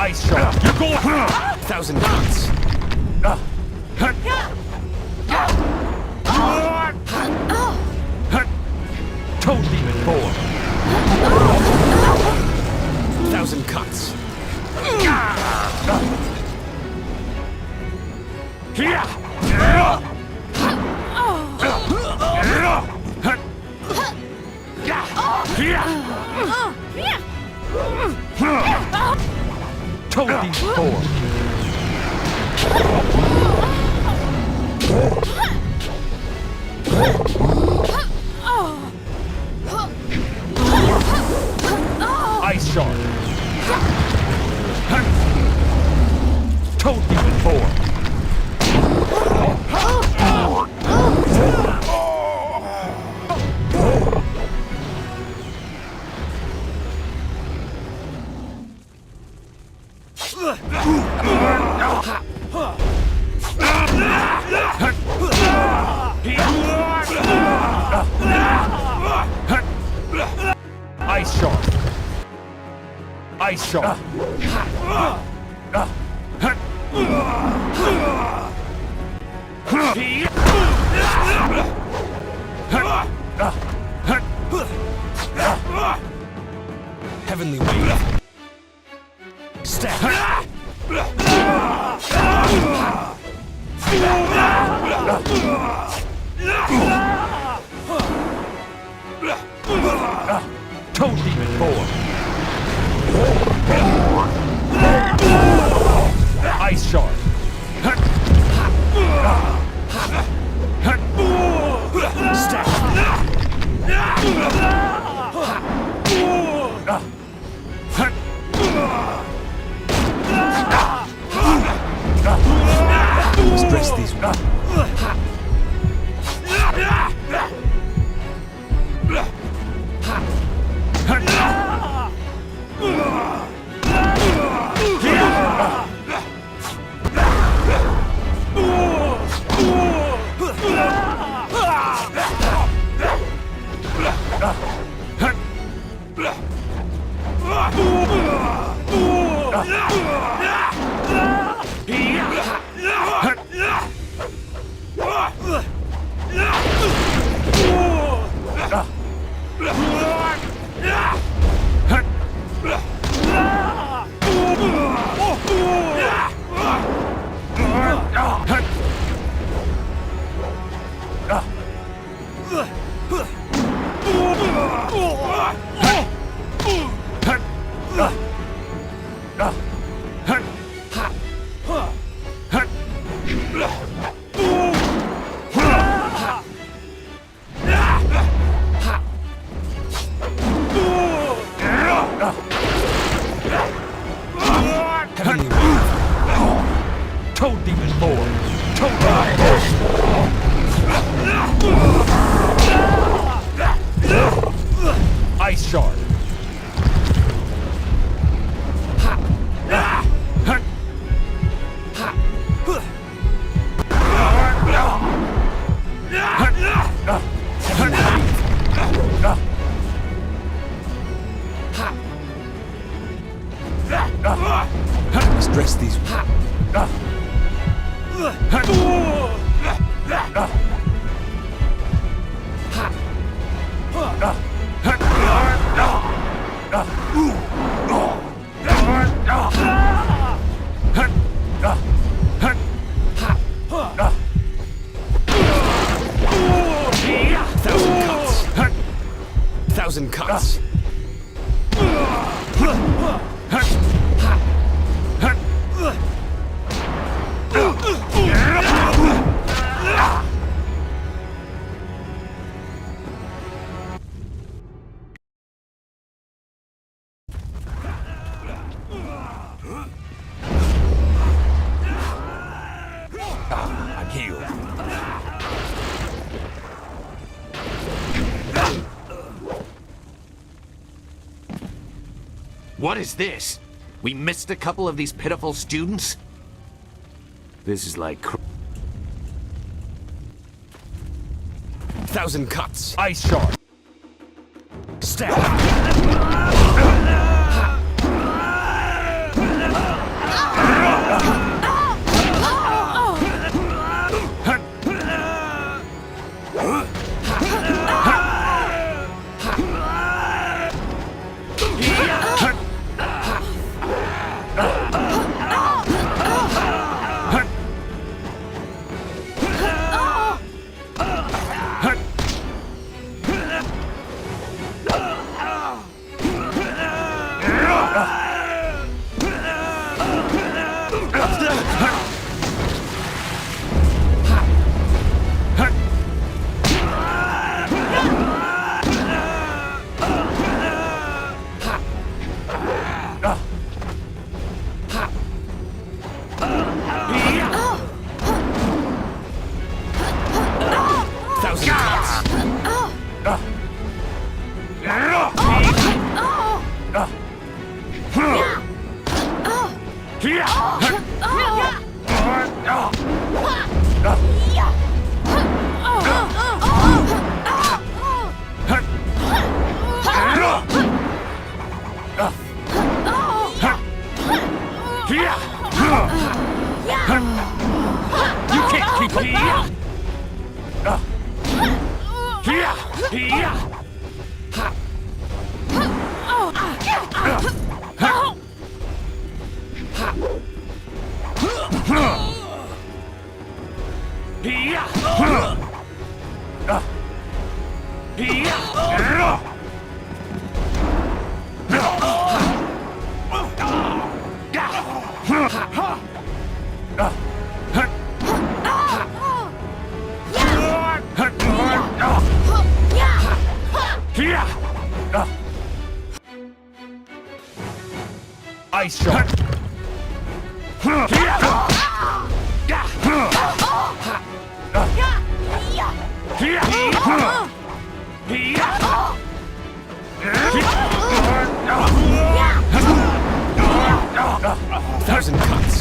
Ice Shark, you're going! 1,000 cuts. Toad Demon 4. 1,000 cuts. Toad Demon 4. Ice Shark. Toad Demon 4. Ice Shark. Ice Shark. Heavenly Wave. Stack. Toad Demon 4. Ice Shark. Stack. Let's dress these ones. Let's dress these. Thousand cuts. I'm healed. What is this? We missed a couple of these pitiful students? This is like... Thousand cuts. Ice shard. Stab. Ice shard. Thousand cuts.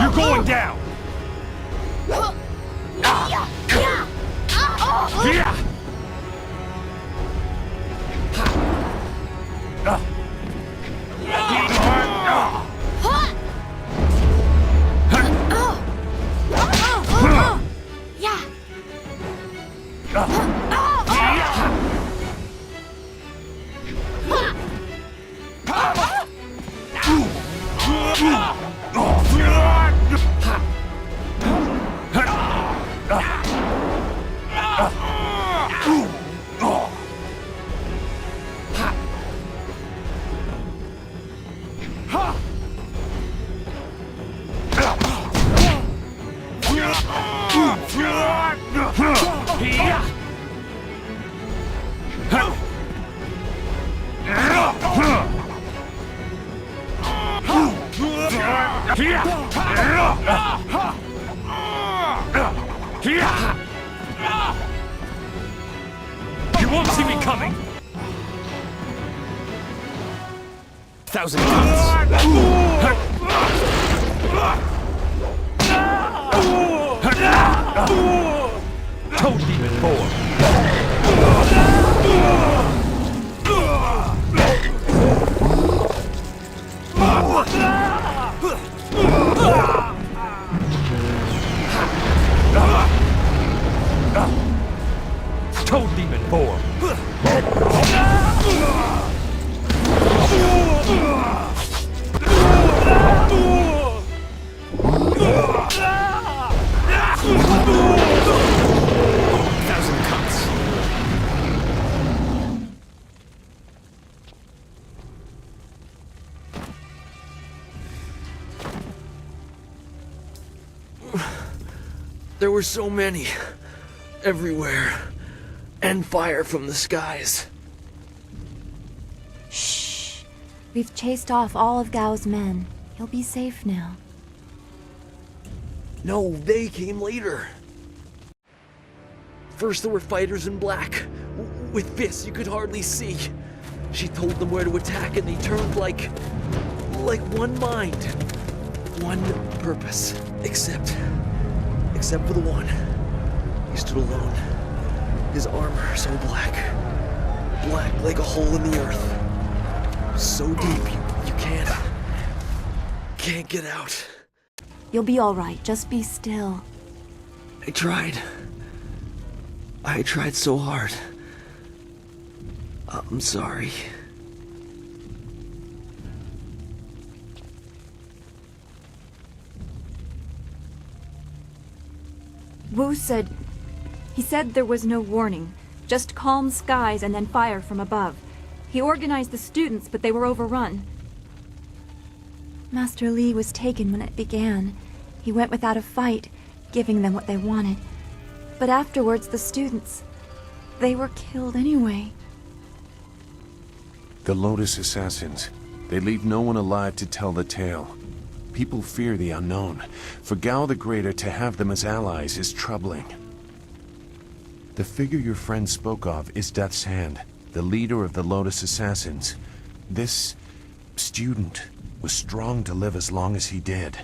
You're going down. You won't see me coming! Thousand cuts! Toad Demon Boar! Toad Demon Boar! Thousand cuts! There were so many. Everywhere. And fire from the skies. Shh. We've chased off all of Gao's men. He'll be safe now. No, they came later. First there were fighters in black. With fists you could hardly see. She told them where to attack and they turned like one mind. One purpose. Except for the one. He stood alone. His armor so black. Black like a hole in the earth. So deep you can't get out. You'll be all right. Just be still. I tried so hard. I'm sorry. Wu said... He said there was no warning. Just calm skies and then fire from above. He organized the students, but they were overrun. Master Li was taken when it began. He went without a fight, giving them what they wanted. But afterwards, the students... they were killed anyway. The Lotus Assassins. They leave no one alive to tell the tale. People fear the unknown. For Gao the Greater to have them as allies is troubling. The figure your friend spoke of is Death's Hand, the leader of the Lotus Assassins. This student was strong to live as long as he did.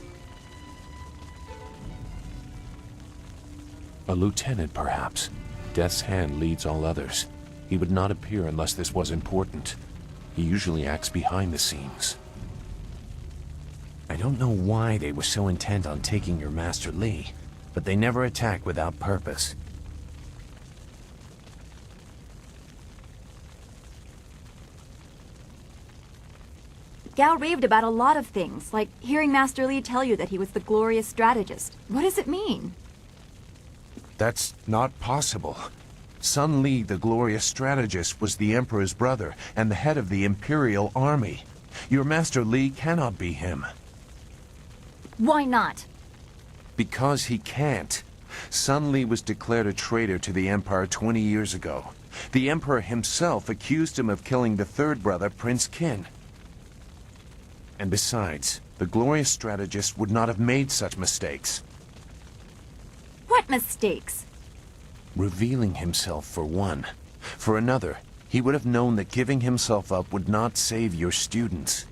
A lieutenant, perhaps. Death's Hand leads all others. He would not appear unless this was important. He usually acts behind the scenes. I don't know why they were so intent on taking your Master Li, but they never attack without purpose. Gao raved about a lot of things, like hearing Master Li tell you that he was the glorious strategist. What does it mean? That's not possible. Sun Li, the glorious strategist, was the Emperor's brother and the head of the Imperial Army. Your Master Li cannot be him. Why not? Because he can't. Sun Li was declared a traitor to the Empire 20 years ago. The Emperor himself accused him of killing the third brother, Prince Qin. And besides, the glorious strategist would not have made such mistakes. What mistakes? Revealing himself, for one. For another, he would have known that giving himself up would not save your students.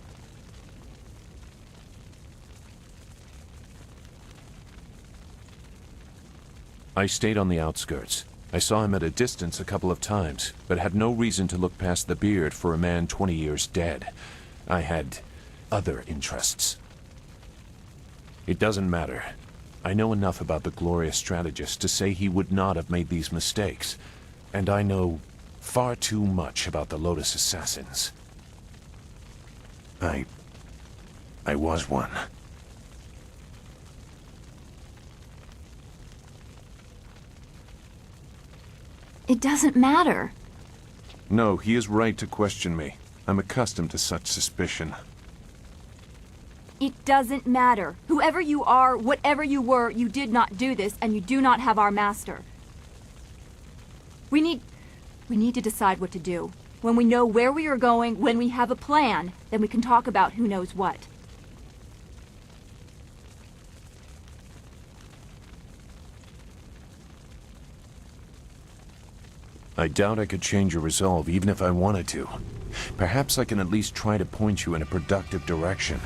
I stayed on the outskirts. I saw him at a distance a couple of times, but had no reason to look past the beard for a man 20 years dead. I had other interests. It doesn't matter. I know enough about the glorious strategist to say he would not have made these mistakes, and I know far too much about the Lotus Assassins. I was one. It doesn't matter. No, he is right to question me. I'm accustomed to such suspicion. It doesn't matter. Whoever you are, whatever you were, you did not do this, and you do not have our master. We need to decide what to do. When we know where we are going, when we have a plan, then we can talk about who knows what. I doubt I could change your resolve even if I wanted to. Perhaps I can at least try to point you in a productive direction.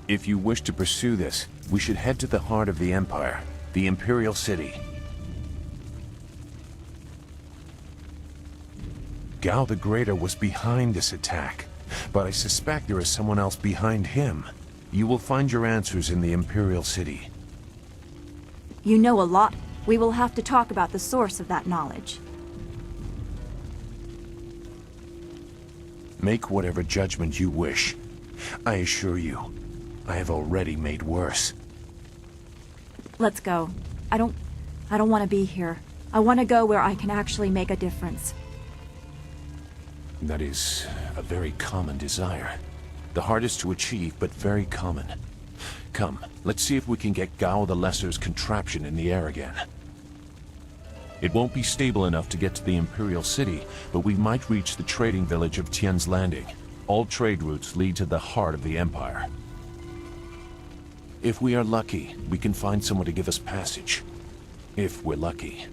If you wish to pursue this, we should head to the heart of the Empire, the Imperial City. Gao the Greater was behind this attack, but I suspect there is someone else behind him. You will find your answers in the Imperial City. You know a lot. We will have to talk about the source of that knowledge. Make whatever judgment you wish. I assure you, I have already made worse. Let's go. I don't want to be here. I want to go where I can actually make a difference. That is a very common desire. The hardest to achieve, but very common. Come, let's see if we can get Gao the Lesser's contraption in the air again. It won't be stable enough to get to the Imperial City, but we might reach the trading village of Tian's Landing. All trade routes lead to the heart of the Empire. If we are lucky, we can find someone to give us passage. If we're lucky.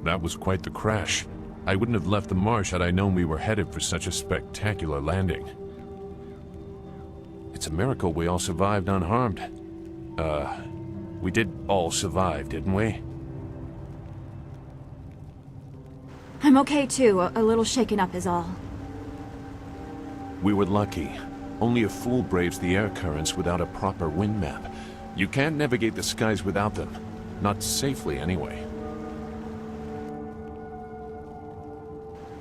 That was quite the crash. I wouldn't have left the marsh had I known we were headed for such a spectacular landing. It's a miracle we all survived unharmed. We did all survive, didn't we? I'm okay too. A little shaken up is all. We were lucky. Only a fool braves the air currents without a proper wind map. You can't navigate the skies without them. Not safely, anyway.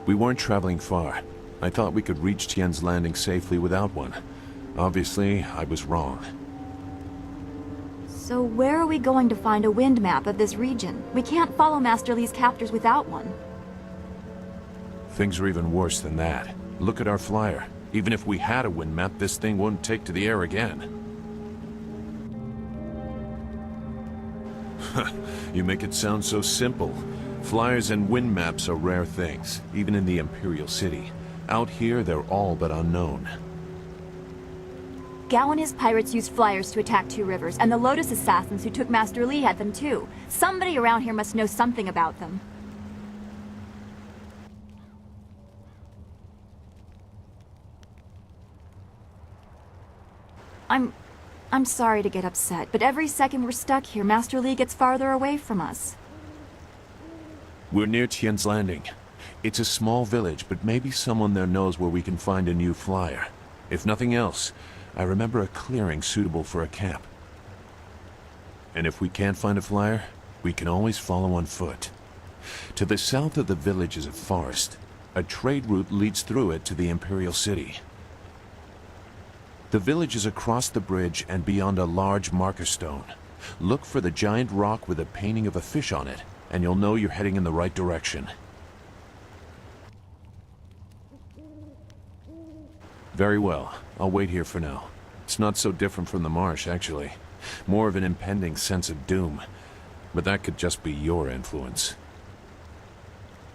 We weren't traveling far. I thought we could reach Tian's Landing safely without one. Obviously, I was wrong. So where are we going to find a wind map of this region? We can't follow Master Li's captors without one. Things are even worse than that. Look at our flyer. Even if we had a wind map, this thing wouldn't take to the air again. You make it sound so simple. Flyers and wind maps are rare things, even in the Imperial City. Out here, they're all but unknown. Gao and his pirates used flyers to attack Two Rivers, and the Lotus assassins who took Master Li had them too. Somebody around here must know something about them. I'm sorry to get upset, but every second we're stuck here, Master Li gets farther away from us. We're near Tien's Landing. It's a small village, but maybe someone there knows where we can find a new flyer. If nothing else, I remember a clearing suitable for a camp. And if we can't find a flyer, we can always follow on foot. To the south of the village is a forest. A trade route leads through it to the Imperial City. The village is across the bridge and beyond a large marker stone. Look for the giant rock with a painting of a fish on it, and you'll know you're heading in the right direction. Very well. I'll wait here for now. It's not so different from the marsh, actually. More of an impending sense of doom. But that could just be your influence.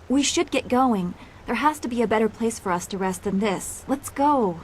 We should get going. There has to be a better place for us to rest than this. Let's go.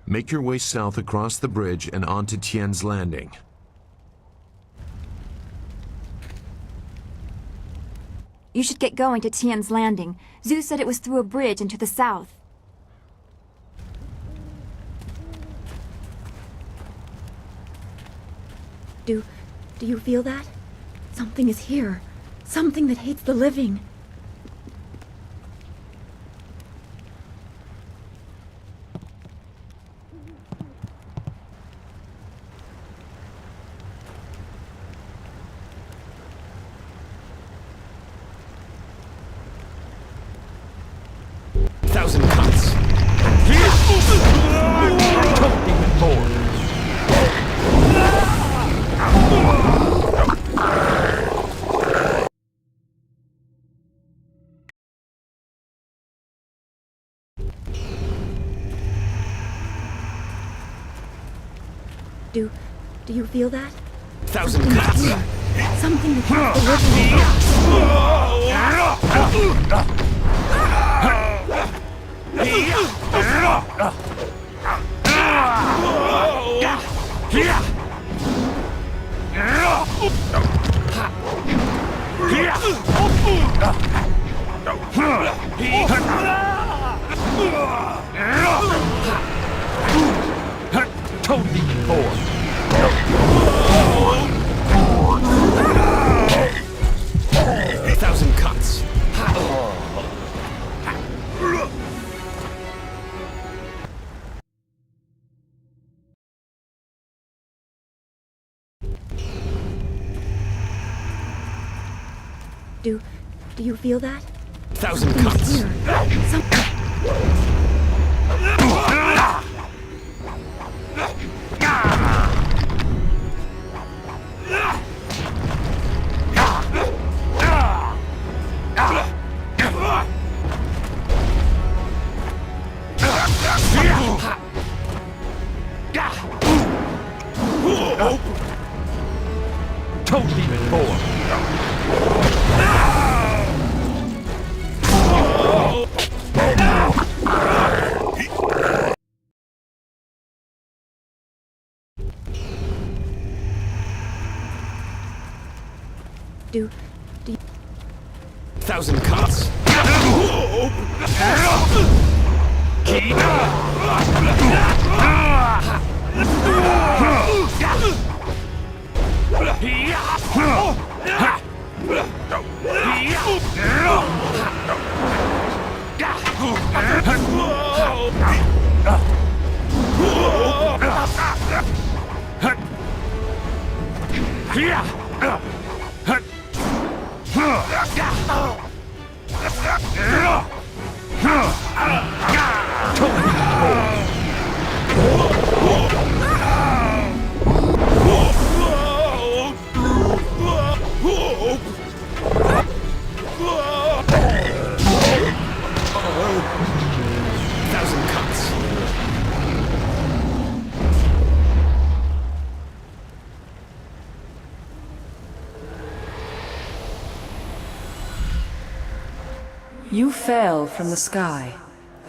Make your way south across the bridge and onto Tien's Landing. You should get going to Tien's Landing. Zhu said it was through a bridge and to the south. Do you feel that? Something is here. Something that hates the living. Thousand cuts. Demon Lord. Do you feel that? Thousand cuts. Something that hates the Thousand cuts. Do you feel that? Thousand cuts. Demon Lord. Do you... Thousand cuts. You fell from the sky,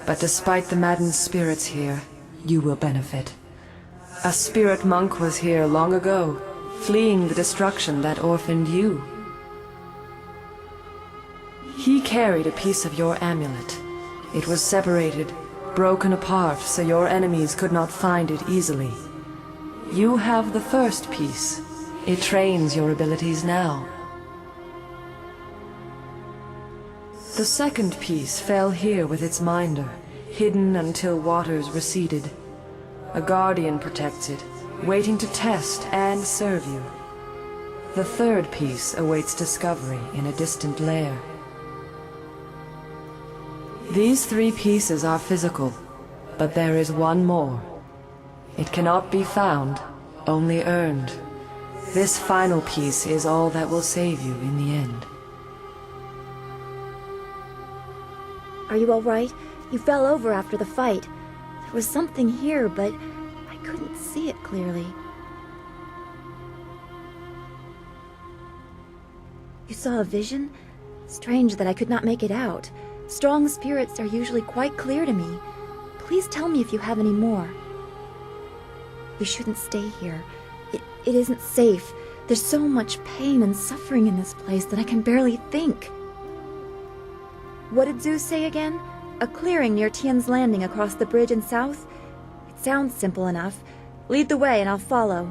but despite the maddened spirits here, you will benefit. A spirit monk was here long ago, fleeing the destruction that orphaned you. He carried a piece of your amulet. It was separated, broken apart, so your enemies could not find it easily. You have the first piece. It trains your abilities now. The second piece fell here with its minder, hidden until waters receded. A guardian protects it, waiting to test and serve you. The third piece awaits discovery in a distant lair. These 3 pieces are physical, but there is one more. It cannot be found, only earned. This final piece is all that will save you in the end. Are you all right? You fell over after the fight. There was something here, but I couldn't see it clearly. You saw a vision? Strange that I could not make it out. Strong spirits are usually quite clear to me. Please tell me if you have any more. You shouldn't stay here. It isn't safe. There's so much pain and suffering in this place that I can barely think. What did Zeus say again? A clearing near Tian's Landing across the bridge in south? It sounds simple enough. Lead the way and I'll follow.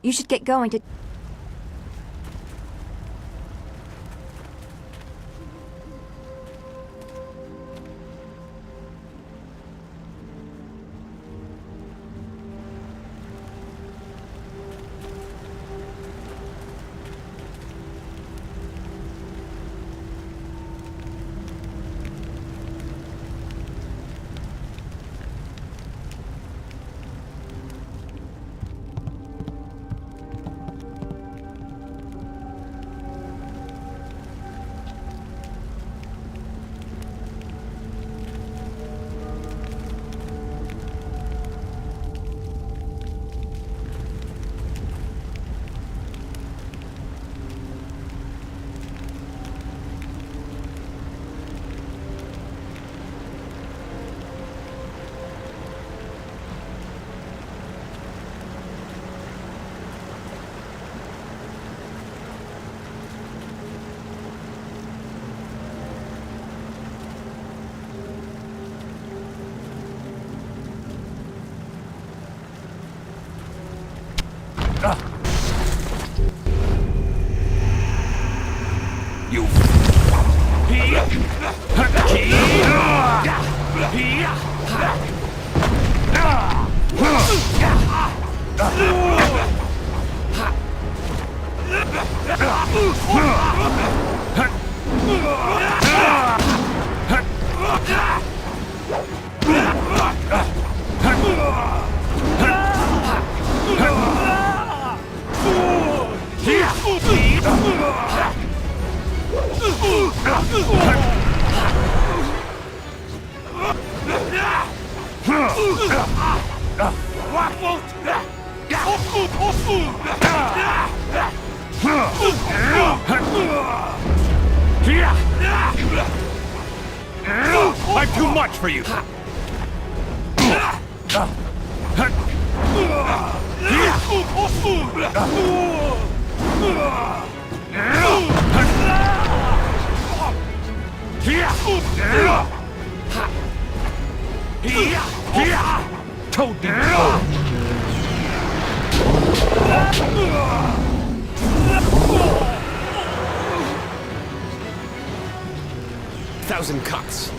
You should get going to... I'm too much for you! Toad them cold. Thousand cuts.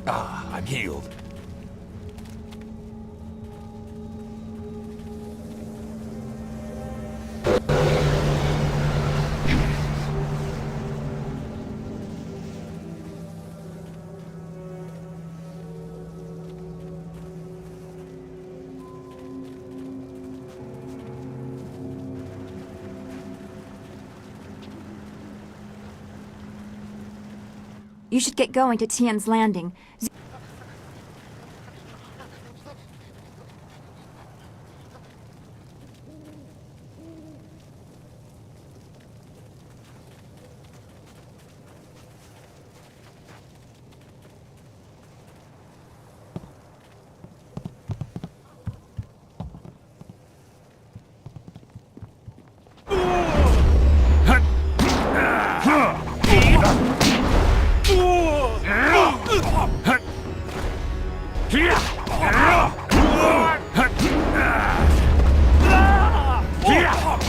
I'm healed. You should get going to Tian's Landing.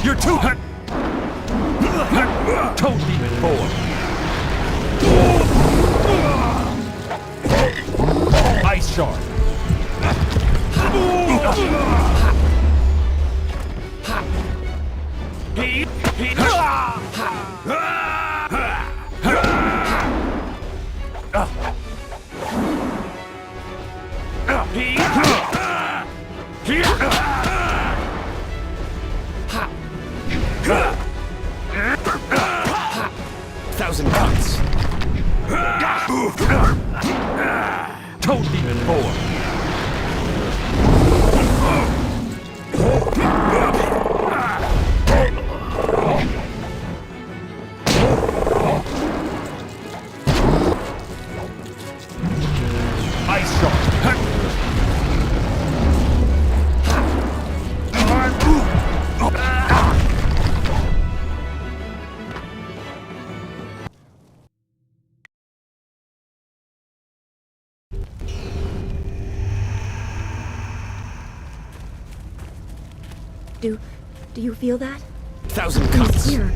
You're too hot. Toad Demon forward. Ice Shard. Thousand cuts. Toad Demon forward. Ice Shard. Do you feel that? Thousand cuts. Here.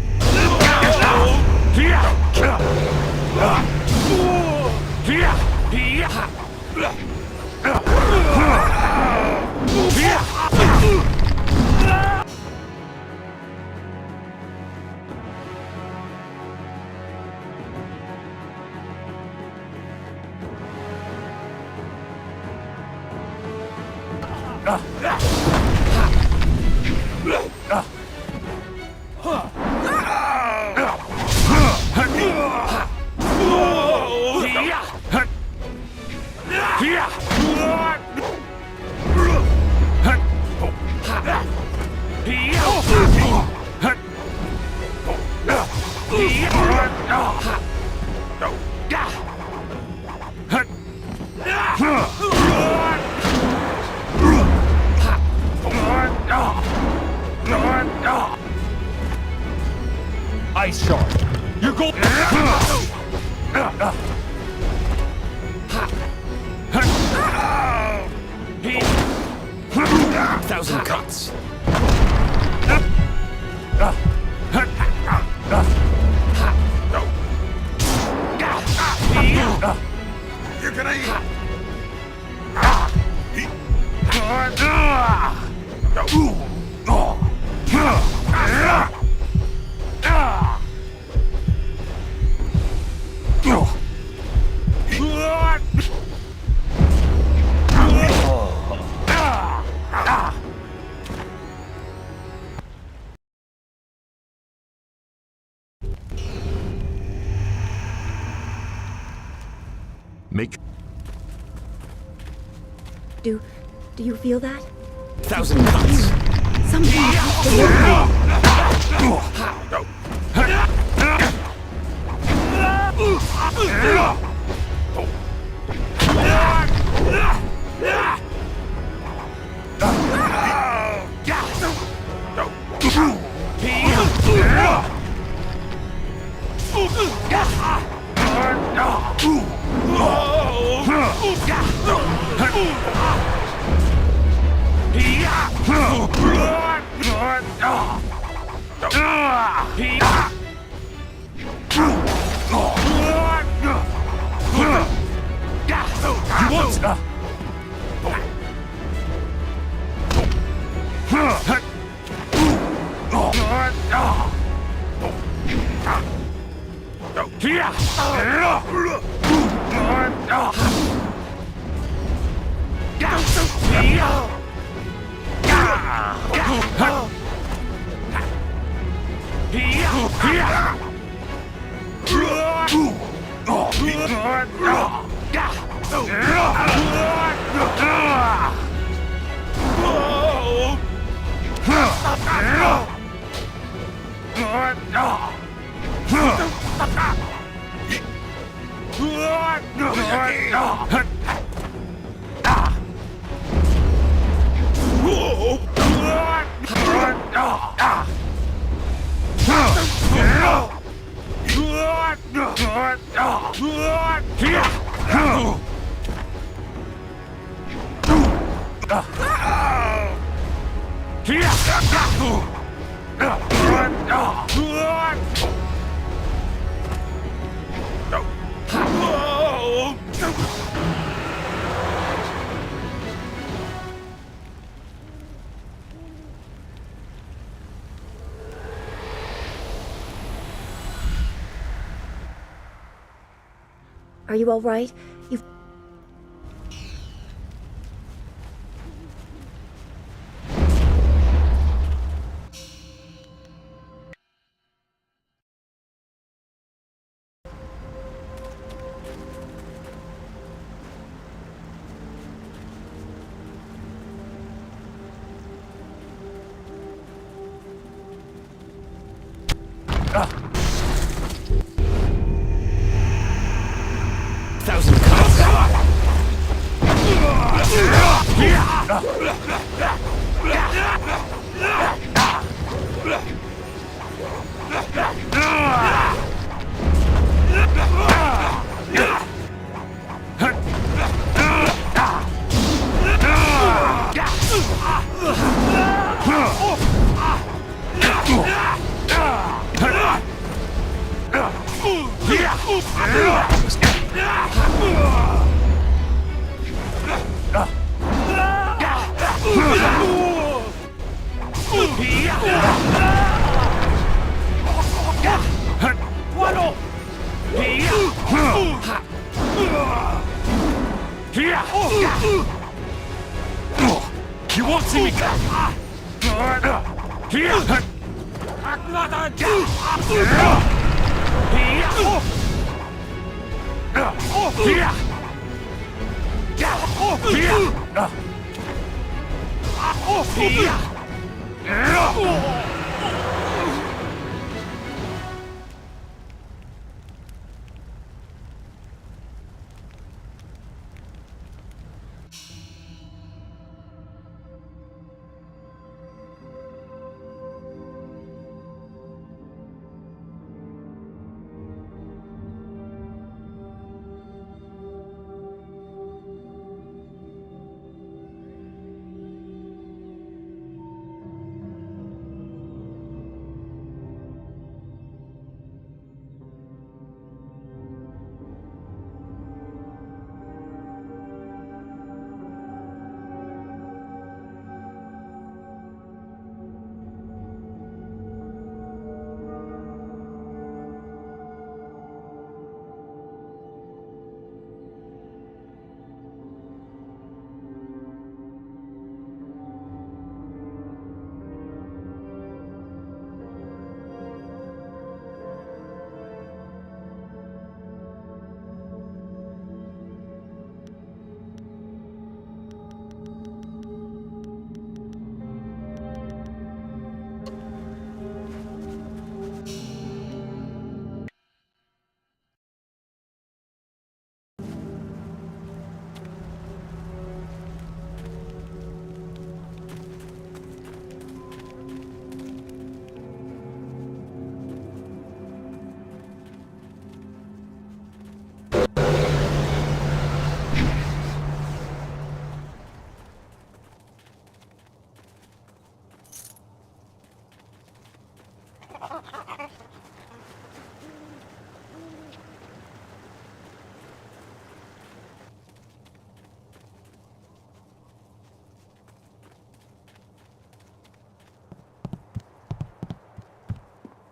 Ice Shard. You're going. Thousand cuts. You're gonna eat. Make. Do you feel that? Thousand cuts. Something has Are you all right? You've... You won't see me go!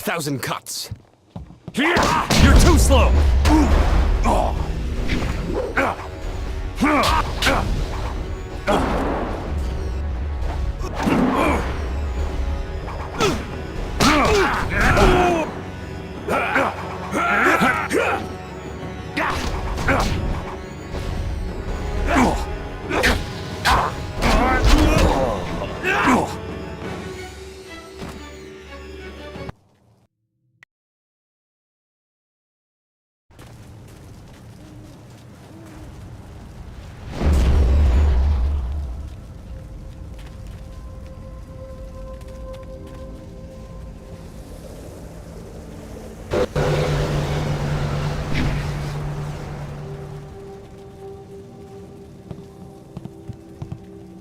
Thousand cuts. You're too slow!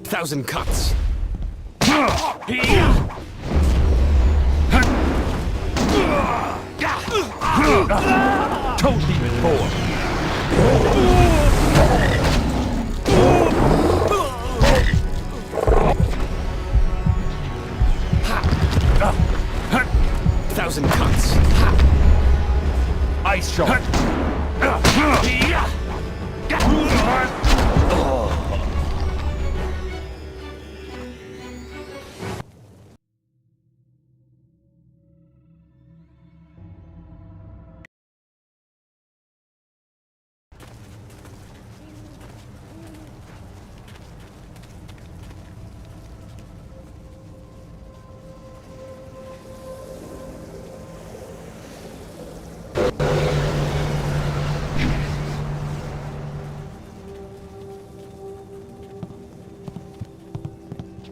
Thousand cuts. Told me before. Thousand cuts. Ice shot.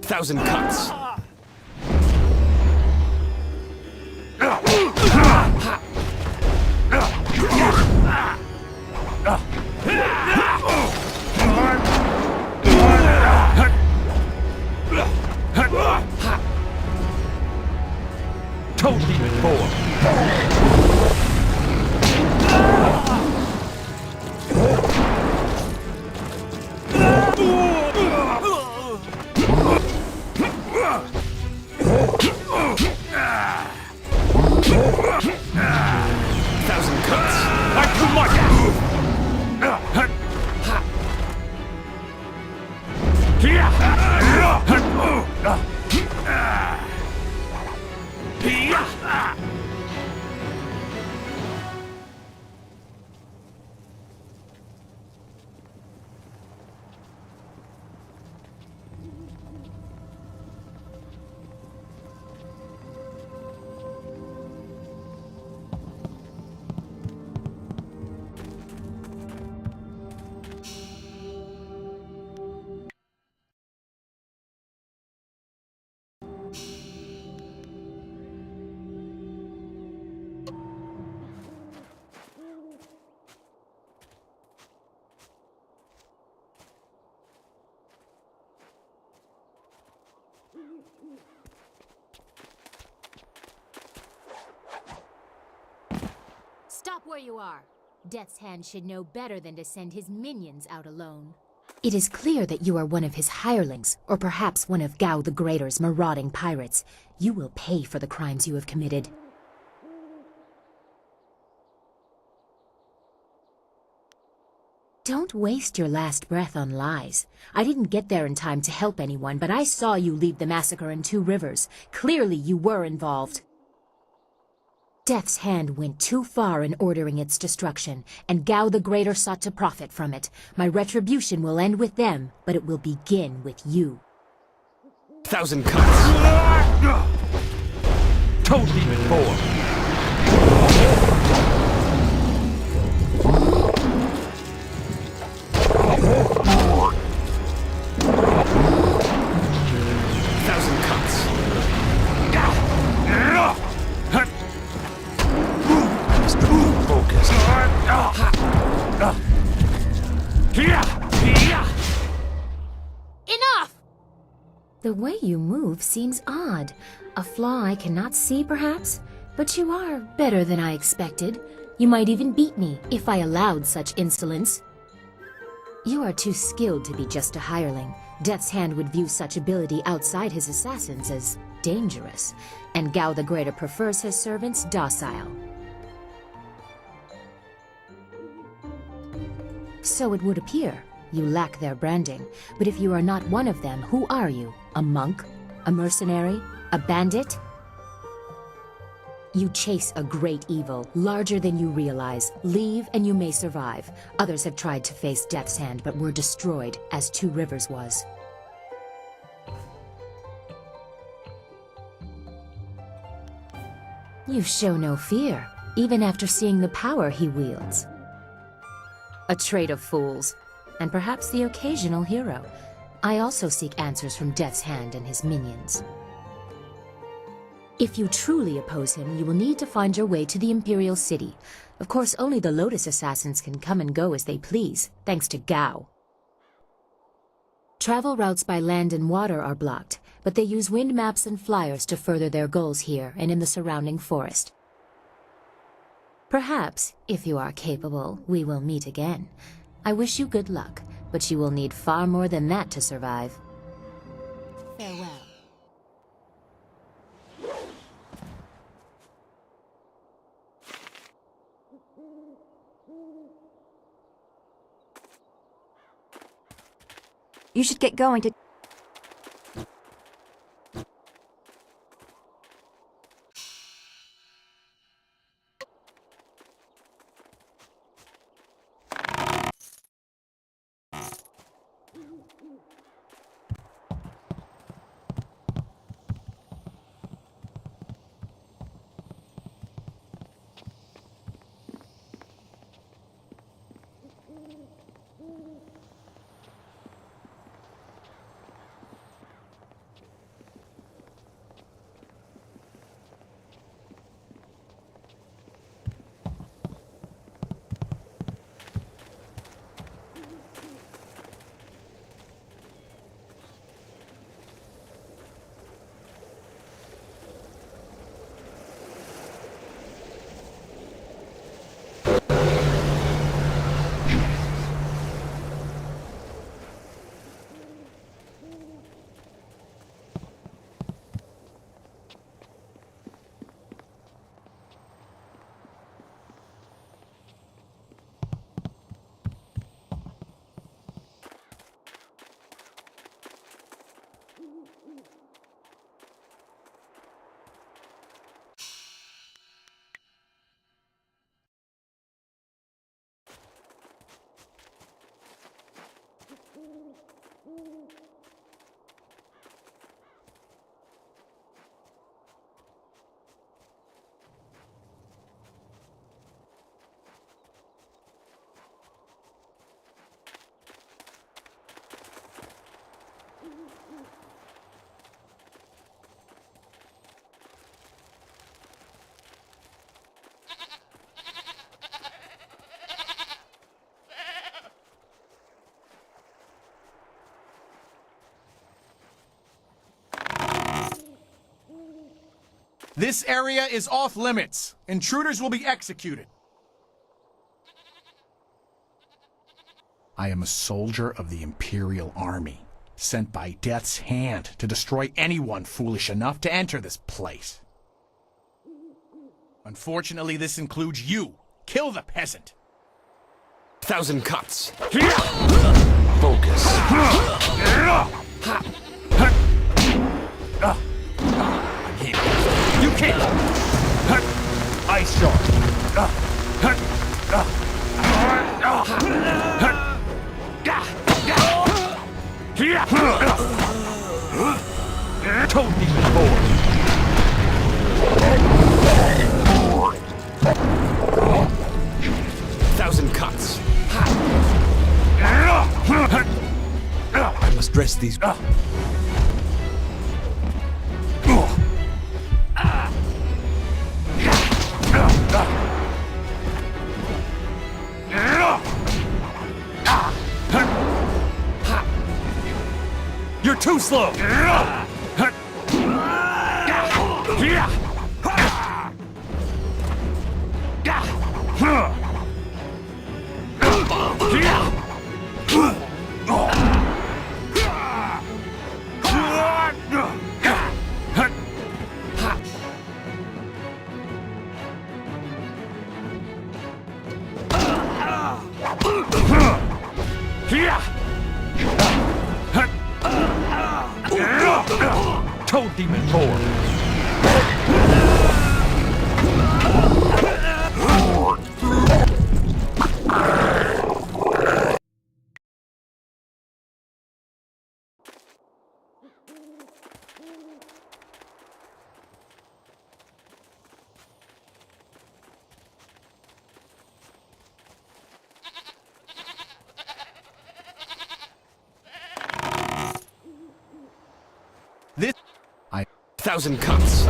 Thousand cuts. Told me before. Thousand cuts. Not too much. Stop where you are. Death's Hand should know better than to send his minions out alone. It is clear that you are one of his hirelings, or perhaps one of Gao the Greater's marauding pirates. You will pay for the crimes you have committed. Don't waste your last breath on lies. I didn't get there in time to help anyone, but I saw you lead the massacre in Two Rivers. Clearly you were involved. Death's Hand went too far in ordering its destruction, and Gao the Greater sought to profit from it. My retribution will end with them, but it will begin with you. Thousand cuts. Told me before. Thousand cuts. Focus. Enough! The way you move seems odd. A flaw I cannot see, perhaps? But you are better than I expected. You might even beat me if I allowed such insolence. You are too skilled to be just a hireling. Death's Hand would view such ability outside his assassins as dangerous, and Gao the Greater prefers his servants docile. So it would appear. You lack their branding. But if you are not one of them, who are you? A monk? A mercenary? A bandit? You chase a great evil, larger than you realize. Leave and you may survive. Others have tried to face Death's Hand, but were destroyed, as Two Rivers was. You show no fear, even after seeing the power he wields. A trait of fools, and perhaps the occasional hero. I also seek answers from Death's Hand and his minions. If you truly oppose him, you will need to find your way to the Imperial City. Of course, only the Lotus Assassins can come and go as they please, thanks to Gao. Travel routes by land and water are blocked, but they use wind maps and flyers to further their goals here and in the surrounding forest. Perhaps, if you are capable, we will meet again. I wish you good luck, but you will need far more than that to survive. Farewell. You should get going to... This area is off limits. Intruders will be executed. I am a soldier of the Imperial Army, sent by Death's Hand to destroy anyone foolish enough to enter this place. Unfortunately, this includes you. Kill the peasant. 1,000 cuts. Focus. You can't! Ice Shard! Toad Demon Board! 1,000 cuts. I must dress these... You're too slow! Toad Demon form! This... Thousand cuts.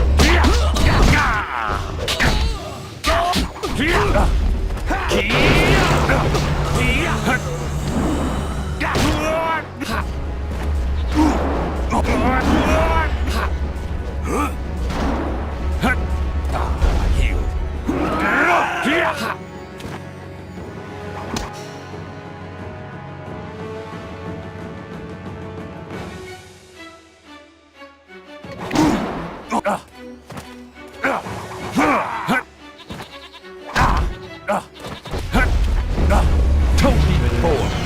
Toad Demon form!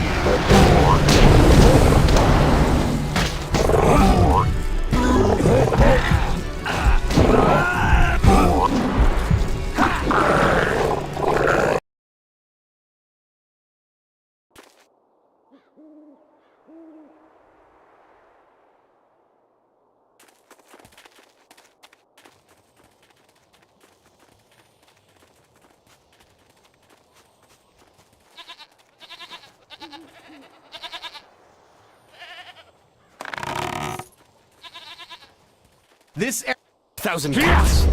This... Thousand cuts.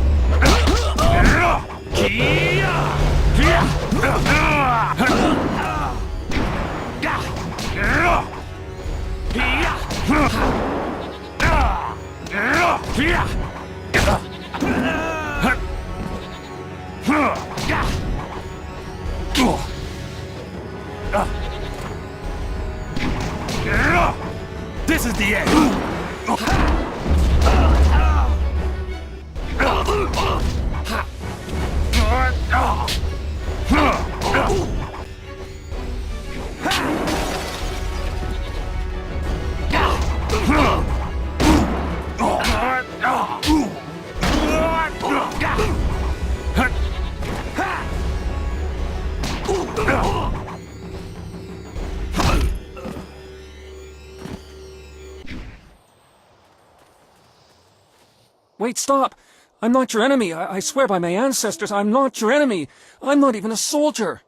This is the end. Wait, stop! I'm not your enemy. I swear by my ancestors, I'm not your enemy. I'm not even a soldier.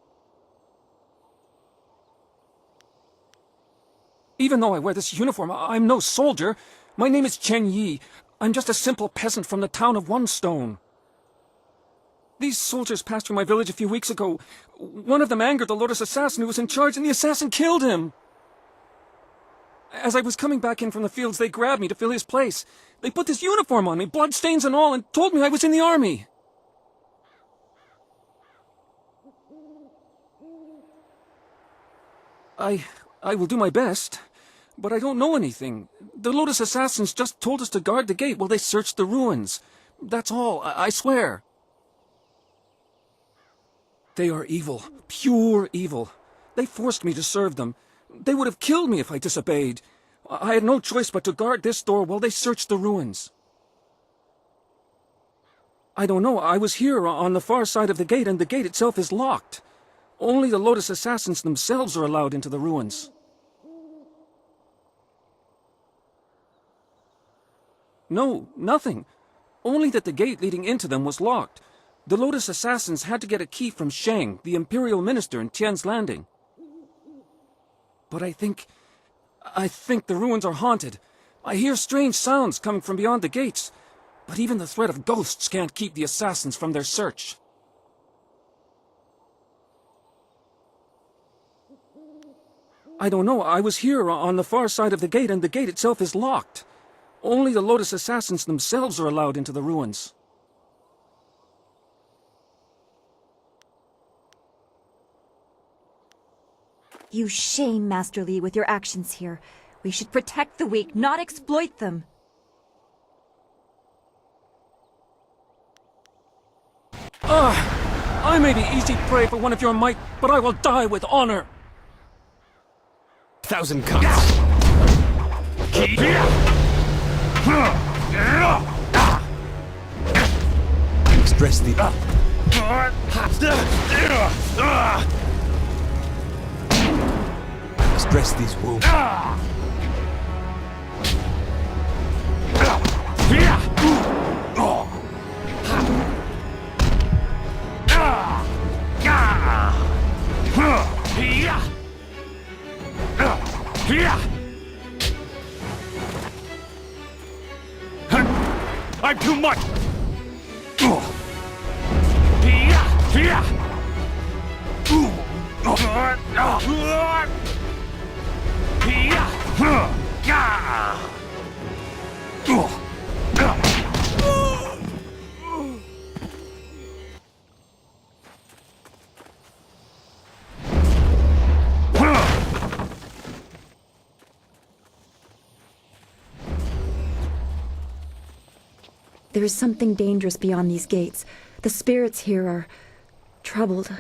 Even though I wear this uniform, I'm no soldier. My name is Chen Yi. I'm just a simple peasant from the town of One Stone. These soldiers passed through my village a few weeks ago. One of them angered the Lotus assassin who was in charge, and the assassin killed him. As I was coming back in from the fields, they grabbed me to fill his place. They put this uniform on me, bloodstains and all, and told me I was in the army. I will do my best, but I don't know anything. The Lotus assassins just told us to guard the gate while they searched the ruins. That's all, I swear. They are evil, pure evil. They forced me to serve them. They would have killed me if I disobeyed. I had no choice but to guard this door while they searched the ruins. I don't know, I was here on the far side of the gate, and the gate itself is locked. Only the Lotus assassins themselves are allowed into the ruins. No, nothing. Only that the gate leading into them was locked. The Lotus assassins had to get a key from Shang, the imperial minister in Tian's Landing. But I think the ruins are haunted. I hear strange sounds coming from beyond the gates. But even the threat of ghosts can't keep the assassins from their search. I don't know, I was here on the far side of the gate, and the gate itself is locked. Only the Lotus assassins themselves are allowed into the ruins. You shame Master Li with your actions here. We should protect the weak, not exploit them. I may be easy prey for one of your might, but I will die with honor. Thousand cuts. Let's dress the... Let's dress these wounds. I'm too much! There is something dangerous beyond these gates. The spirits here are troubled.